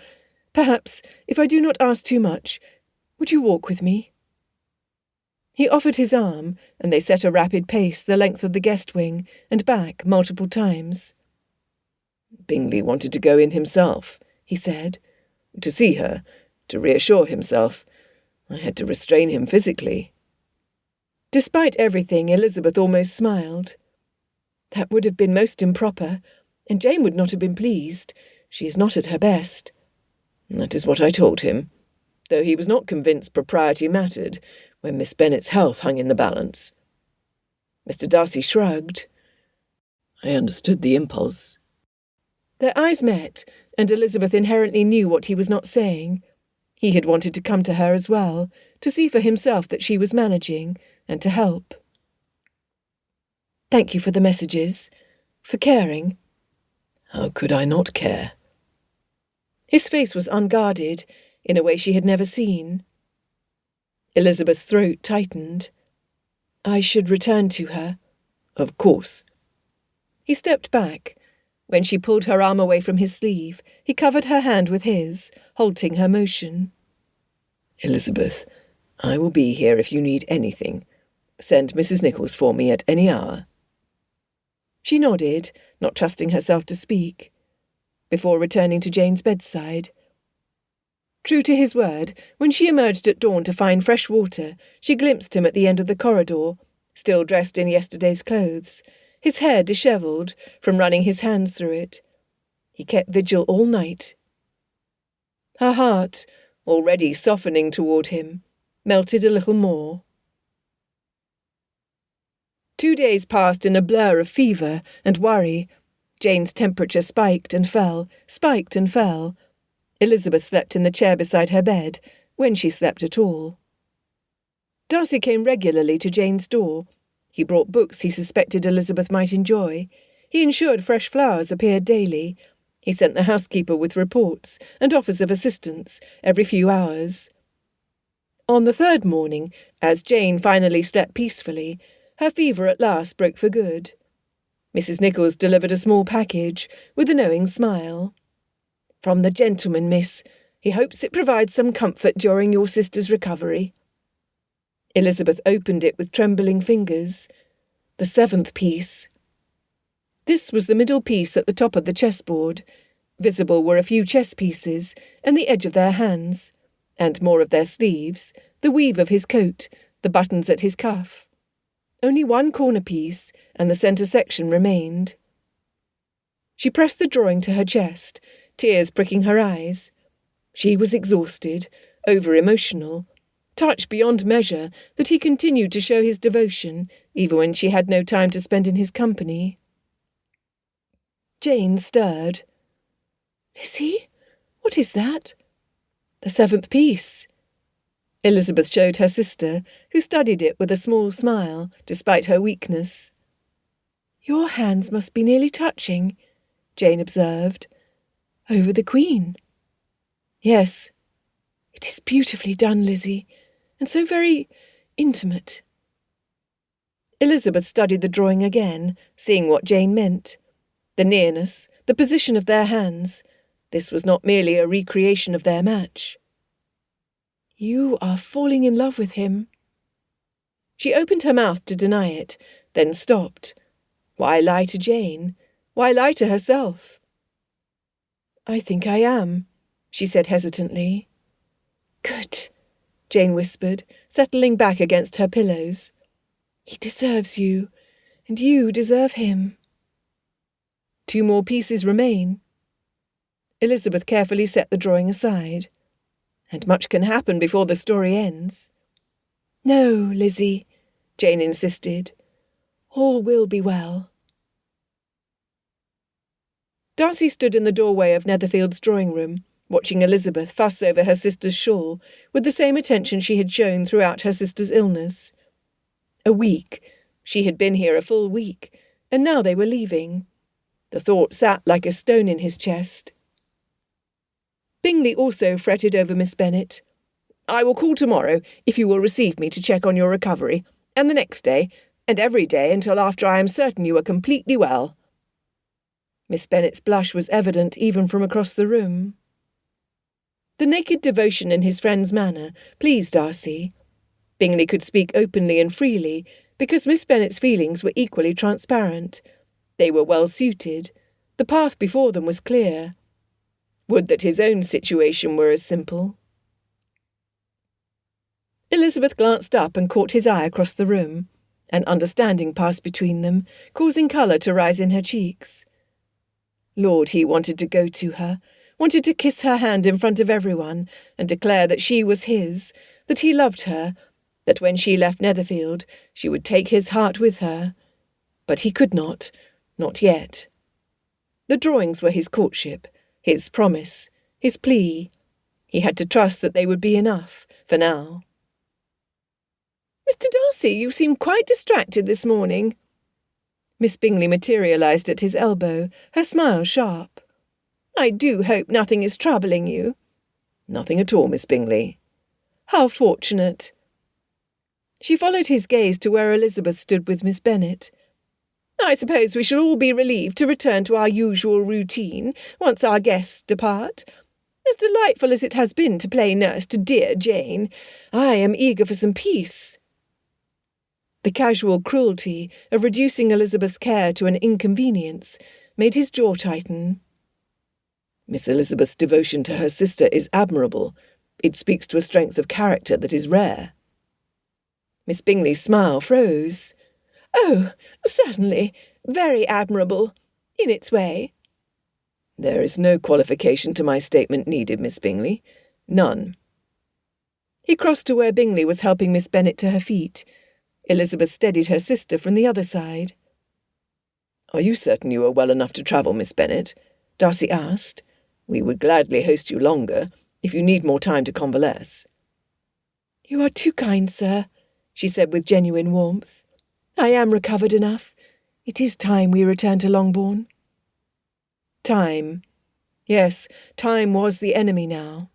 Perhaps, if I do not ask too much, would you walk with me?" He offered his arm, and they set a rapid pace the length of the guest wing and back multiple times. "Bingley wanted to go in himself," he said. "To see her, to reassure himself. I had to restrain him physically." Despite everything, Elizabeth almost smiled. That would have been most improper, and Jane would not have been pleased. She is not at her best. That is what I told him, though he was not convinced propriety mattered when Miss Bennet's health hung in the balance. Mr. Darcy shrugged. "I understood the impulse." Their eyes met, and Elizabeth inherently knew what he was not saying. He had wanted to come to her as well, to see for himself that she was managing, and to help. "Thank you for the messages, for caring." "How could I not care?" His face was unguarded, in a way she had never seen. Elizabeth's throat tightened. "I should return to her." "Of course." He stepped back. When she pulled her arm away from his sleeve, he covered her hand with his, halting her motion. "Elizabeth, I will be here if you need anything. Send Mrs. Nichols for me at any hour." She nodded, not trusting herself to speak, before returning to Jane's bedside. True to his word, when she emerged at dawn to find fresh water, she glimpsed him at the end of the corridor, still dressed in yesterday's clothes, his hair dishevelled from running his hands through it. He kept vigil all night. Her heart, already softening toward him, melted a little more. 2 days passed in a blur of fever and worry. Jane's temperature spiked and fell, spiked and fell. Elizabeth slept in the chair beside her bed, when she slept at all. Darcy came regularly to Jane's door. He brought books he suspected Elizabeth might enjoy. He ensured fresh flowers appeared daily. He sent the housekeeper with reports and offers of assistance every few hours. On the third morning, as Jane finally slept peacefully, her fever at last broke for good. Mrs. Nichols delivered a small package, with a knowing smile. "From the gentleman, miss. He hopes it provides some comfort during your sister's recovery." Elizabeth opened it with trembling fingers. The 7th piece. This was the middle piece at the top of the chessboard. Visible were a few chess pieces, and the edge of their hands, and more of their sleeves, the weave of his coat, the buttons at his cuff. Only one corner piece, and the centre section remained. She pressed the drawing to her chest, tears pricking her eyes. She was exhausted, over-emotional, touched beyond measure that he continued to show his devotion, even when she had no time to spend in his company. Jane stirred. "Lizzie, what is that?" "The 7th piece." Elizabeth showed her sister, who studied it with a small smile, despite her weakness. "Your hands must be nearly touching," Jane observed. "Over the Queen." "Yes." "It is beautifully done, Lizzie, and so very intimate." Elizabeth studied the drawing again, seeing what Jane meant. The nearness, the position of their hands. This was not merely a recreation of their match. "You are falling in love with him." She opened her mouth to deny it, then stopped. Why lie to Jane? Why lie to herself? "I think I am," she said hesitantly. "Good," Jane whispered, settling back against her pillows. "He deserves you, and you deserve him." 2 more pieces remain. Elizabeth carefully set the drawing aside. "And much can happen before the story ends." "No, Lizzie," Jane insisted. "All will be well." Darcy stood in the doorway of Netherfield's drawing room, watching Elizabeth fuss over her sister's shawl with the same attention she had shown throughout her sister's illness. A week. She had been here a full week, and now they were leaving. The thought sat like a stone in his chest. Bingley also fretted over Miss Bennet. "I will call tomorrow, if you will receive me to check on your recovery, and the next day, and every day until after I am certain you are completely well." Miss Bennet's blush was evident even from across the room. The naked devotion in his friend's manner pleased Darcy. Bingley could speak openly and freely, because Miss Bennet's feelings were equally transparent. They were well suited. The path before them was clear. Would that his own situation were as simple. Elizabeth glanced up and caught his eye across the room. An understanding passed between them, causing colour to rise in her cheeks. Lord, he wanted to go to her, wanted to kiss her hand in front of everyone, and declare that she was his, that he loved her, that when she left Netherfield she would take his heart with her. But he could not yet. The drawings were his courtship, his promise, his plea. He had to trust that they would be enough, for now. "Mr. Darcy, you seem quite distracted this morning." Miss Bingley materialised at his elbow, her smile sharp. "I do hope nothing is troubling you." "Nothing at all, Miss Bingley." "How fortunate." She followed his gaze to where Elizabeth stood with Miss Bennet. "I suppose we shall all be relieved to return to our usual routine once our guests depart. As delightful as it has been to play nurse to dear Jane, I am eager for some peace." The casual cruelty of reducing Elizabeth's care to an inconvenience made his jaw tighten. "Miss Elizabeth's devotion to her sister is admirable. It speaks to a strength of character that is rare." Miss Bingley's smile froze. "Oh, certainly, very admirable, in its way." "There is no qualification to my statement needed, Miss Bingley. None." He crossed to where Bingley was helping Miss Bennet to her feet. Elizabeth steadied her sister from the other side. "Are you certain you are well enough to travel, Miss Bennet?" Darcy asked. "We would gladly host you longer, if you need more time to convalesce." "You are too kind, sir," she said with genuine warmth. "I am recovered enough. It is time we returned to Longbourn." Time. Yes, time was the enemy now.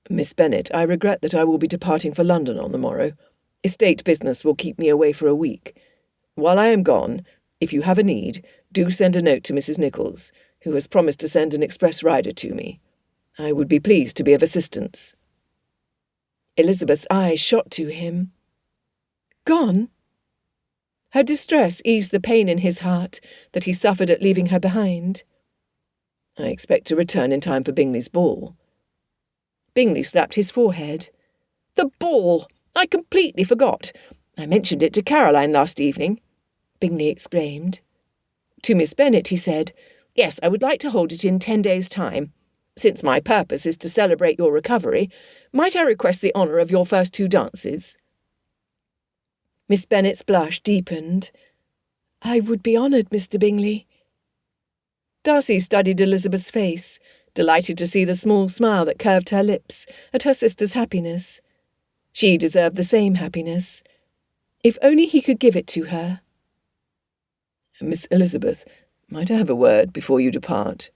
"Miss Bennet, I regret that I will be departing for London on the morrow. Estate business will keep me away for a week. While I am gone, if you have a need, do send a note to Mrs. Nichols, who has promised to send an express rider to me. I would be pleased to be of assistance." Elizabeth's eyes shot to him. "Gone?" Her distress eased the pain in his heart that he suffered at leaving her behind. "I expect to return in time for Bingley's ball." Bingley slapped his forehead. "The ball! I completely forgot. I mentioned it to Caroline last evening," Bingley exclaimed. To Miss Bennet he said, "Yes, I would like to hold it in 10 days' time. Since my purpose is to celebrate your recovery, might I request the honour of your first 2 dances?" Miss Bennet's blush deepened. "I would be honoured, Mr. Bingley." Darcy studied Elizabeth's face, delighted to see the small smile that curved her lips at her sister's happiness. She deserved the same happiness. If only he could give it to her. "Miss Elizabeth, might I have a word before you depart?"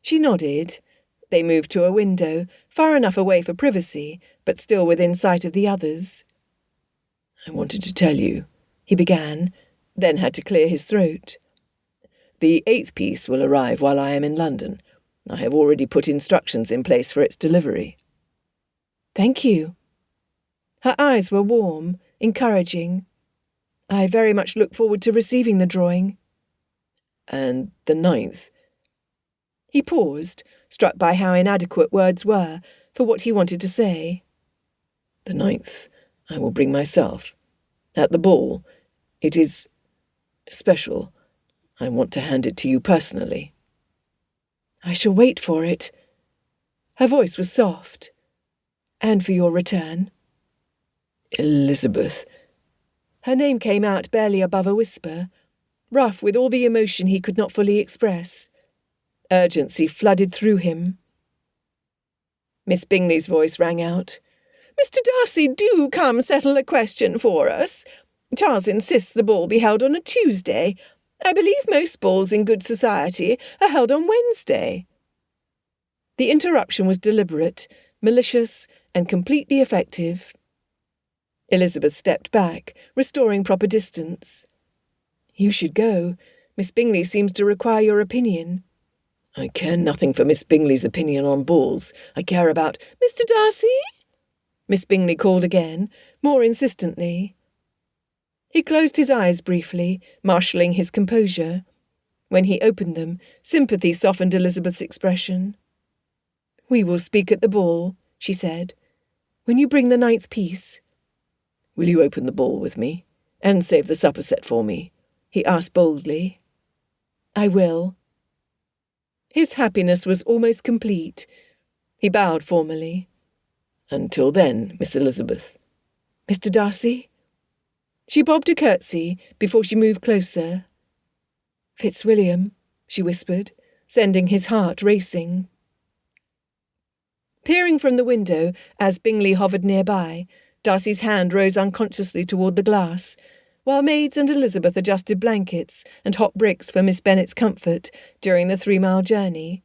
She nodded. They moved to a window, far enough away for privacy, but still within sight of the others. "I wanted to tell you," he began, then had to clear his throat. "The 8th piece will arrive while I am in London. I have already put instructions in place for its delivery." "Thank you." Her eyes were warm, encouraging. "I very much look forward to receiving the drawing." "And the 9th?" He paused, struck by how inadequate words were for what he wanted to say. "The 9th, I will bring myself. At the ball. It is special. I want to hand it to you personally." "I shall wait for it." Her voice was soft. "And for your return." "Elizabeth." Her name came out barely above a whisper, rough with all the emotion he could not fully express. Urgency flooded through him. Miss Bingley's voice rang out. "Mr. Darcy, do come settle a question for us. Charles insists the ball be held on a Tuesday. I believe most balls in good society are held on Wednesday." The interruption was deliberate, malicious, and completely effective. Elizabeth stepped back, restoring proper distance. "You should go. Miss Bingley seems to require your opinion." "I care nothing for Miss Bingley's opinion on balls. I care about—" "Mr. Darcy?" Miss Bingley called again, more insistently. He closed his eyes briefly, marshalling his composure. When he opened them, sympathy softened Elizabeth's expression. "We will speak at the ball," she said. "When you bring the 9th piece." "Will you open the ball with me, and save the supper set for me?" he asked boldly. "I will." His happiness was almost complete. He bowed formally. "Until then, Miss Elizabeth." "Mr. Darcy?" She bobbed a curtsy before she moved closer. Fitzwilliam, she whispered, sending his heart racing. Peering from the window, as Bingley hovered nearby, Darcy's hand rose unconsciously toward the glass, while maids and Elizabeth adjusted blankets and hot bricks for Miss Bennet's comfort during the 3-mile journey.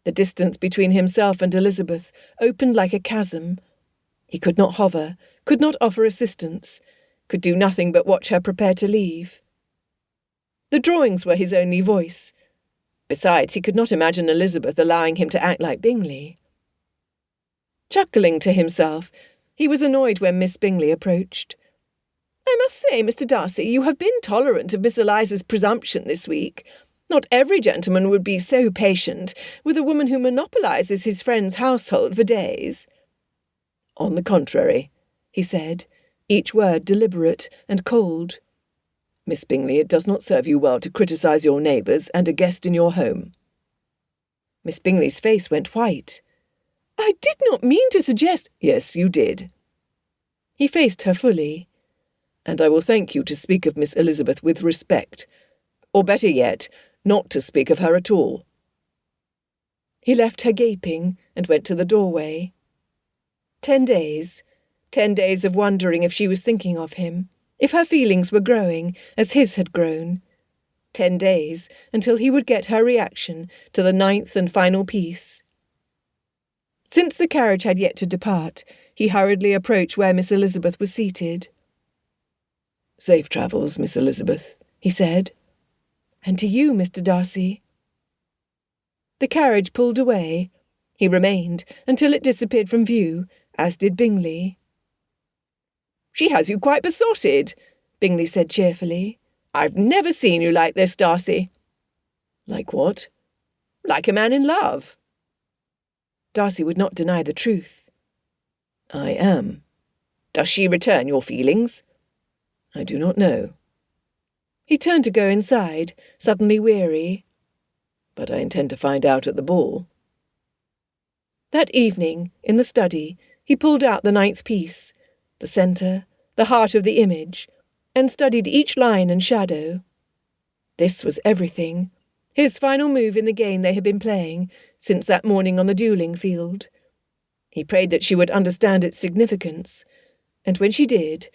The distance between himself and Elizabeth opened like a chasm. He could not hover, could not offer assistance, could do nothing but watch her prepare to leave. The drawings were his only voice. Besides, he could not imagine Elizabeth allowing him to act like Bingley. Chuckling to himself, he was annoyed when Miss Bingley approached. "I must say, Mr. Darcy, you have been tolerant of Miss Eliza's presumption this week. Not every gentleman would be so patient with a woman who monopolises his friend's household for days." "On the contrary," he said, each word deliberate and cold. "Miss Bingley, it does not serve you well to criticise your neighbours and a guest in your home." Miss Bingley's face went white. "I did not mean to suggest—" "Yes, you did." He faced her fully. "And I will thank you to speak of Miss Elizabeth with respect. Or better yet, not to speak of her at all." He left her gaping and went to the doorway. 10 days. 10 days of wondering if she was thinking of him, if her feelings were growing as his had grown. 10 days until he would get her reaction to the 9th and final piece. Since the carriage had yet to depart, he hurriedly approached where Miss Elizabeth was seated. "Safe travels, Miss Elizabeth," he said. "And to you, Mr. Darcy." The carriage pulled away. He remained until it disappeared from view, as did Bingley. "She has you quite besotted," Bingley said cheerfully. "I've never seen you like this, Darcy." "Like what?" "Like a man in love." Darcy would not deny the truth. "I am." "Does she return your feelings?" "I do not know." He turned to go inside, suddenly weary. "But I intend to find out at the ball." That evening, in the study, he pulled out the 9th piece, the centre, the heart of the image, and studied each line and shadow. This was everything, his final move in the game they had been playing since that morning on the duelling field. He prayed that she would understand its significance, and when she did,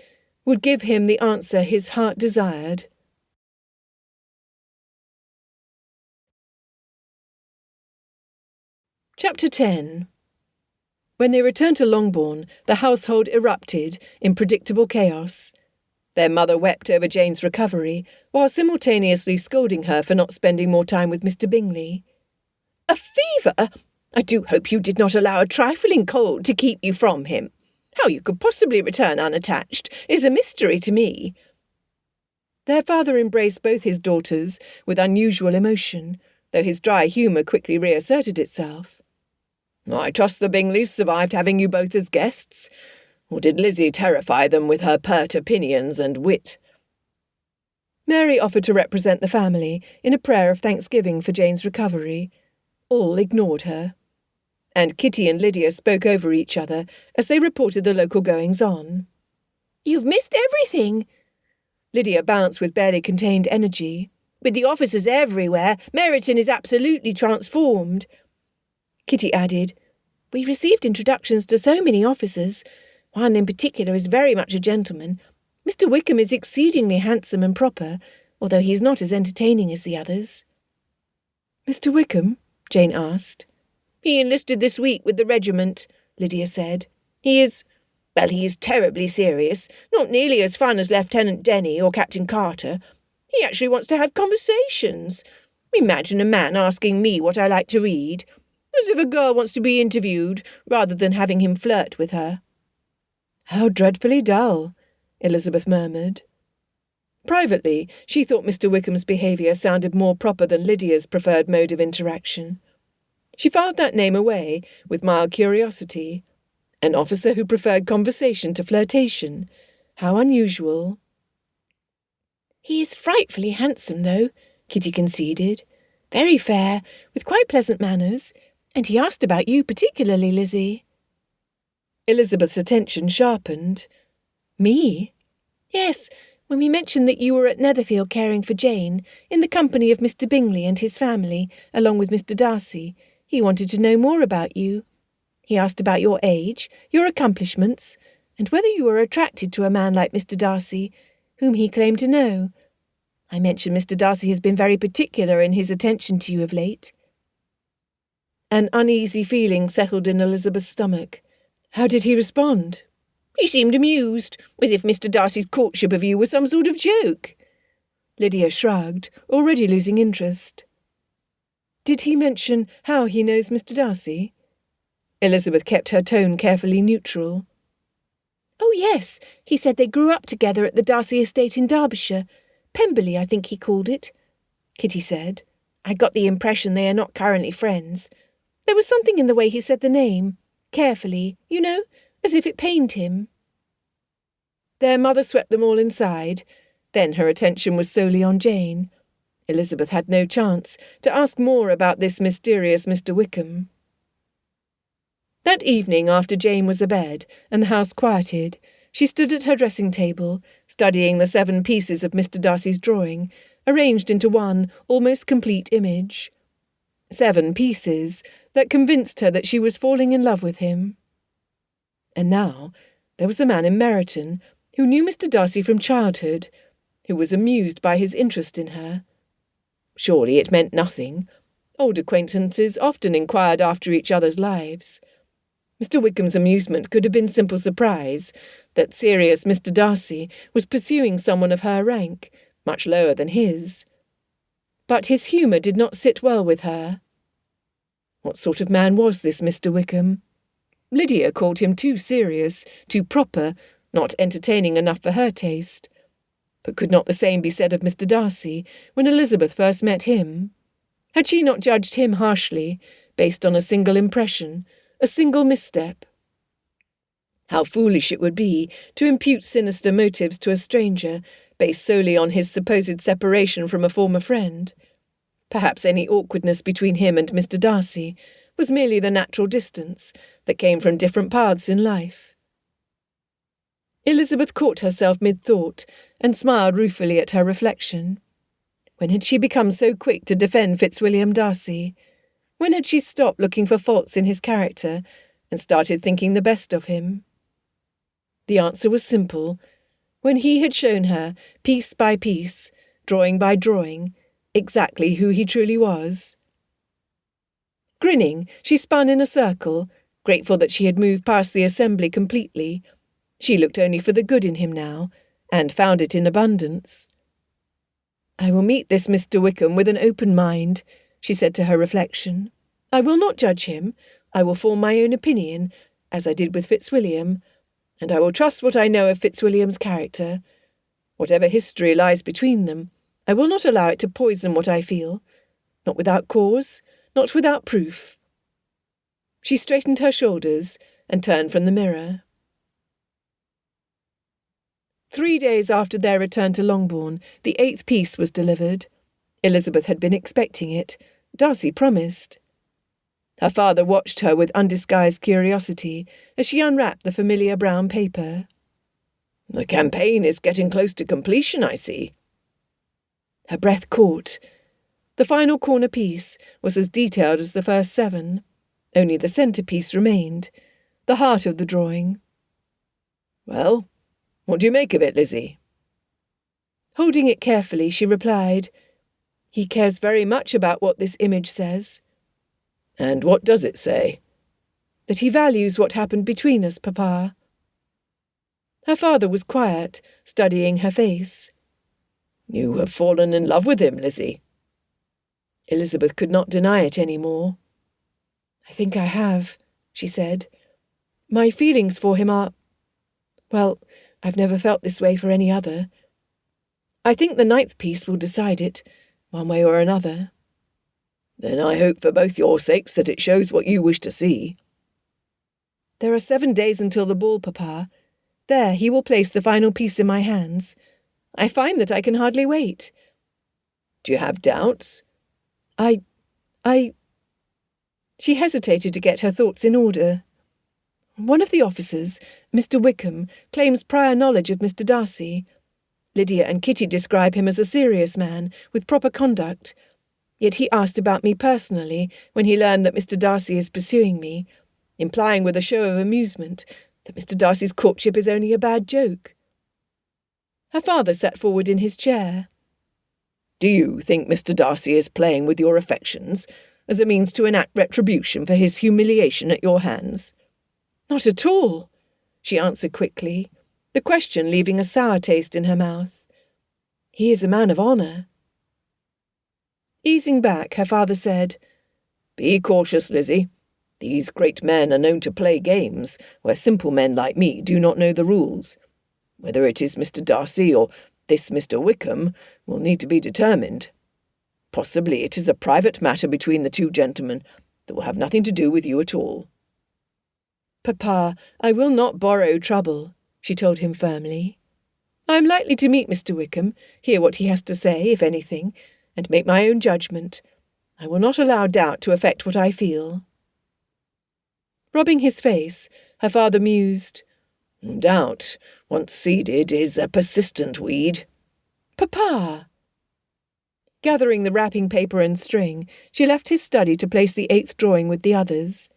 would give him the answer his heart desired. Chapter 10. When they returned to Longbourn, the household erupted in predictable chaos. Their mother wept over Jane's recovery, while simultaneously scolding her for not spending more time with Mr. Bingley. "A fever! I do hope you did not allow a trifling cold to keep you from him. How you could possibly return unattached is a mystery to me." Their father embraced both his daughters with unusual emotion, though his dry humour quickly reasserted itself. "I trust the Bingleys survived having you both as guests. Or did Lizzie terrify them with her pert opinions and wit?" Mary offered to represent the family in a prayer of thanksgiving for Jane's recovery. All ignored her. And Kitty and Lydia spoke over each other as they reported the local goings-on. "You've missed everything." Lydia bounced with barely contained energy. "With the officers everywhere, Meryton is absolutely transformed." Kitty added, "We received introductions to so many officers. One in particular is very much a gentleman. Mr. Wickham is exceedingly handsome and proper, although he is not as entertaining as the others." "Mr. Wickham?" Jane asked. "He enlisted this week with the regiment," Lydia said. He is terribly serious, not nearly as fun as Lieutenant Denny or Captain Carter. He actually wants to have conversations. Imagine a man asking me what I like to read, as if a girl wants to be interviewed, rather than having him flirt with her." "How dreadfully dull," Elizabeth murmured. Privately, she thought Mr. Wickham's behaviour sounded more proper than Lydia's preferred mode of interaction. She filed that name away with mild curiosity. An officer who preferred conversation to flirtation. How unusual. "He is frightfully handsome, though," Kitty conceded. "Very fair, with quite pleasant manners. And he asked about you particularly, Lizzie." Elizabeth's attention sharpened. "Me?" "Yes, When we mentioned that you were at Netherfield caring for Jane, in the company of Mr. Bingley and his family, along with Mr. Darcy, he wanted to know more about you. He asked about your age, your accomplishments, and whether you were attracted to a man like Mr. Darcy, whom he claimed to know. I mentioned Mr. Darcy has been very particular in his attention to you of late. An uneasy feeling settled in Elizabeth's stomach. How did he respond? He seemed amused, as if Mr. Darcy's courtship of you was some sort of joke. Lydia shrugged, already losing interest. Did he mention how he knows Mr. Darcy? Elizabeth kept her tone carefully neutral. Oh, yes, he said they grew up together at the Darcy estate in Derbyshire. Pemberley, I think he called it. Kitty said. I got the impression they are not currently friends. There was something in the way he said the name, carefully, you know, as if it pained him. Their mother swept them all inside. Then her attention was solely on Jane. Elizabeth had no chance to ask more about this mysterious Mr. Wickham. That evening, after Jane was abed and the house quieted, she stood at her dressing table, studying the 7 pieces of Mr. Darcy's drawing, arranged into one almost complete image. 7 pieces that convinced her that she was falling in love with him. And now there was a man in Meryton who knew Mr. Darcy from childhood, who was amused by his interest in her. Surely it meant nothing. Old acquaintances often inquired after each other's lives. Mr. Wickham's amusement could have been simple surprise that serious Mr. Darcy was pursuing someone of her rank, much lower than his. But his humour did not sit well with her. What sort of man was this Mr. Wickham? Lydia called him too serious, too proper, not entertaining enough for her taste. But could not the same be said of Mr. Darcy when Elizabeth first met him? Had she not judged him harshly, based on a single impression, a single misstep? How foolish it would be to impute sinister motives to a stranger, based solely on his supposed separation from a former friend. Perhaps any awkwardness between him and Mr. Darcy was merely the natural distance that came from different paths in life. Elizabeth caught herself mid-thought and smiled ruefully at her reflection. When had she become so quick to defend Fitzwilliam Darcy? When had she stopped looking for faults in his character and started thinking the best of him? The answer was simple. When he had shown her, piece by piece, drawing by drawing, exactly who he truly was. Grinning, she spun in a circle, grateful that she had moved past the assembly completely. She looked only for the good in him now, and found it in abundance. I will meet this Mr. Wickham with an open mind, she said to her reflection. I will not judge him. I will form my own opinion, as I did with Fitzwilliam, and I will trust what I know of Fitzwilliam's character. Whatever history lies between them, I will not allow it to poison what I feel, not without cause, not without proof. She straightened her shoulders and turned from the mirror. 3 days after their return to Longbourn, the 8th piece was delivered. Elizabeth had been expecting it. Darcy promised. Her father watched her with undisguised curiosity as she unwrapped the familiar brown paper. The campaign is getting close to completion, I see. Her breath caught. The final corner piece was as detailed as the first 7. Only the centrepiece remained, the heart of the drawing. Well, what do you make of it, Lizzie? Holding it carefully, she replied, He cares very much about what this image says. And what does it say? That he values what happened between us, Papa. Her father was quiet, studying her face. You have fallen in love with him, Lizzie. Elizabeth could not deny it any more. I think I have, she said. My feelings for him are... Well, I've never felt this way for any other. I think the 9th piece will decide it, one way or another. Then I hope for both your sakes that it shows what you wish to see. There are 7 days until the ball, Papa. There he will place the final piece in my hands. I find that I can hardly wait. Do you have doubts? She hesitated to get her thoughts in order. One of the officers, Mr. Wickham, claims prior knowledge of Mr. Darcy. Lydia and Kitty describe him as a serious man, with proper conduct. Yet he asked about me personally when he learned that Mr. Darcy is pursuing me, implying with a show of amusement that Mr. Darcy's courtship is only a bad joke. Her father sat forward in his chair. Do you think Mr. Darcy is playing with your affections as a means to enact retribution for his humiliation at your hands? Not at all, she answered quickly, the question leaving a sour taste in her mouth. He is a man of honour. Easing back, her father said, Be cautious, Lizzie. These great men are known to play games where simple men like me do not know the rules. Whether it is Mr. Darcy or this Mr. Wickham will need to be determined. Possibly it is a private matter between the two gentlemen that will have nothing to do with you at all. Papa, I will not borrow trouble, she told him firmly. I am likely to meet Mr. Wickham, hear what he has to say, if anything, and make my own judgment. I will not allow doubt to affect what I feel. Rubbing his face, her father mused. Doubt, once seeded, is a persistent weed. Papa! Gathering the wrapping paper and string, she left his study to place the 8th drawing with the others.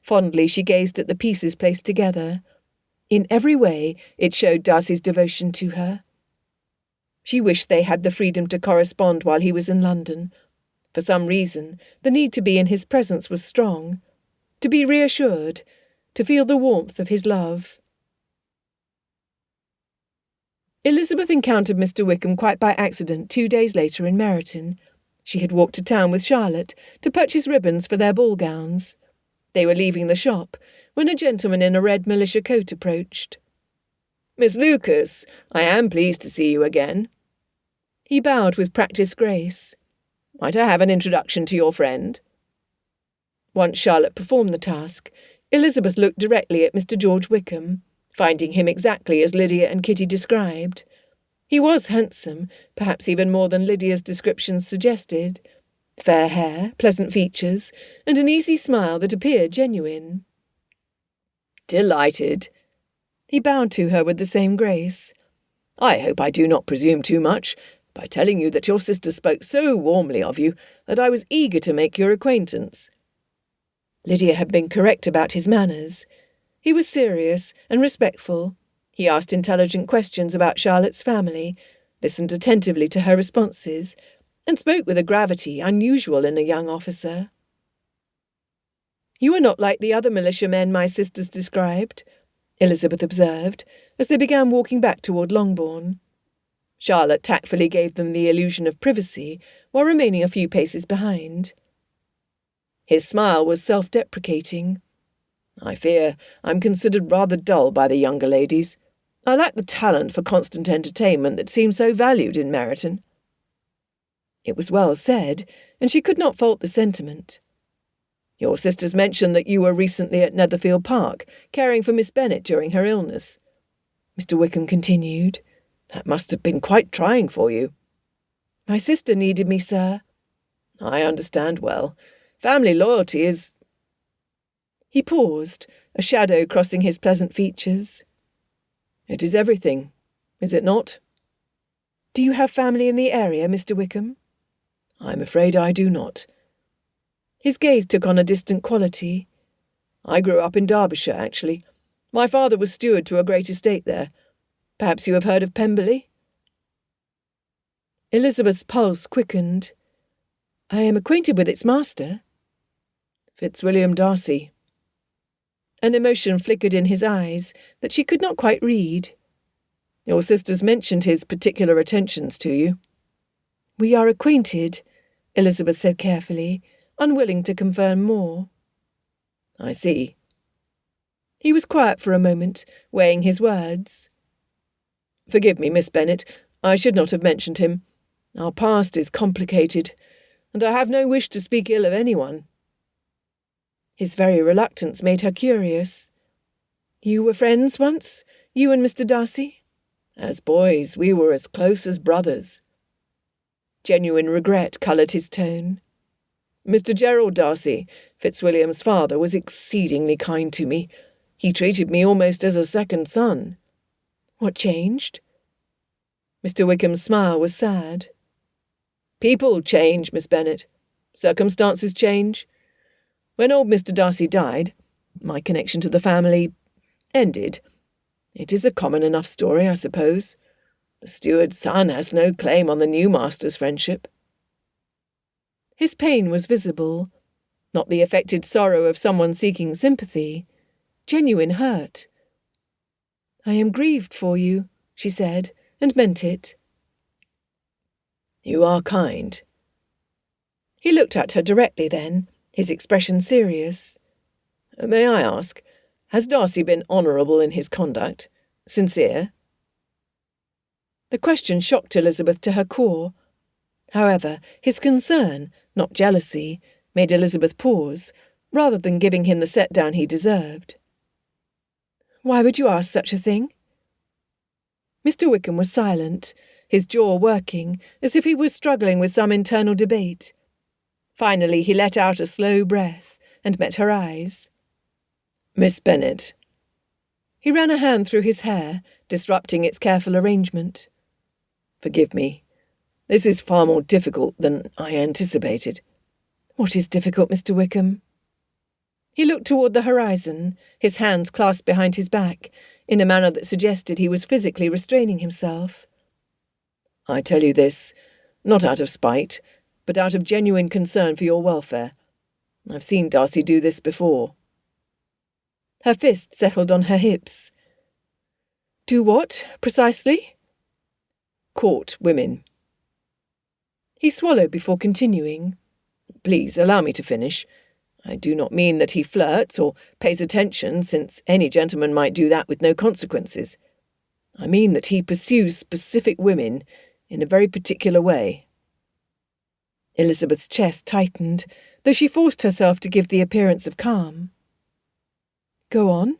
Fondly she gazed at the pieces placed together. In every way it showed Darcy's devotion to her. She wished they had the freedom to correspond while he was in London. For some reason, the need to be in his presence was strong. To be reassured, to feel the warmth of his love. Elizabeth encountered Mr. Wickham quite by accident 2 days later in Meryton. She had walked to town with Charlotte to purchase ribbons for their ball gowns. They were leaving the shop when a gentleman in a red militia coat approached. Miss Lucas, I am pleased to see you again. He bowed with practised grace. Might I have an introduction to your friend? Once Charlotte performed the task, Elizabeth looked directly at Mr. George Wickham, finding him exactly as Lydia and Kitty described. He was handsome, perhaps even more than Lydia's descriptions suggested. Fair hair, pleasant features, and an easy smile that appeared genuine. Delighted. He bowed to her with the same grace. I hope I do not presume too much by telling you that your sister spoke so warmly of you that I was eager to make your acquaintance. Lydia had been correct about his manners. He was serious and respectful. He asked intelligent questions about Charlotte's family, listened attentively to her responses, and spoke with a gravity unusual in a young officer. You are not like the other militia men my sisters described, Elizabeth observed, as they began walking back toward Longbourn. Charlotte tactfully gave them the illusion of privacy, while remaining a few paces behind. His smile was self-deprecating. I fear I'm considered rather dull by the younger ladies. I lack the talent for constant entertainment that seems so valued in Meryton. It was well said, and she could not fault the sentiment. Your sisters mentioned that you were recently at Netherfield Park, caring for Miss Bennet during her illness. Mr. Wickham continued. That must have been quite trying for you. My sister needed me, sir. I understand well. Family loyalty is... He paused, a shadow crossing his pleasant features. It is everything, is it not? Do you have family in the area, Mr. Wickham? I'm afraid I do not. His gaze took on a distant quality. I grew up in Derbyshire, actually. My father was steward to a great estate there. Perhaps you have heard of Pemberley? Elizabeth's pulse quickened. I am acquainted with its master. Fitzwilliam Darcy. An emotion flickered in his eyes that she could not quite read. Your sisters mentioned his particular attentions to you. We are acquainted, Elizabeth said carefully, unwilling to confirm more. I see. He was quiet for a moment, weighing his words. Forgive me, Miss Bennet, I should not have mentioned him. Our past is complicated, and I have no wish to speak ill of anyone. His very reluctance made her curious. You were friends once, you and Mr. Darcy? As boys, we were as close as brothers. Genuine regret coloured his tone. Mr. Gerald Darcy, Fitzwilliam's father, was exceedingly kind to me. He treated me almost as a second son. What changed? Mr. Wickham's smile was sad. People change, Miss Bennet. Circumstances change. When old Mr. Darcy died, my connection to the family ended. It is a common enough story, I suppose. The steward's son has no claim on the new master's friendship. His pain was visible, not the affected sorrow of someone seeking sympathy, genuine hurt. "I am grieved for you," she said, and meant it. "You are kind." He looked at her directly then, his expression serious. "May I ask, has Darcy been honourable in his conduct? Sincere?" The question shocked Elizabeth to her core. However, his concern, not jealousy, made Elizabeth pause, rather than giving him the set-down he deserved. "Why would you ask such a thing?" Mr. Wickham was silent, his jaw working, as if he was struggling with some internal debate. Finally he let out a slow breath, and met her eyes. "Miss Bennet." He ran a hand through his hair, disrupting its careful arrangement. "Forgive me. This is far more difficult than I anticipated." "What is difficult, Mr. Wickham?" He looked toward the horizon, his hands clasped behind his back, in a manner that suggested he was physically restraining himself. "I tell you this, not out of spite, but out of genuine concern for your welfare. I've seen Darcy do this before." Her fist settled on her hips. "Do what, precisely?" "Court women." He swallowed before continuing. "Please allow me to finish. I do not mean that he flirts or pays attention, since any gentleman might do that with no consequences. I mean that he pursues specific women in a very particular way." Elizabeth's chest tightened, though she forced herself to give the appearance of calm. "Go on."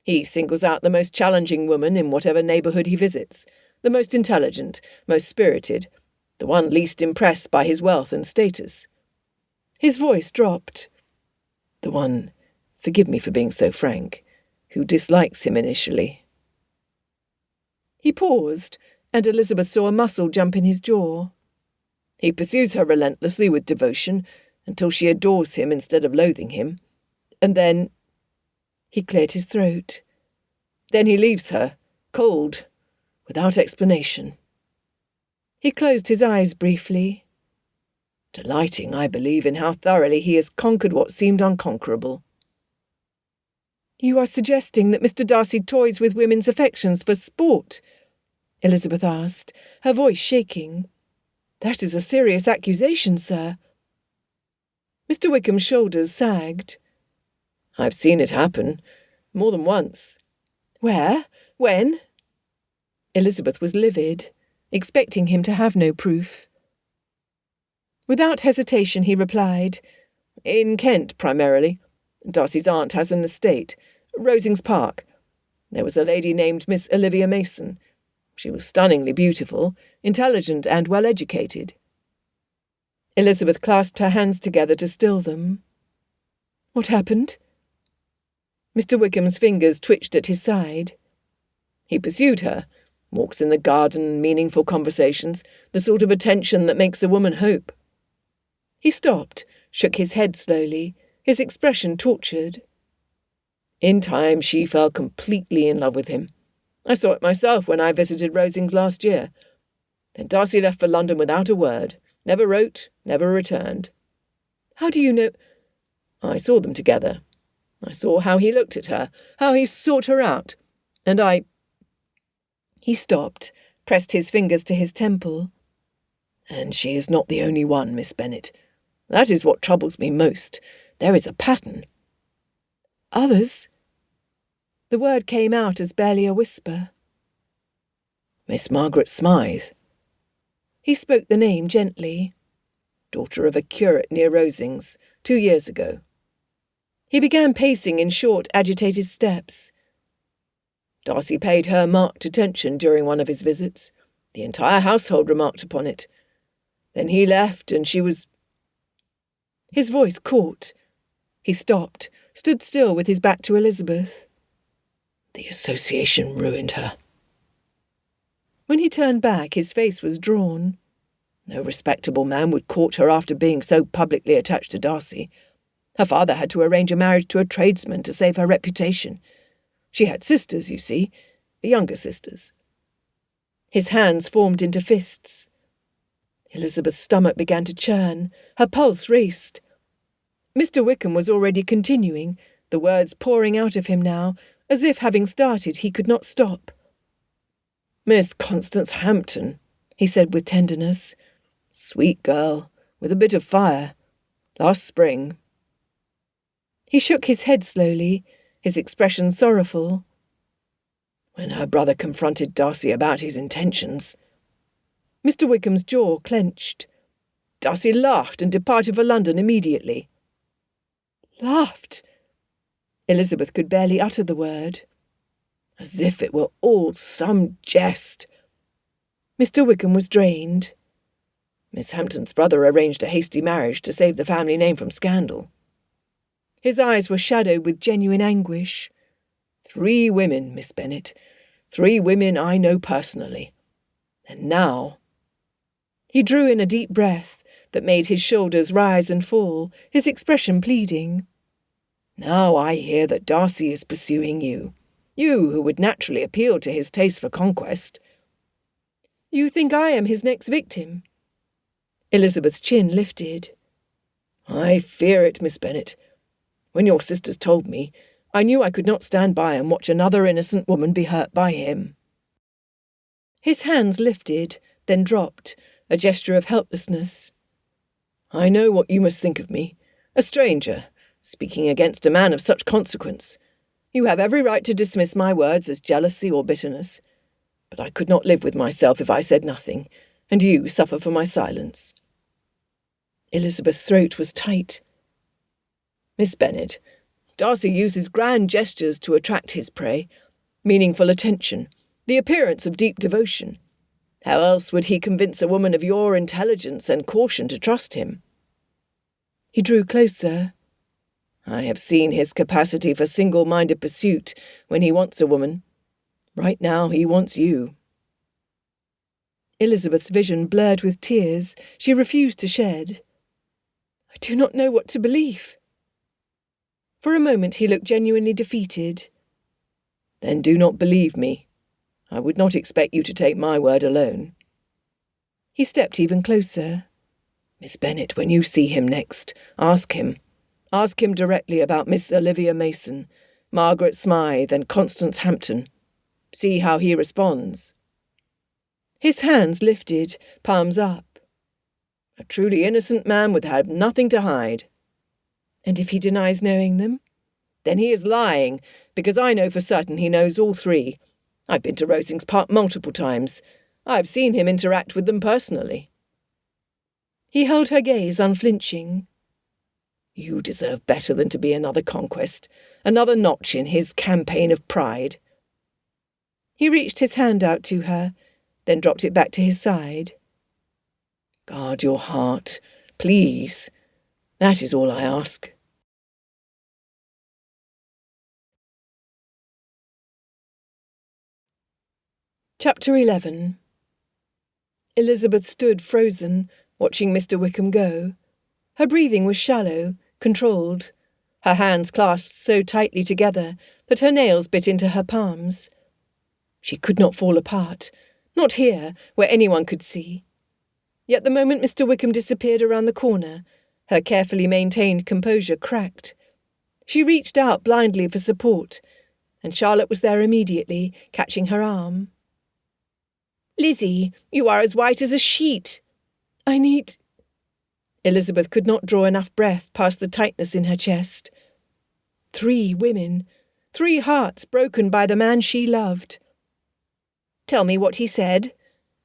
"He singles out the most challenging woman in whatever neighbourhood he visits, the most intelligent, most spirited, the one least impressed by his wealth and status." His voice dropped. "The one, forgive me for being so frank, who dislikes him initially." He paused, and Elizabeth saw a muscle jump in his jaw. "He pursues her relentlessly with devotion until she adores him instead of loathing him. And then—" He cleared his throat. "Then he leaves her, cold, without explanation." He closed his eyes briefly. "Delighting, I believe, in how thoroughly he has conquered what seemed unconquerable." "You are suggesting that Mr. Darcy toys with women's affections for sport?" Elizabeth asked, her voice shaking. "That is a serious accusation, sir." Mr. Wickham's shoulders sagged. "I've seen it happen, more than once." "Where? When?" Elizabeth was livid, expecting him to have no proof. Without hesitation he replied, "In Kent, primarily. Darcy's aunt has an estate, Rosings Park. There was a lady named Miss Olivia Mason. She was stunningly beautiful, intelligent and well-educated." Elizabeth clasped her hands together to still them. "What happened?" Mr. Wickham's fingers twitched at his side. "He pursued her, walks in the garden, meaningful conversations, the sort of attention that makes a woman hope." He stopped, shook his head slowly, his expression tortured. "In time she fell completely in love with him. I saw it myself when I visited Rosings last year. Then Darcy left for London without a word, never wrote, never returned." "How do you know—" "I saw them together. I saw how he looked at her, how he sought her out, and I—" He stopped, pressed his fingers to his temple. "And she is not the only one, Miss Bennet. That is what troubles me most. There is a pattern." "Others?" The word came out as barely a whisper. "Miss Margaret Smythe." He spoke the name gently. "Daughter of a curate near Rosings, 2 years ago." He began pacing in short, agitated steps. "Darcy paid her marked attention during one of his visits. The entire household remarked upon it. Then he left, and she was—" His voice caught. He stopped, stood still with his back to Elizabeth. "The association ruined her." When he turned back, his face was drawn. No respectable man would court her after being so publicly attached to Darcy. Her father had to arrange a marriage to a tradesman to save her reputation. She had sisters, you see, younger sisters. His hands formed into fists. Elizabeth's stomach began to churn. Her pulse raced. Mr. Wickham was already continuing, the words pouring out of him now, as if, having started, he could not stop. Miss Constance Hampton, he said with tenderness. Sweet girl, with a bit of fire. Last spring. He shook his head slowly, his expression sorrowful. When her brother confronted Darcy about his intentions. Mr. Wickham's jaw clenched. Darcy laughed and departed for London immediately. Laughed? Elizabeth could barely utter the word. As if it were all some jest. Mr. Wickham was drained. Miss Hampton's brother arranged a hasty marriage to save the family name from scandal. His eyes were shadowed with genuine anguish. 3 women, Miss Bennet. 3 women I know personally. And now... He drew in a deep breath that made his shoulders rise and fall, his expression pleading. Now I hear that Darcy is pursuing you. You who would naturally appeal to his taste for conquest. You think I am his next victim? Elizabeth's chin lifted. I fear it, Miss Bennet. When your sisters told me, I knew I could not stand by and watch another innocent woman be hurt by him. His hands lifted, then dropped, a gesture of helplessness. I know what you must think of me, a stranger, speaking against a man of such consequence. You have every right to dismiss my words as jealousy or bitterness. But I could not live with myself if I said nothing, and you suffer for my silence. Elizabeth's throat was tight. Miss Bennet, Darcy uses grand gestures to attract his prey, meaningful attention, the appearance of deep devotion. How else would he convince a woman of your intelligence and caution to trust him? He drew closer. I have seen his capacity for single-minded pursuit when he wants a woman. Right now he wants you. Elizabeth's vision blurred with tears she refused to shed. I do not know what to believe. For a moment he looked genuinely defeated. Then do not believe me. I would not expect you to take my word alone. He stepped even closer. Miss Bennet, when you see him next, ask him. Ask him directly about Miss Olivia Mason, Margaret Smythe and Constance Hampton. See how he responds. His hands lifted, palms up. A truly innocent man would have nothing to hide. And if he denies knowing them? Then he is lying, because I know for certain he knows all 3. I've been to Rosings Park multiple times. I've seen him interact with them personally. He held her gaze unflinching. You deserve better than to be another conquest, another notch in his campaign of pride. He reached his hand out to her, then dropped it back to his side. Guard your heart, please. That is all I ask. Chapter 11. Elizabeth stood frozen, watching Mr. Wickham go. Her breathing was shallow, controlled, her hands clasped so tightly together that her nails bit into her palms. She could not fall apart, not here, where anyone could see. Yet the moment Mr. Wickham disappeared around the corner, her carefully maintained composure cracked. She reached out blindly for support, and Charlotte was there immediately, catching her arm. Lizzie, you are as white as a sheet. I need... Elizabeth could not draw enough breath past the tightness in her chest. 3 women, 3 hearts broken by the man she loved. Tell me what he said,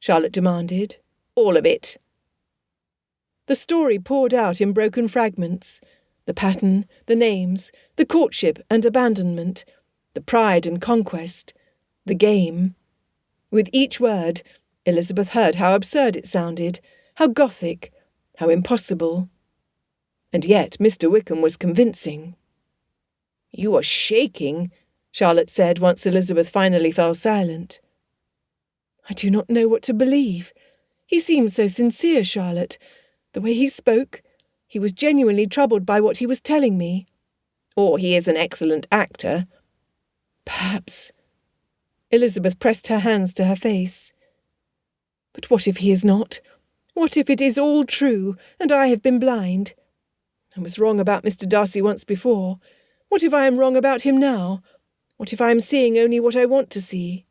Charlotte demanded. All of it. The story poured out in broken fragments. The pattern, the names, the courtship and abandonment, the pride and conquest, the game. With each word, Elizabeth heard how absurd it sounded, how Gothic, how impossible. And yet Mr. Wickham was convincing. You are shaking, Charlotte said once Elizabeth finally fell silent. I do not know what to believe. He seemed so sincere, Charlotte. The way he spoke, he was genuinely troubled by what he was telling me. Or he is an excellent actor. Perhaps. Elizabeth pressed her hands to her face. But what if he is not? What if it is all true, and I have been blind? I was wrong about Mr. Darcy once before. What if I am wrong about him now? What if I am seeing only what I want to see?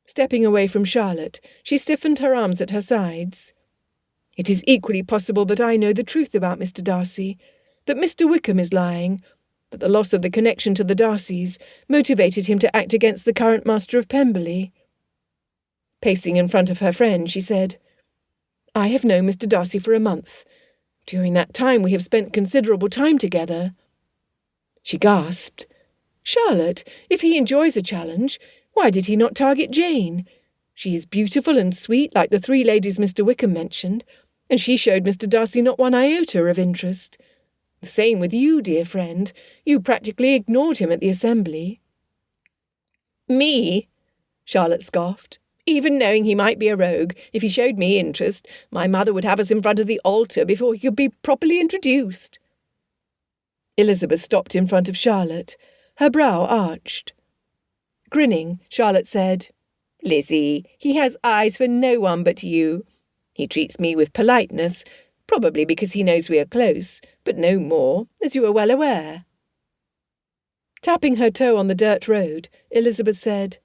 Stepping away from Charlotte, she stiffened her arms at her sides. It is equally possible that I know the truth about Mr. Darcy, that Mr. Wickham is lying, that the loss of the connection to the Darcys motivated him to act against the current master of Pemberley. Pacing in front of her friend, she said, I have known Mr. Darcy for a month. During that time we have spent considerable time together. She gasped. Charlotte, if he enjoys a challenge, why did he not target Jane? She is beautiful and sweet like the three ladies Mr. Wickham mentioned, and she showed Mr. Darcy not one iota of interest. The same with you, dear friend. You practically ignored him at the assembly. Me? Charlotte scoffed. Even knowing he might be a rogue, if he showed me interest, my mother would have us in front of the altar before he could be properly introduced. Elizabeth stopped in front of Charlotte, her brow arched. Grinning, Charlotte said, Lizzie, he has eyes for no one but you. He treats me with politeness, probably because he knows we are close, but no more, as you are well aware. Tapping her toe on the dirt road, Elizabeth said,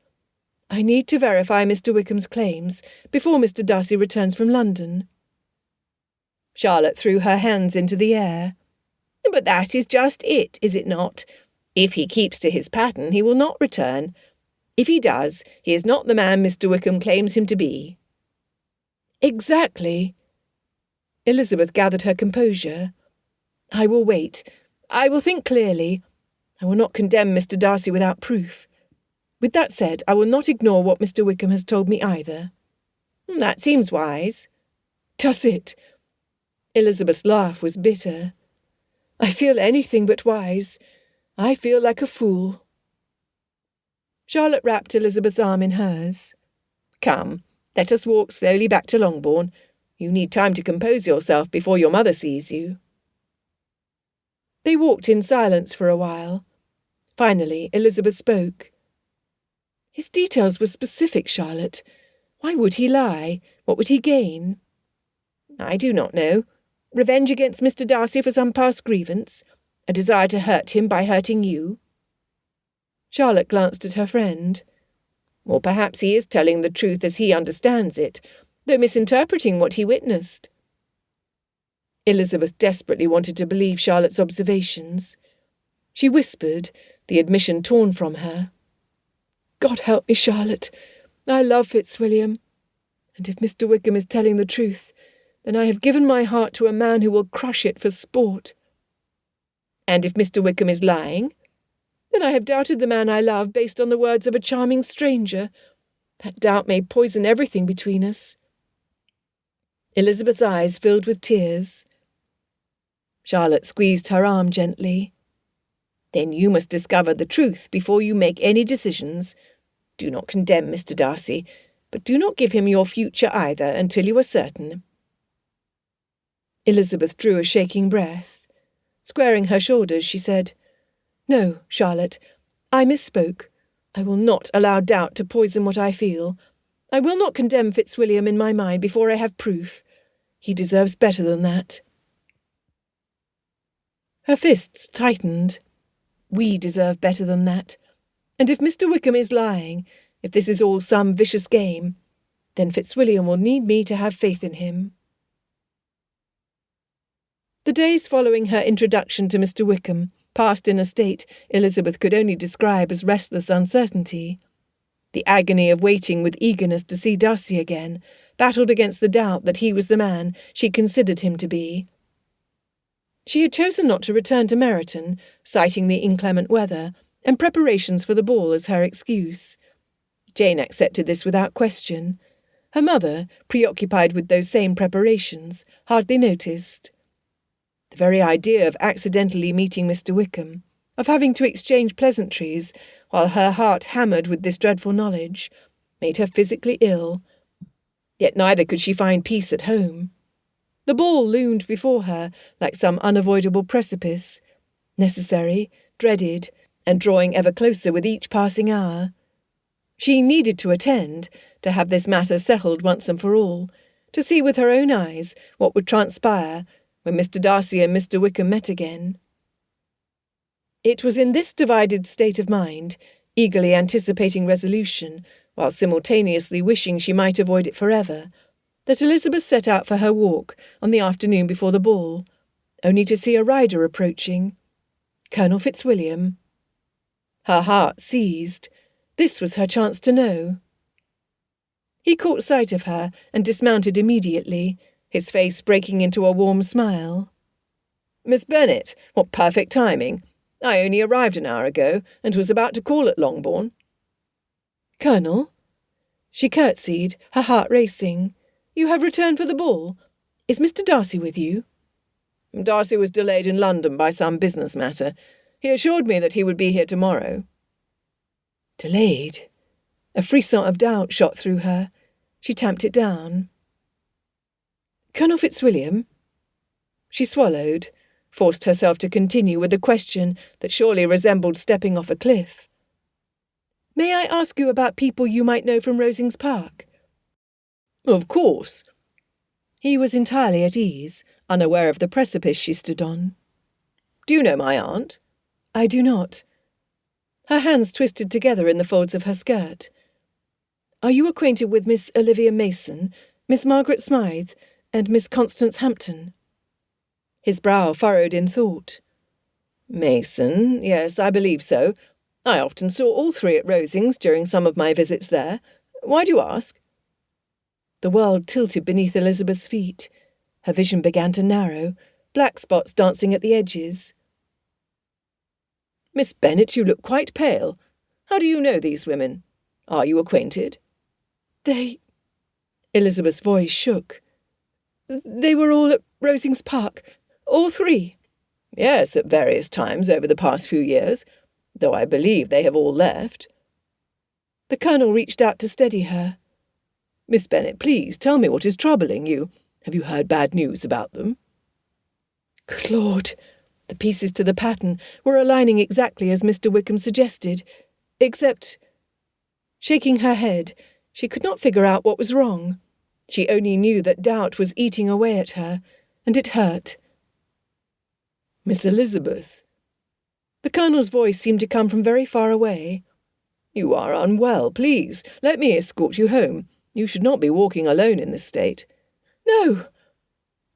I need to verify Mr. Wickham's claims before Mr. Darcy returns from London. Charlotte threw her hands into the air. But that is just it, is it not? If he keeps to his pattern, he will not return. If he does, he is not the man Mr. Wickham claims him to be. Exactly. Elizabeth gathered her composure. I will wait. I will think clearly. I will not condemn Mr. Darcy without proof. With that said, I will not ignore what Mr. Wickham has told me either. That seems wise. Does it? Elizabeth's laugh was bitter. I feel anything but wise. I feel like a fool. Charlotte wrapped Elizabeth's arm in hers. Come, let us walk slowly back to Longbourn. You need time to compose yourself before your mother sees you. They walked in silence for a while. Finally, Elizabeth spoke. His details were specific, Charlotte. Why would he lie? What would he gain? I do not know. Revenge against Mr. Darcy for some past grievance? A desire to hurt him by hurting you? Charlotte glanced at her friend. Or perhaps he is telling the truth as he understands it, though misinterpreting what he witnessed. Elizabeth desperately wanted to believe Charlotte's observations. She whispered, the admission torn from her. God help me, Charlotte. I love Fitzwilliam. And if Mr. Wickham is telling the truth, then I have given my heart to a man who will crush it for sport. And if Mr. Wickham is lying? Then I have doubted the man I love based on the words of a charming stranger. That doubt may poison everything between us. Elizabeth's eyes filled with tears. Charlotte squeezed her arm gently. Then you must discover the truth before you make any decisions. Do not condemn Mr. Darcy, but do not give him your future either until you are certain. Elizabeth drew a shaking breath. Squaring her shoulders, she said, No, Charlotte, I misspoke. I will not allow doubt to poison what I feel. I will not condemn Fitzwilliam in my mind before I have proof. He deserves better than that. Her fists tightened. We deserve better than that. And if Mr. Wickham is lying, if this is all some vicious game, then Fitzwilliam will need me to have faith in him. The days following her introduction to Mr. Wickham passed in a state Elizabeth could only describe as restless uncertainty. The agony of waiting with eagerness to see Darcy again battled against the doubt that he was the man she considered him to be. She had chosen not to return to Meryton, citing the inclement weather and preparations for the ball as her excuse. Jane accepted this without question. Her mother, preoccupied with those same preparations, hardly noticed. The very idea of accidentally meeting Mr. Wickham, of having to exchange pleasantries while her heart hammered with this dreadful knowledge, made her physically ill. Yet neither could she find peace at home. The ball loomed before her like some unavoidable precipice, necessary, dreaded, and drawing ever closer with each passing hour. She needed to attend, to have this matter settled once and for all, to see with her own eyes what would transpire when Mr. Darcy and Mr. Wickham met again. It was in this divided state of mind, eagerly anticipating resolution, while simultaneously wishing she might avoid it forever, that Elizabeth set out for her walk on the afternoon before the ball, only to see a rider approaching. Colonel Fitzwilliam. Her heart seized. This was her chance to know. He caught sight of her and dismounted immediately, his face breaking into a warm smile. "Miss Bennet, what perfect timing! I only arrived an hour ago, and was about to call at Longbourn." "Colonel?" She curtsied, her heart racing. "You have returned for the ball? Is Mr. Darcy with you?" "Darcy was delayed in London by some business matter. He assured me that he would be here tomorrow." Delayed? A frisson of doubt shot through her. She tamped it down. "Colonel Fitzwilliam?" She swallowed, forced herself to continue with a question that surely resembled stepping off a cliff. "May I ask you about people you might know from Rosings Park?" "Of course." He was entirely at ease, unaware of the precipice she stood on. "Do you know my aunt?" "I do not." Her hands twisted together in the folds of her skirt. "Are you acquainted with Miss Olivia Mason, Miss Margaret Smythe, and Miss Constance Hampton?" His brow furrowed in thought. "Mason, yes, I believe so. I often saw all three at Rosings during some of my visits there. Why do you ask?" The world tilted beneath Elizabeth's feet. Her vision began to narrow, black spots dancing at the edges. "Miss Bennet, you look quite pale. How do you know these women? Are you acquainted?" "They—" Elizabeth's voice shook. "They were all at Rosings Park. All three." "Yes, at various times over the past few years, though I believe they have all left." The Colonel reached out to steady her. "Miss Bennet, please tell me what is troubling you. Have you heard bad news about them?" Good Lord! The pieces to the pattern were aligning exactly as Mr. Wickham suggested, except— Shaking her head, she could not figure out what was wrong. She only knew that doubt was eating away at her, and it hurt. "Miss Elizabeth." The Colonel's voice seemed to come from very far away. "You are unwell. Please, let me escort you home. You should not be walking alone in this state." "No!"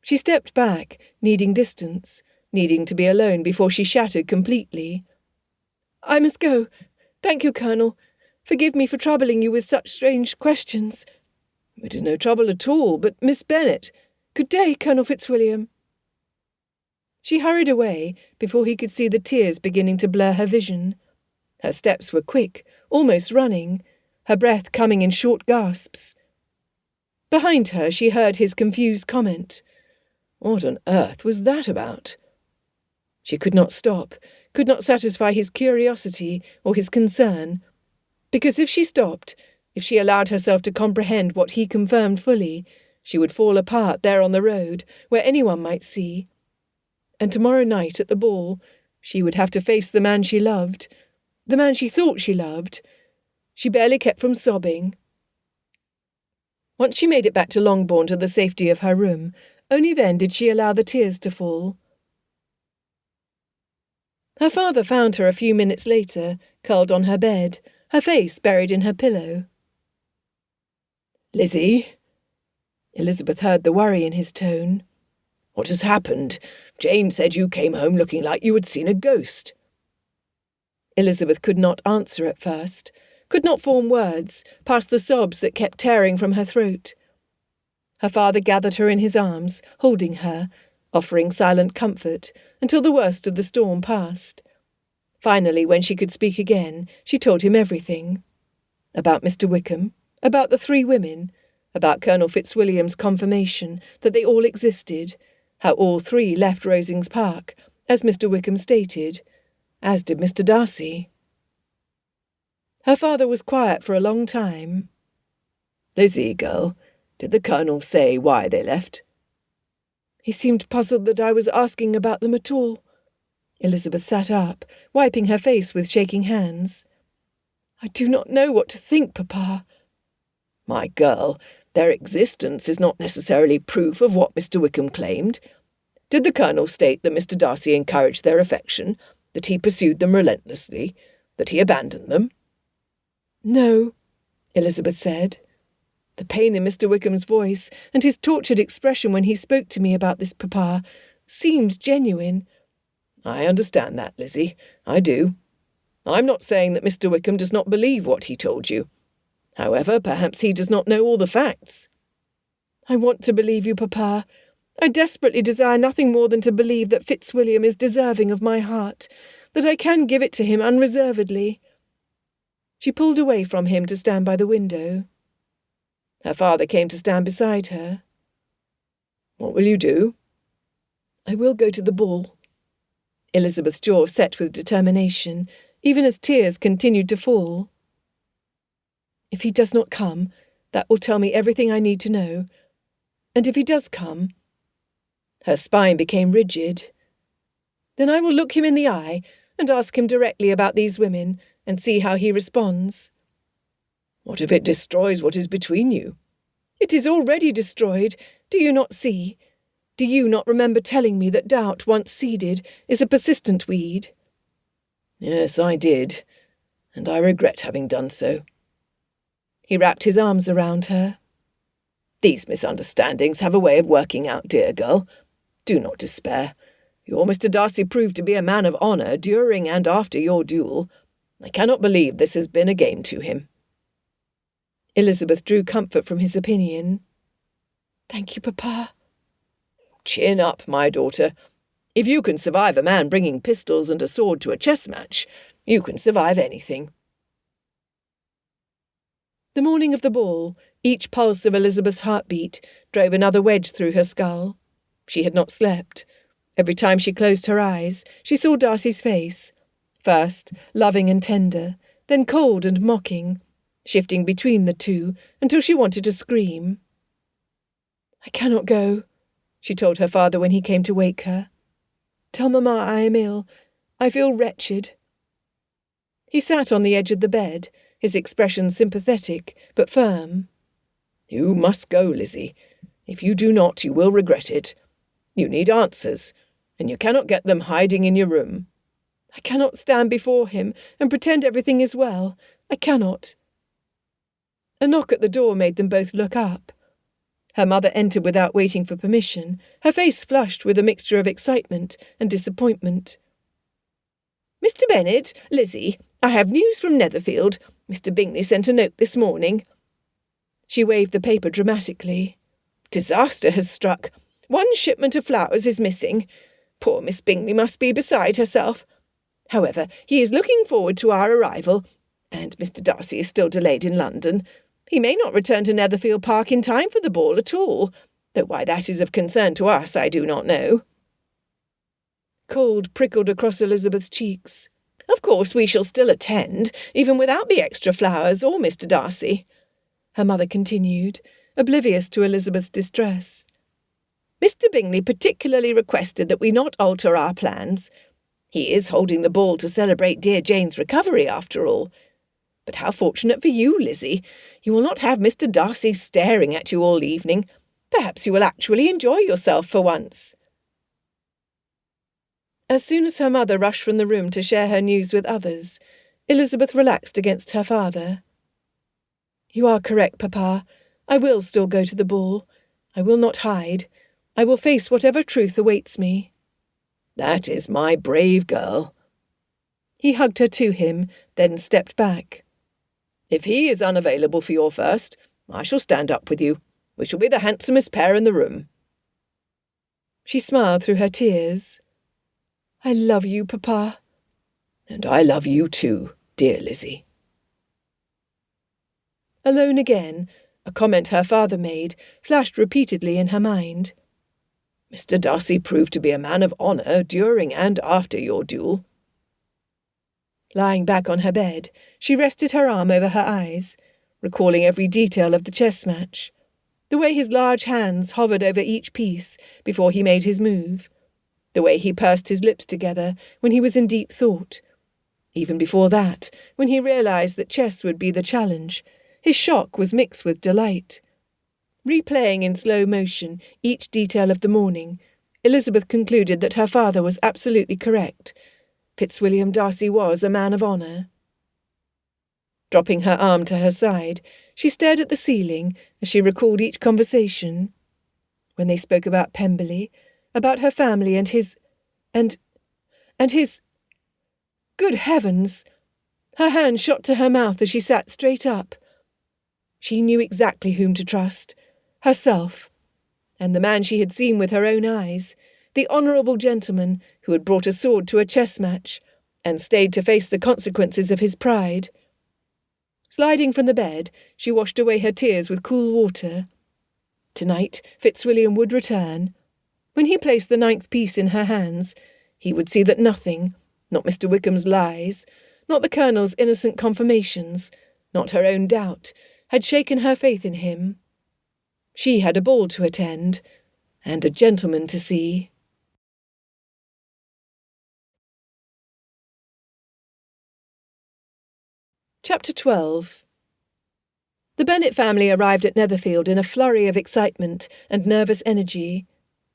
She stepped back, needing distance, needing to be alone before she shattered completely. "I must go. Thank you, Colonel. Forgive me for troubling you with such strange questions." "It is no trouble at all, but Miss Bennet—" "Good day, Colonel Fitzwilliam." She hurried away before he could see the tears beginning to blur her vision. Her steps were quick, almost running, her breath coming in short gasps. Behind her she heard his confused comment. What on earth was that about? She could not stop, could not satisfy his curiosity or his concern, because if she stopped, if she allowed herself to comprehend what he confirmed fully, she would fall apart there on the road, where anyone might see. And tomorrow night at the ball, she would have to face the man she loved, the man she thought she loved. She barely kept from sobbing. Once she made it back to Longbourn to the safety of her room, only then did she allow the tears to fall. Her father found her a few minutes later, curled on her bed, her face buried in her pillow. "Lizzie?" Elizabeth heard the worry in his tone. "What has happened? Jane said you came home looking like you had seen a ghost." Elizabeth could not answer at first, could not form words past the sobs that kept tearing from her throat. Her father gathered her in his arms, holding her, offering silent comfort until the worst of the storm passed. Finally, when she could speak again, she told him everything. About Mr. Wickham, about the three women, about Colonel Fitzwilliam's confirmation that they all existed, how all three left Rosings Park, as Mr. Wickham stated, as did Mr. Darcy. Her father was quiet for a long time. Lizzie, girl, did the Colonel say why they left?" He seemed puzzled that I was asking about them at all. Elizabeth sat up, wiping her face with shaking hands. "I do not know what to think, Papa." "My girl, their existence is not necessarily proof of what Mr. Wickham claimed. Did the Colonel state that Mr. Darcy encouraged their affection, that he pursued them relentlessly, that he abandoned them?" "No," Elizabeth said. The pain in Mr. Wickham's voice, and his tortured expression when he spoke to me about this, Papa, seemed genuine. "I understand that, Lizzie. I do. I'm not saying that Mr. Wickham does not believe what he told you. However, perhaps he does not know all the facts." "I want to believe you, Papa. I desperately desire nothing more than to believe that Fitzwilliam is deserving of my heart, that I can give it to him unreservedly." She pulled away from him to stand by the window. Her father came to stand beside her. "What will you do?" "I will go to the ball." Elizabeth's jaw set with determination, even as tears continued to fall. "If he does not come, that will tell me everything I need to know. And if he does come—" Her spine became rigid. "Then I will look him in the eye and ask him directly about these women and see how he responds." "What if it destroys what is between you?" "It is already destroyed. Do you not see? Do you not remember telling me that doubt, once seeded, is a persistent weed?" "Yes, I did, and I regret having done so." He wrapped his arms around her. "These misunderstandings have a way of working out, dear girl. Do not despair. Your Mr. Darcy proved to be a man of honour during and after your duel. I cannot believe this has been a game to him." Elizabeth drew comfort from his opinion. "Thank you, Papa." "Chin up, my daughter. If you can survive a man bringing pistols and a sword to a chess match, you can survive anything." The morning of the ball, each pulse of Elizabeth's heartbeat drove another wedge through her skull. She had not slept. Every time she closed her eyes, she saw Darcy's face, first loving and tender, then cold and mocking, shifting between the two until she wanted to scream. "I cannot go," she told her father when he came to wake her. "Tell Mamma I am ill. I feel wretched." He sat on the edge of the bed, his expression sympathetic but firm. "You must go, Lizzie. If you do not, you will regret it. You need answers, and you cannot get them hiding in your room." "I cannot stand before him and pretend everything is well. I cannot." A knock at the door made them both look up. Her mother entered without waiting for permission, her face flushed with a mixture of excitement and disappointment. "Mr. Bennet, Lizzie, I have news from Netherfield. Mr. Bingley sent a note this morning." She waved the paper dramatically. "Disaster has struck. 1 shipment of flowers is missing. Poor Miss Bingley must be beside herself. However, he is looking forward to our arrival, and Mr. Darcy is still delayed in London. He may not return to Netherfield Park in time for the ball at all, though why that is of concern to us I do not know." Cold prickled across Elizabeth's cheeks. "Of course we shall still attend, even without the extra flowers or Mr. Darcy," her mother continued, oblivious to Elizabeth's distress. "Mr. Bingley particularly requested that we not alter our plans. He is holding the ball to celebrate dear Jane's recovery, after all. But how fortunate for you, Lizzie. You will not have Mr. Darcy staring at you all evening. Perhaps you will actually enjoy yourself for once." As soon as her mother rushed from the room to share her news with others, Elizabeth relaxed against her father. "You are correct, Papa. I will still go to the ball. I will not hide. I will face whatever truth awaits me." "That is my brave girl." He hugged her to him, then stepped back. "If he is unavailable for your first, I shall stand up with you. We shall be the handsomest pair in the room." She smiled through her tears. "I love you, Papa." "And I love you too, dear Lizzie." Alone again, a comment her father made flashed repeatedly in her mind. "Mr. Darcy proved to be a man of honour during and after your duel." Lying back on her bed, she rested her arm over her eyes, recalling every detail of the chess match. The way his large hands hovered over each piece before he made his move. The way he pursed his lips together when he was in deep thought. Even before that, when he realised that chess would be the challenge, his shock was mixed with delight. Replaying in slow motion each detail of the morning, Elizabeth concluded that her father was absolutely correct. Fitzwilliam Darcy was a man of honour. Dropping her arm to her side, she stared at the ceiling as she recalled each conversation. When they spoke about Pemberley, about her family and his... Good heavens! Her hand shot to her mouth as she sat straight up. She knew exactly whom to trust. Herself. And the man she had seen with her own eyes. The honourable gentleman who had brought a sword to a chess match and stayed to face the consequences of his pride. Sliding from the bed, she washed away her tears with cool water. Tonight, Fitzwilliam would return. When he placed the 9th piece in her hands, he would see that nothing, not Mr. Wickham's lies, not the Colonel's innocent confirmations, not her own doubt, had shaken her faith in him. She had a ball to attend, and a gentleman to see. Chapter 12. The Bennet family arrived at Netherfield in a flurry of excitement and nervous energy.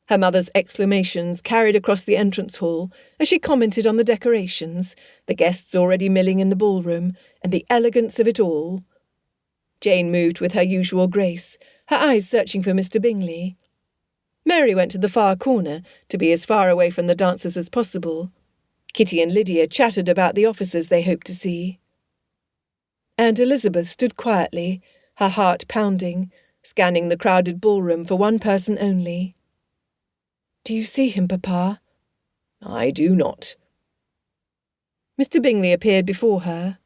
Her mother's exclamations carried across the entrance hall as she commented on the decorations, the guests already milling in the ballroom, and the elegance of it all. Jane moved with her usual grace, her eyes searching for Mr. Bingley. Mary went to the far corner to be as far away from the dancers as possible. Kitty and Lydia chattered about the officers they hoped to see. And Elizabeth stood quietly, her heart pounding, scanning the crowded ballroom for one person only. "Do you see him, Papa?" "I do not." Mr. Bingley appeared before her.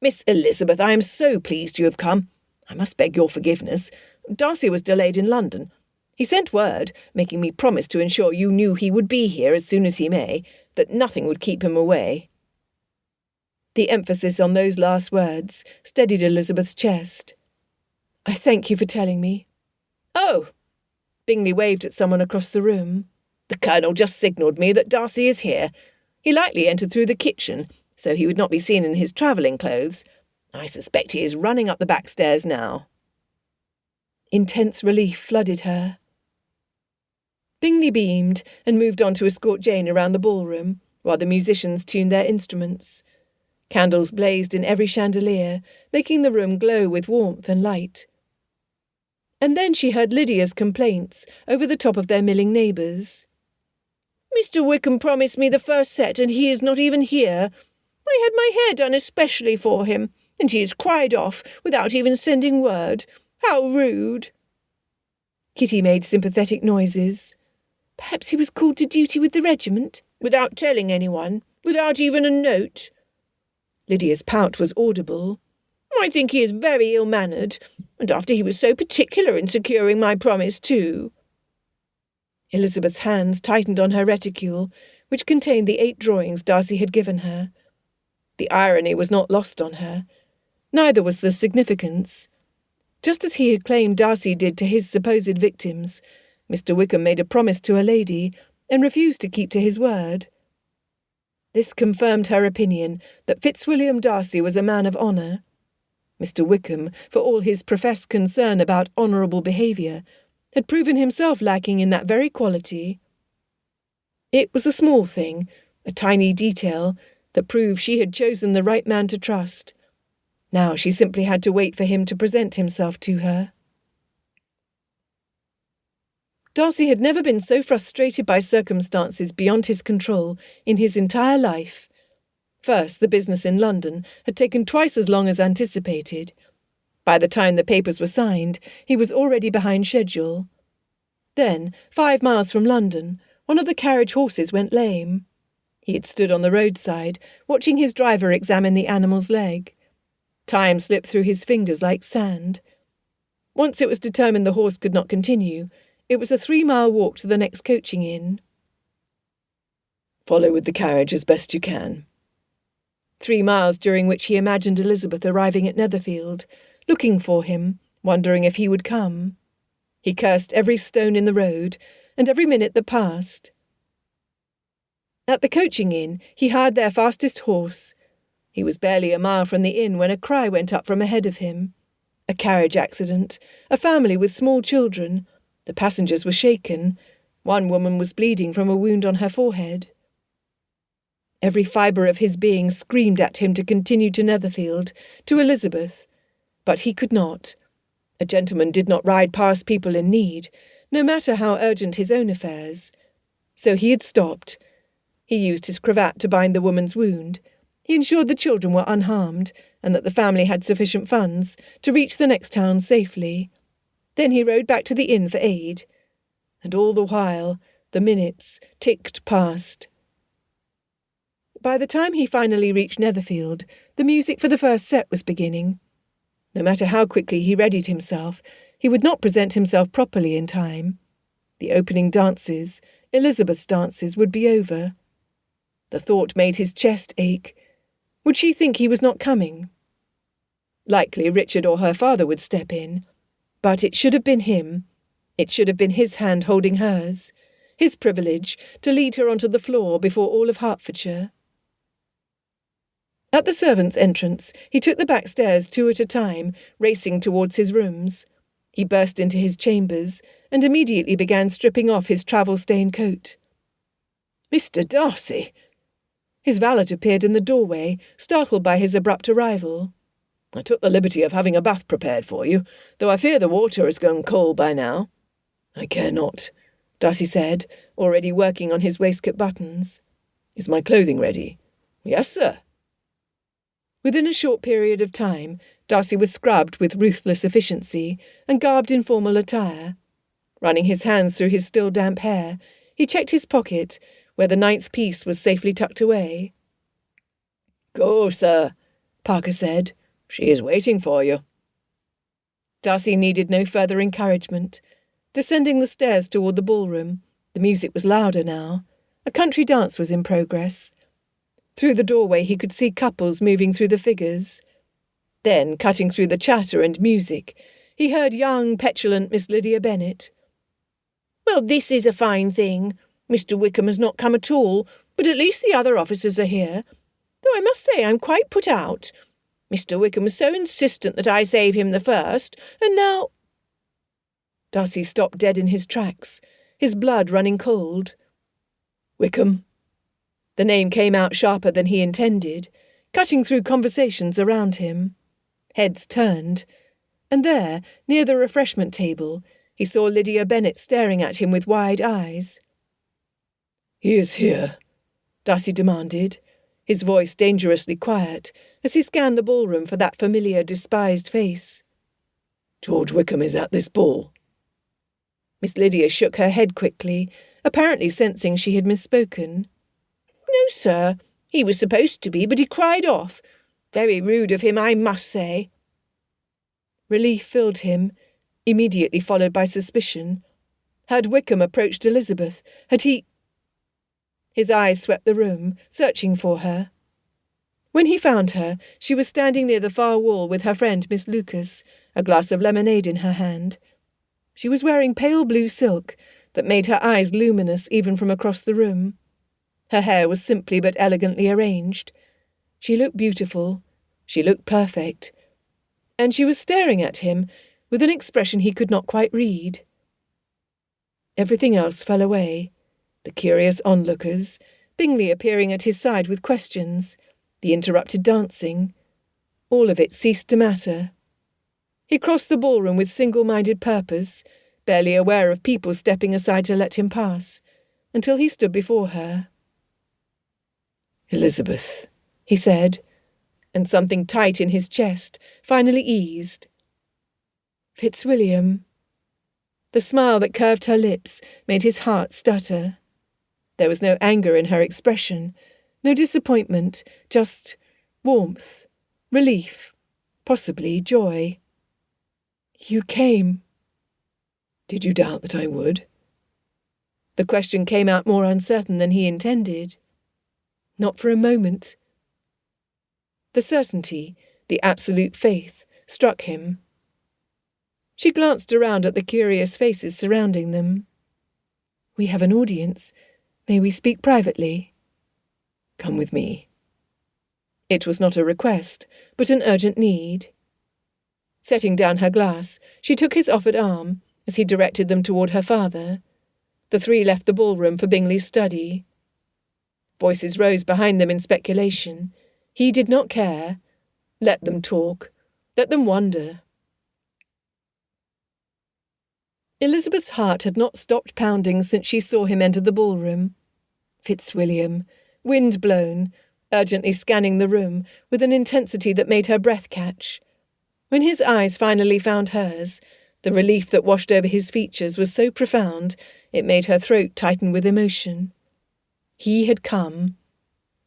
"Miss Elizabeth, I am so pleased you have come. I must beg your forgiveness. Darcy was delayed in London. He sent word, making me promise to ensure you knew he would be here as soon as he may, that nothing would keep him away." The emphasis on those last words steadied Elizabeth's chest. "I thank you for telling me." "Oh!" Bingley waved at someone across the room. "The Colonel just signalled me that Darcy is here. He likely entered through the kitchen, so he would not be seen in his travelling clothes. I suspect he is running up the back stairs now." Intense relief flooded her. Bingley beamed and moved on to escort Jane around the ballroom, while the musicians tuned their instruments. Candles blazed in every chandelier, making the room glow with warmth and light. And then she heard Lydia's complaints over the top of their milling neighbours. "Mr. Wickham promised me the first set, and he is not even here. I had my hair done especially for him, and he has cried off without even sending word. How rude!" Kitty made sympathetic noises. "Perhaps he was called to duty with the regiment?" "Without telling anyone, without even a note." Lydia's pout was audible. "I think he is very ill-mannered, and after he was so particular in securing my promise too." Elizabeth's hands tightened on her reticule, which contained the 8 drawings Darcy had given her. The irony was not lost on her. Neither was the significance. Just as he had claimed Darcy did to his supposed victims, Mr. Wickham made a promise to a lady and refused to keep to his word. This confirmed her opinion that Fitzwilliam Darcy was a man of honour. Mr. Wickham, for all his professed concern about honourable behaviour, had proven himself lacking in that very quality. It was a small thing, a tiny detail, that proved she had chosen the right man to trust. Now she simply had to wait for him to present himself to her. Darcy had never been so frustrated by circumstances beyond his control in his entire life. First, the business in London had taken twice as long as anticipated. By the time the papers were signed, he was already behind schedule. Then, 5 miles from London, one of the carriage horses went lame. He had stood on the roadside, watching his driver examine the animal's leg. Time slipped through his fingers like sand. Once it was determined the horse could not continue, it was a 3-mile walk to the next coaching inn. "Follow with the carriage as best you can." 3 miles during which he imagined Elizabeth arriving at Netherfield, looking for him, wondering if he would come. He cursed every stone in the road, and every minute that passed. At the coaching inn, he hired their fastest horse. He was barely a mile from the inn when a cry went up from ahead of him. A carriage accident, a family with small children. The passengers were shaken. One woman was bleeding from a wound on her forehead. Every fibre of his being screamed at him to continue to Netherfield, to Elizabeth. But he could not. A gentleman did not ride past people in need, no matter how urgent his own affairs. So he had stopped. He used his cravat to bind the woman's wound. He ensured the children were unharmed, and that the family had sufficient funds to reach the next town safely. Then he rode back to the inn for aid. And all the while, the minutes ticked past. By the time he finally reached Netherfield, the music for the first set was beginning. No matter how quickly he readied himself, he would not present himself properly in time. The opening dances, Elizabeth's dances, would be over. The thought made his chest ache. Would she think he was not coming? Likely Richard or her father would step in. But it should have been him. It should have been his hand holding hers, his privilege to lead her onto the floor before all of Hertfordshire. At the servants' entrance, he took the back stairs 2 at a time, racing towards his rooms. He burst into his chambers, and immediately began stripping off his travel-stained coat. "Mr. Darcy!" His valet appeared in the doorway, startled by his abrupt arrival. "I took the liberty of having a bath prepared for you, though I fear the water has gone cold by now." "I care not," Darcy said, already working on his waistcoat buttons. "Is my clothing ready?" "Yes, sir." Within a short period of time, Darcy was scrubbed with ruthless efficiency and garbed in formal attire. Running his hands through his still damp hair, he checked his pocket, where the 9th piece was safely tucked away. "Go, sir," Parker said. "She is waiting for you." Darcy needed no further encouragement. Descending the stairs toward the ballroom, the music was louder now. A country dance was in progress. Through the doorway he could see couples moving through the figures. Then, cutting through the chatter and music, he heard young, petulant Miss Lydia Bennet. "Well, this is a fine thing. Mr. Wickham has not come at all, but at least the other officers are here. Though I must say I'm quite put out. Mr. Wickham is so insistent that I save him the first, and now—" Darcy stopped dead in his tracks, his blood running cold. "Wickham?" The name came out sharper than he intended, cutting through conversations around him. Heads turned, and there, near the refreshment table, he saw Lydia Bennet staring at him with wide eyes. "He is here?" Darcy demanded, his voice dangerously quiet, as he scanned the ballroom for that familiar, despised face. "George Wickham is at this ball." Miss Lydia shook her head quickly, apparently sensing she had misspoken. "No, sir. He was supposed to be, but he cried off. Very rude of him, I must say." Relief filled him, immediately followed by suspicion. Had Wickham approached Elizabeth? Had he— His eyes swept the room, searching for her. When he found her, she was standing near the far wall with her friend Miss Lucas, a glass of lemonade in her hand. She was wearing pale blue silk that made her eyes luminous even from across the room. Her hair was simply but elegantly arranged. She looked beautiful. She looked perfect. And she was staring at him with an expression he could not quite read. Everything else fell away. The curious onlookers, Bingley appearing at his side with questions, the interrupted dancing. All of it ceased to matter. He crossed the ballroom with single-minded purpose, barely aware of people stepping aside to let him pass, until he stood before her. "Elizabeth," he said, and something tight in his chest finally eased. "Fitzwilliam." The smile that curved her lips made his heart stutter. There was no anger in her expression, no disappointment, just warmth, relief, possibly joy. "You came." "Did you doubt that I would?" The question came out more uncertain than he intended. "Not for a moment." The certainty, the absolute faith, struck him. She glanced around at the curious faces surrounding them. "We have an audience. May we speak privately?" "Come with me." It was not a request, but an urgent need. Setting down her glass, she took his offered arm as he directed them toward her father. The three left the ballroom for Bingley's study. Voices rose behind them in speculation. He did not care. Let them talk. Let them wonder. Elizabeth's heart had not stopped pounding since she saw him enter the ballroom. Fitzwilliam, wind-blown, urgently scanning the room with an intensity that made her breath catch. When his eyes finally found hers, the relief that washed over his features was so profound it made her throat tighten with emotion. He had come.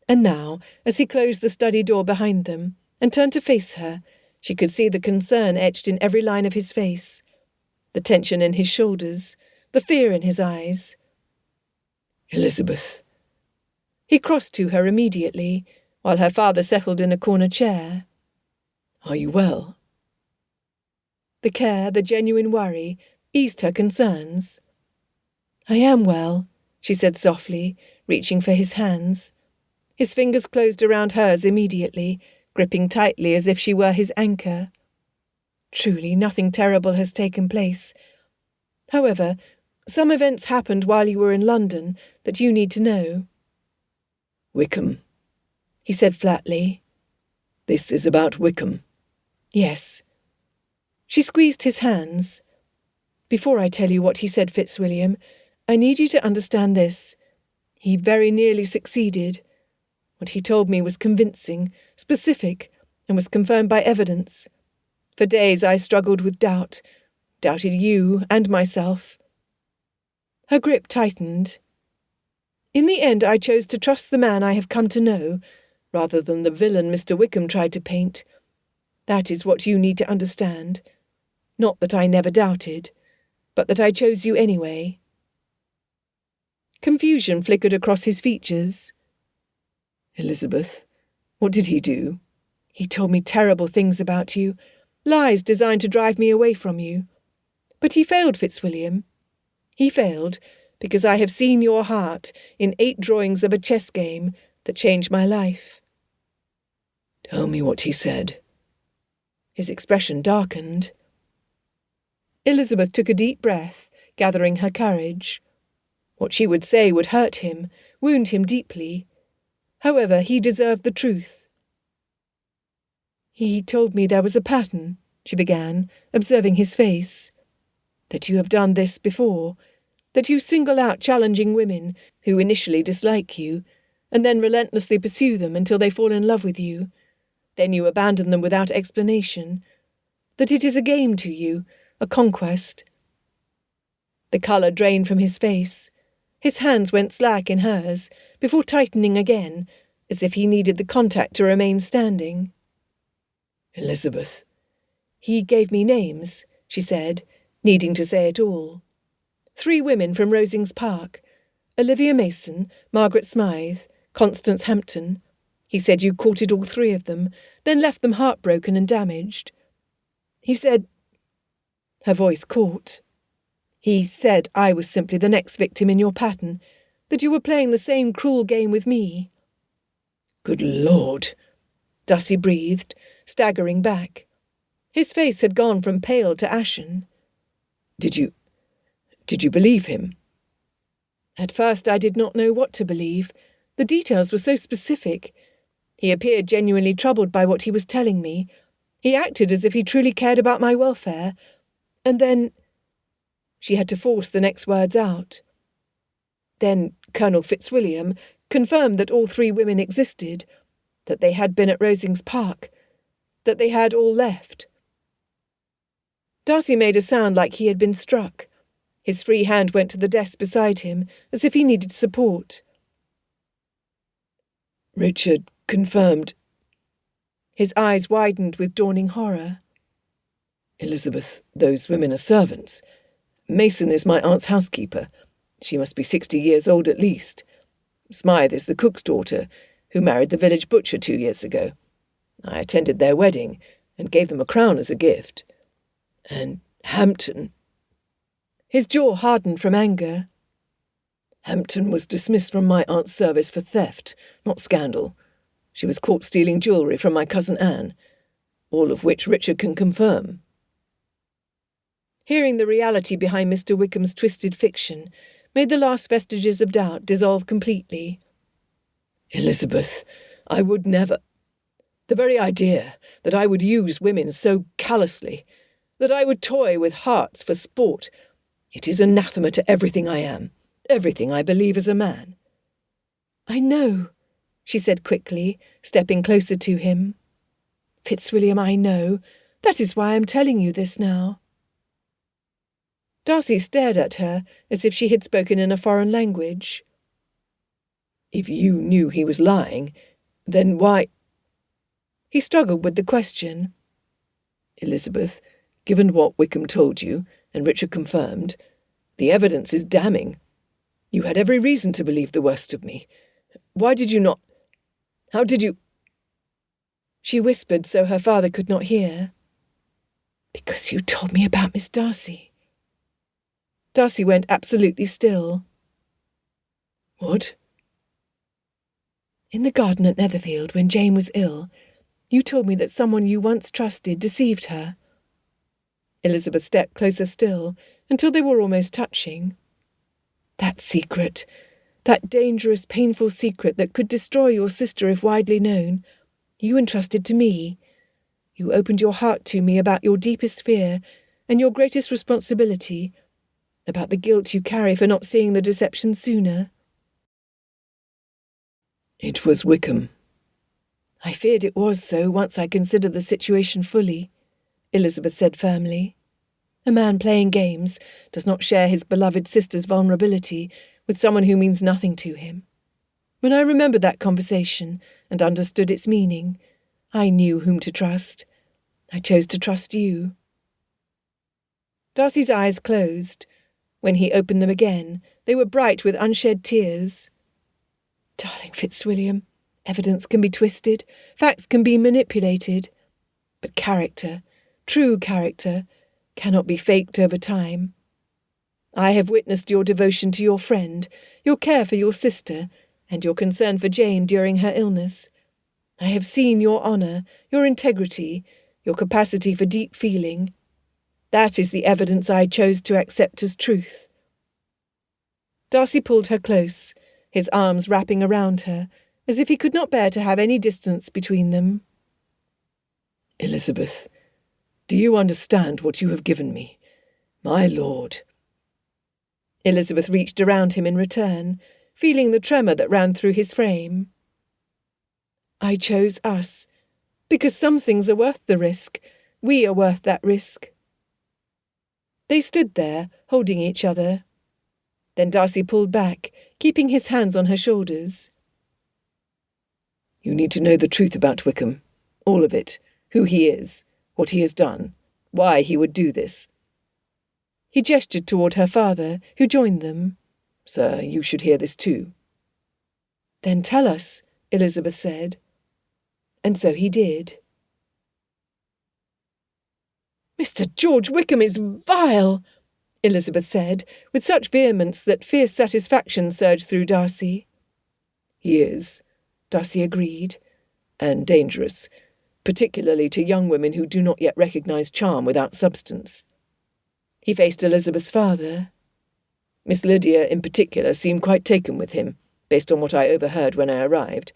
And now, as he closed the study door behind them and turned to face her, she could see the concern etched in every line of his face, the tension in his shoulders, the fear in his eyes. "Elizabeth." He crossed to her immediately, while her father settled in a corner chair. "Are you well?" The care, the genuine worry, eased her concerns. "I am well," she said softly, reaching for his hands. His fingers closed around hers immediately, gripping tightly as if she were his anchor. "Truly, nothing terrible has taken place. However, some events happened while you were in London that you need to know." "Wickham," he said flatly. "This is about Wickham." "Yes." She squeezed his hands. "Before I tell you what he said, Fitzwilliam, I need you to understand this. He very nearly succeeded. What he told me was convincing, specific, and was confirmed by evidence. For days I struggled with doubt, doubted you and myself." Her grip tightened. "In the end I chose to trust the man I have come to know, rather than the villain Mr. Wickham tried to paint. That is what you need to understand. Not that I never doubted, but that I chose you anyway." Confusion flickered across his features. "Elizabeth, what did he do?" "He told me terrible things about you, lies designed to drive me away from you. But he failed, Fitzwilliam. He failed because I have seen your heart in 8 drawings of a chess game that changed my life." "Tell me what he said." His expression darkened. Elizabeth took a deep breath, gathering her courage. What she would say would hurt him, wound him deeply. However, he deserved the truth. "He told me there was a pattern," she began, observing his face. "That you have done this before, that you single out challenging women who initially dislike you, and then relentlessly pursue them until they fall in love with you. Then you abandon them without explanation. That it is a game to you, a conquest." The colour drained from his face. His hands went slack in hers, before tightening again, as if he needed the contact to remain standing. "Elizabeth." "He gave me names," she said, needing to say it all. 3 women from Rosings Park. Olivia Mason, Margaret Smythe, Constance Hampton. He said you courted all 3 of them, then left them heartbroken and damaged. He said—" Her voice caught. "He said I was simply the next victim in your pattern, that you were playing the same cruel game with me." "Good Lord!" Darcy breathed, staggering back. His face had gone from pale to ashen. Did you believe him?" "At first I did not know what to believe. The details were so specific. He appeared genuinely troubled by what he was telling me. He acted as if he truly cared about my welfare. And then—" She had to force the next words out. "Then Colonel Fitzwilliam confirmed that all 3 women existed, that they had been at Rosings Park, that they had all left." Darcy made a sound like he had been struck. His free hand went to the desk beside him, as if he needed support. "Richard confirmed." His eyes widened with dawning horror. "Elizabeth, those women are servants. Mason is my aunt's housekeeper. She must be 60 years old at least. Smythe is the cook's daughter, who married the village butcher 2 years ago. I attended their wedding, and gave them a crown as a gift. And Hampton—" His jaw hardened from anger. "Hampton was dismissed from my aunt's service for theft, not scandal. She was caught stealing jewellery from my cousin Anne, all of which Richard can confirm." Hearing the reality behind Mr. Wickham's twisted fiction made the last vestiges of doubt dissolve completely. "Elizabeth, I would never. The very idea that I would use women so callously, that I would toy with hearts for sport, it is anathema to everything I am, everything I believe as a man." "I know," she said quickly, stepping closer to him. "Fitzwilliam, I know. That is why I am telling you this now." Darcy stared at her as if she had spoken in a foreign language. "If you knew he was lying, then why—" He struggled with the question. "Elizabeth, given what Wickham told you, and Richard confirmed, the evidence is damning. You had every reason to believe the worst of me. Why did you not— How did you—" She whispered so her father could not hear. "Because you told me about Miss Darcy." Darcy went absolutely still. "What?" "In the garden at Netherfield, when Jane was ill, you told me that someone you once trusted deceived her." Elizabeth stepped closer still, until they were almost touching. "That secret, that dangerous, painful secret that could destroy your sister if widely known, you entrusted to me. You opened your heart to me about your deepest fear and your greatest responsibility, about the guilt you carry for not seeing the deception sooner." "It was Wickham." "I feared it was so once I considered the situation fully," Elizabeth said firmly. "A man playing games does not share his beloved sister's vulnerability with someone who means nothing to him. When I remembered that conversation and understood its meaning, I knew whom to trust. I chose to trust you." Darcy's eyes closed. When he opened them again, they were bright with unshed tears. "Darling Fitzwilliam, evidence can be twisted, facts can be manipulated, but character, true character, cannot be faked over time. I have witnessed your devotion to your friend, your care for your sister, and your concern for Jane during her illness. I have seen your honour, your integrity, your capacity for deep feeling. That is the evidence I chose to accept as truth." Darcy pulled her close, his arms wrapping around her, as if he could not bear to have any distance between them. "Elizabeth, do you understand what you have given me? My lord." Elizabeth reached around him in return, feeling the tremor that ran through his frame. "I chose us, because some things are worth the risk. We are worth that risk." They stood there, holding each other. Then Darcy pulled back, keeping his hands on her shoulders. "You need to know the truth about Wickham. All of it. Who he is, what he has done, why he would do this." He gestured toward her father, who joined them. "Sir, you should hear this too." "Then tell us," Elizabeth said. And so he did. "Mr. George Wickham is vile," Elizabeth said, with such vehemence that fierce satisfaction surged through Darcy. "He is," Darcy agreed, "and dangerous, particularly to young women who do not yet recognise charm without substance." He faced Elizabeth's father. "Miss Lydia, in particular, seemed quite taken with him, based on what I overheard when I arrived.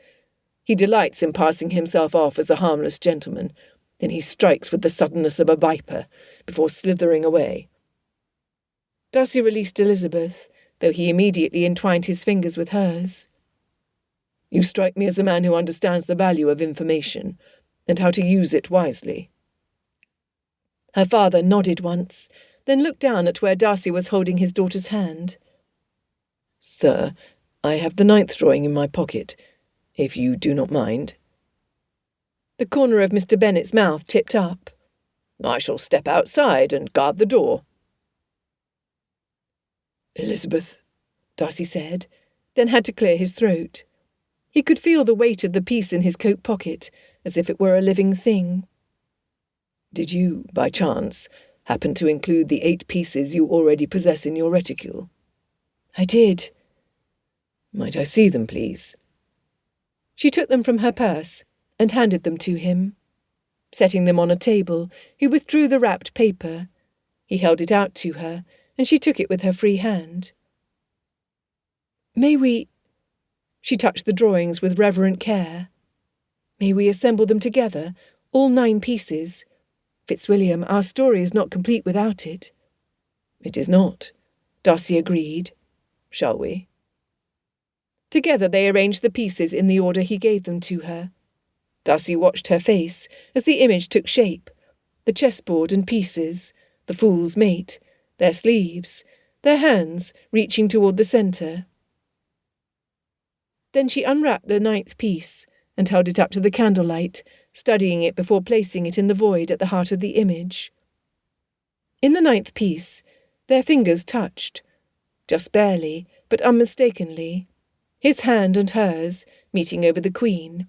He delights in passing himself off as a harmless gentleman, then he strikes with the suddenness of a viper, before slithering away." Darcy released Elizabeth, though he immediately entwined his fingers with hers. "You strike me as a man who understands the value of information, and how to use it wisely." Her father nodded once, then looked down at where Darcy was holding his daughter's hand. "Sir, I have the 9th drawing in my pocket, if you do not mind." The corner of Mr. Bennet's mouth tipped up. "I shall step outside and guard the door." "Elizabeth," Darcy said, then had to clear his throat. He could feel the weight of the piece in his coat pocket, as if it were a living thing. Did you, by chance, happen to include the 8 pieces you already possess in your reticule?" "I did." "Might I see them, please?" She took them from her purse and handed them to him. Setting them on a table, he withdrew the wrapped paper. He held it out to her, and she took it with her free hand. "May we—" She touched the drawings with reverent care. "May we assemble them together, all 9 pieces? Fitzwilliam, our story is not complete without it." "It is not," Darcy agreed. "Shall we?" Together they arranged the pieces in the order he gave them to her. Darcy watched her face as the image took shape, the chessboard and pieces, the fool's mate, their sleeves, their hands reaching toward the centre. Then she unwrapped the 9th piece and held it up to the candlelight, studying it before placing it in the void at the heart of the image. In the 9th piece, their fingers touched, just barely, but unmistakably, his hand and hers meeting over the Queen.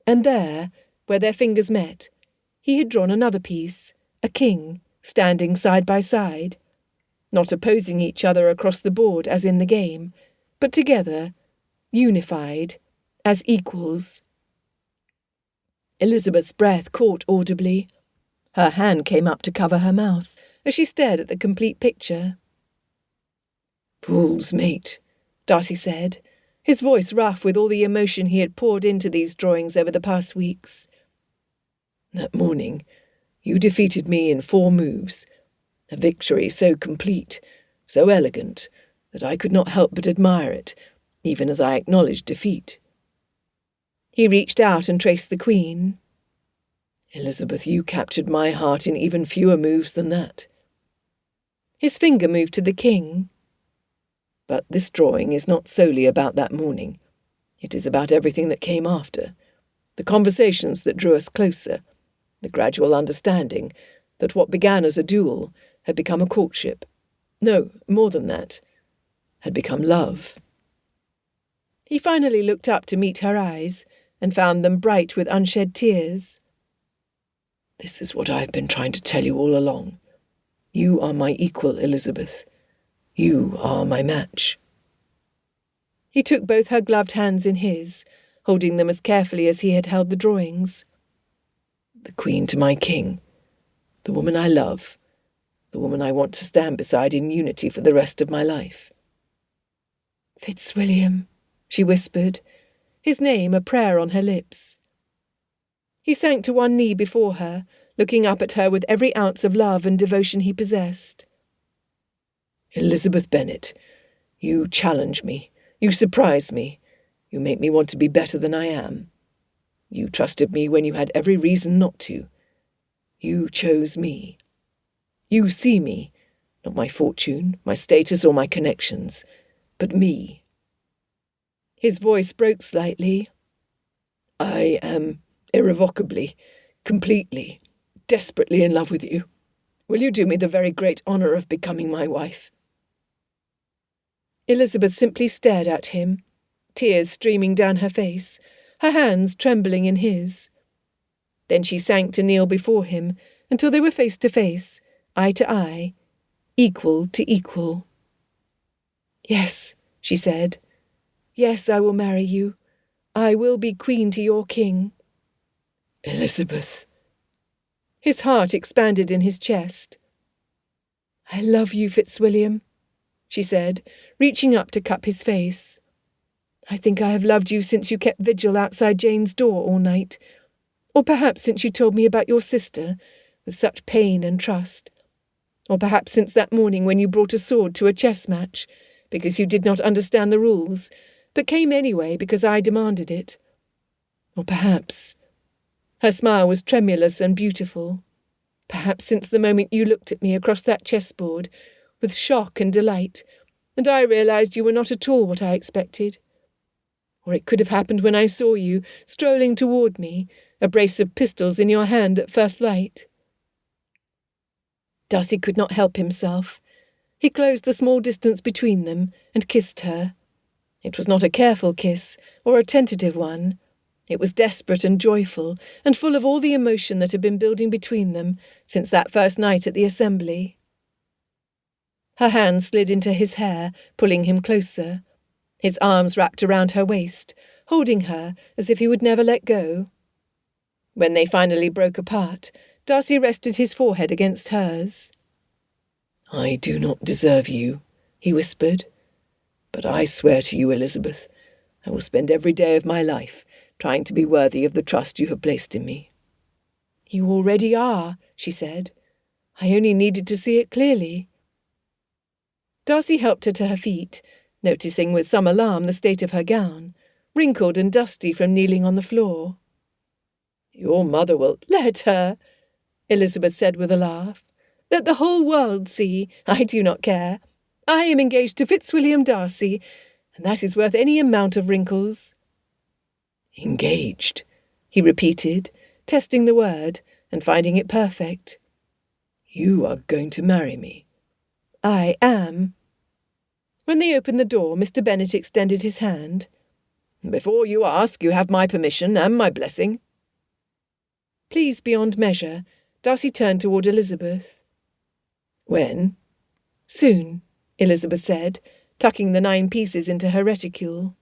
And there, where their fingers met, he had drawn another piece, a king, standing side by side, not opposing each other across the board as in the game, but together, unified, as equals. Elizabeth's breath caught audibly. Her hand came up to cover her mouth as she stared at the complete picture. "Fool's mate," Darcy said, his voice rough with all the emotion he had poured into these drawings over the past weeks. "That morning, you defeated me in 4 moves, a victory so complete, so elegant, that I could not help but admire it, even as I acknowledged defeat." He reached out and traced the Queen. "Elizabeth, you captured my heart in even fewer moves than that." His finger moved to the king. "But this drawing is not solely about that morning. It is about everything that came after, the conversations that drew us closer, the gradual understanding that what began as a duel had become a courtship. No, more than that, had become love." He finally looked up to meet her eyes and found them bright with unshed tears. "This is what I have been trying to tell you all along. You are my equal, Elizabeth. You are my match." He took both her gloved hands in his, holding them as carefully as he had held the drawings. "The Queen to my king, the woman I love, the woman I want to stand beside in unity for the rest of my life." "Fitzwilliam," she whispered, his name a prayer on her lips. He sank to one knee before her, looking up at her with every ounce of love and devotion he possessed. "Elizabeth Bennet, you challenge me, you surprise me, you make me want to be better than I am. You trusted me when you had every reason not to. You chose me. You see me, not my fortune, my status or my connections, but me." His voice broke slightly. "I am irrevocably, completely, desperately in love with you. Will you do me the very great honour of becoming my wife?" Elizabeth simply stared at him, tears streaming down her face, her hands trembling in his. Then she sank to kneel before him until they were face to face, eye to eye, equal to equal. "Yes," she said. "Yes, I will marry you. I will be queen to your king." "Elizabeth." His heart expanded in his chest. "I love you, Fitzwilliam," she said, reaching up to cup his face. "I think I have loved you since you kept vigil outside Jane's door all night, or perhaps since you told me about your sister, with such pain and trust, or perhaps since that morning when you brought a sword to a chess match, because you did not understand the rules, but came anyway because I demanded it. Or perhaps—" her smile was tremulous and beautiful, "perhaps since the moment you looked at me across that chessboard, with shock and delight, and I realized you were not at all what I expected. Or it could have happened when I saw you, strolling toward me, a brace of pistols in your hand at first light." Darcy could not help himself. He closed the small distance between them and kissed her. It was not a careful kiss, or a tentative one. It was desperate and joyful, and full of all the emotion that had been building between them since that first night at the assembly. Her hand slid into his hair, pulling him closer. His arms wrapped around her waist, holding her as if he would never let go. When they finally broke apart, Darcy rested his forehead against hers. "I do not deserve you," he whispered. "But I swear to you, Elizabeth, I will spend every day of my life trying to be worthy of the trust you have placed in me." "You already are," she said. "I only needed to see it clearly." Darcy helped her to her feet, noticing with some alarm the state of her gown, wrinkled and dusty from kneeling on the floor. "Your mother will—" "Let her," Elizabeth said with a laugh. "Let the whole world see. I do not care. I am engaged to Fitzwilliam Darcy, and that is worth any amount of wrinkles." "Engaged," he repeated, testing the word and finding it perfect. "You are going to marry me?" "I am." When they opened the door, Mr. Bennet extended his hand. "Before you ask, you have my permission and my blessing." Pleased beyond measure, Darcy turned toward Elizabeth. "When?" "Soon," Elizabeth said, tucking the 9 pieces into her reticule.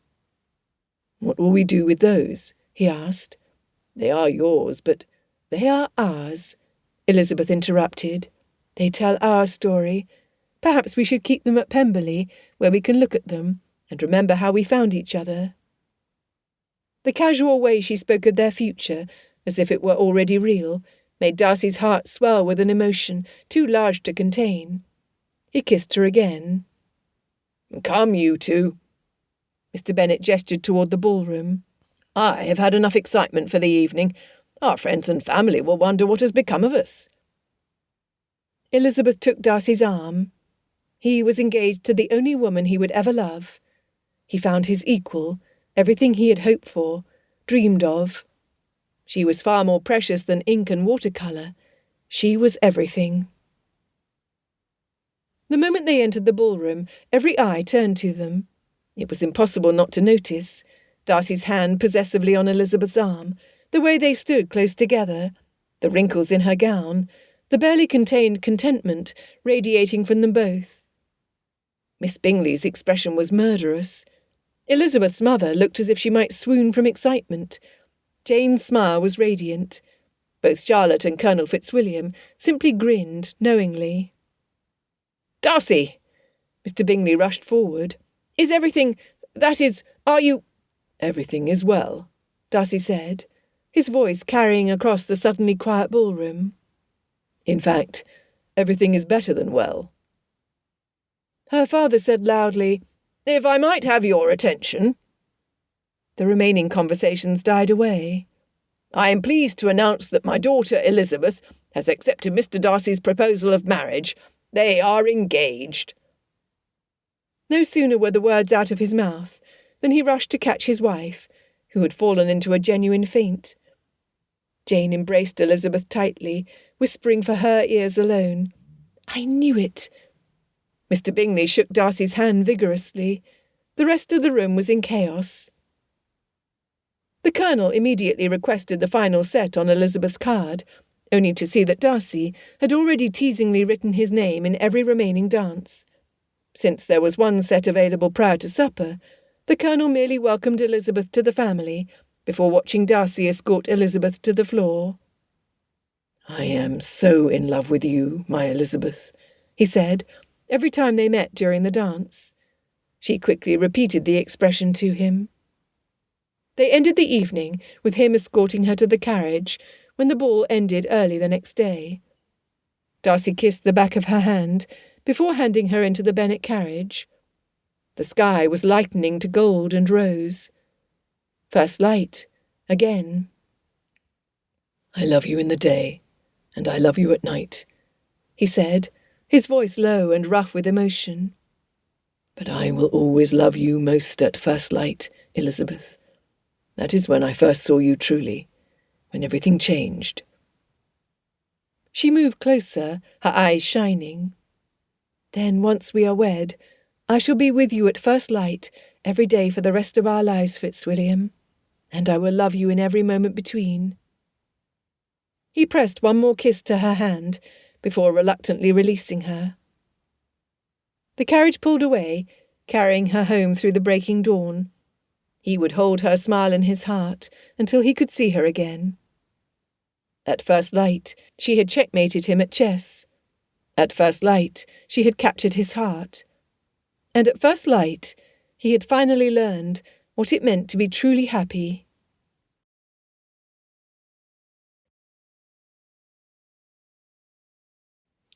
"What will we do with those?" he asked. "They are yours, but—" "They are ours," Elizabeth interrupted. "They tell our story. Perhaps we should keep them at Pemberley, where we can look at them and remember how we found each other." The casual way she spoke of their future, as if it were already real, made Darcy's heart swell with an emotion too large to contain. He kissed her again. "Come, you two." Mr. Bennet gestured toward the ballroom. "I have had enough excitement for the evening. Our friends and family will wonder what has become of us." Elizabeth took Darcy's arm. He was engaged to the only woman he would ever love. He found his equal, everything he had hoped for, dreamed of. She was far more precious than ink and watercolour. She was everything. The moment they entered the ballroom, every eye turned to them. It was impossible not to notice Darcy's hand possessively on Elizabeth's arm, the way they stood close together, the wrinkles in her gown, the barely contained contentment radiating from them both. Miss Bingley's expression was murderous. Elizabeth's mother looked as if she might swoon from excitement. Jane's smile was radiant. Both Charlotte and Colonel Fitzwilliam simply grinned knowingly. "Darcy!" Mr. Bingley rushed forward. "Is everything— that is, are you—" "Everything is well," Darcy said, his voice carrying across the suddenly quiet ballroom. "In fact, everything is better than well." Her father said loudly, "If I might have your attention." The remaining conversations died away. "I am pleased to announce that my daughter Elizabeth has accepted Mr. Darcy's proposal of marriage. They are engaged." No sooner were the words out of his mouth than he rushed to catch his wife, who had fallen into a genuine faint. Jane embraced Elizabeth tightly, whispering for her ears alone, "I knew it." Mr. Bingley shook Darcy's hand vigorously. The rest of the room was in chaos. The Colonel immediately requested the final set on Elizabeth's card, only to see that Darcy had already teasingly written his name in every remaining dance. Since there was one set available prior to supper, the Colonel merely welcomed Elizabeth to the family before watching Darcy escort Elizabeth to the floor. "I am so in love with you, my Elizabeth," he said, every time they met during the dance. She quickly repeated the expression to him. They ended the evening with him escorting her to the carriage when the ball ended early the next day. Darcy kissed the back of her hand before handing her into the Bennet carriage. The sky was lightening to gold and rose. First light, again. "I love you in the day, and I love you at night," he said, his voice low and rough with emotion. "But I will always love you most at first light, Elizabeth. That is when I first saw you truly, when everything changed." She moved closer, her eyes shining. "Then, once we are wed, I shall be with you at first light every day for the rest of our lives, Fitzwilliam. And I will love you in every moment between." He pressed one more kiss to her hand before reluctantly releasing her. The carriage pulled away, carrying her home through the breaking dawn. He would hold her smile in his heart until he could see her again. At first light, she had checkmated him at chess. At first light, she had captured his heart. And at first light, he had finally learned what it meant to be truly happy.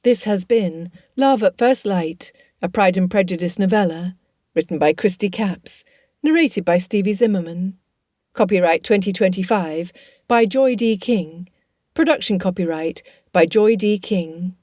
This has been Love at First Light, a Pride and Prejudice novella, written by Christy Capps, narrated by Stevie Zimmerman. Copyright 2025 by Joy D. King. Production copyright by Joy D. King.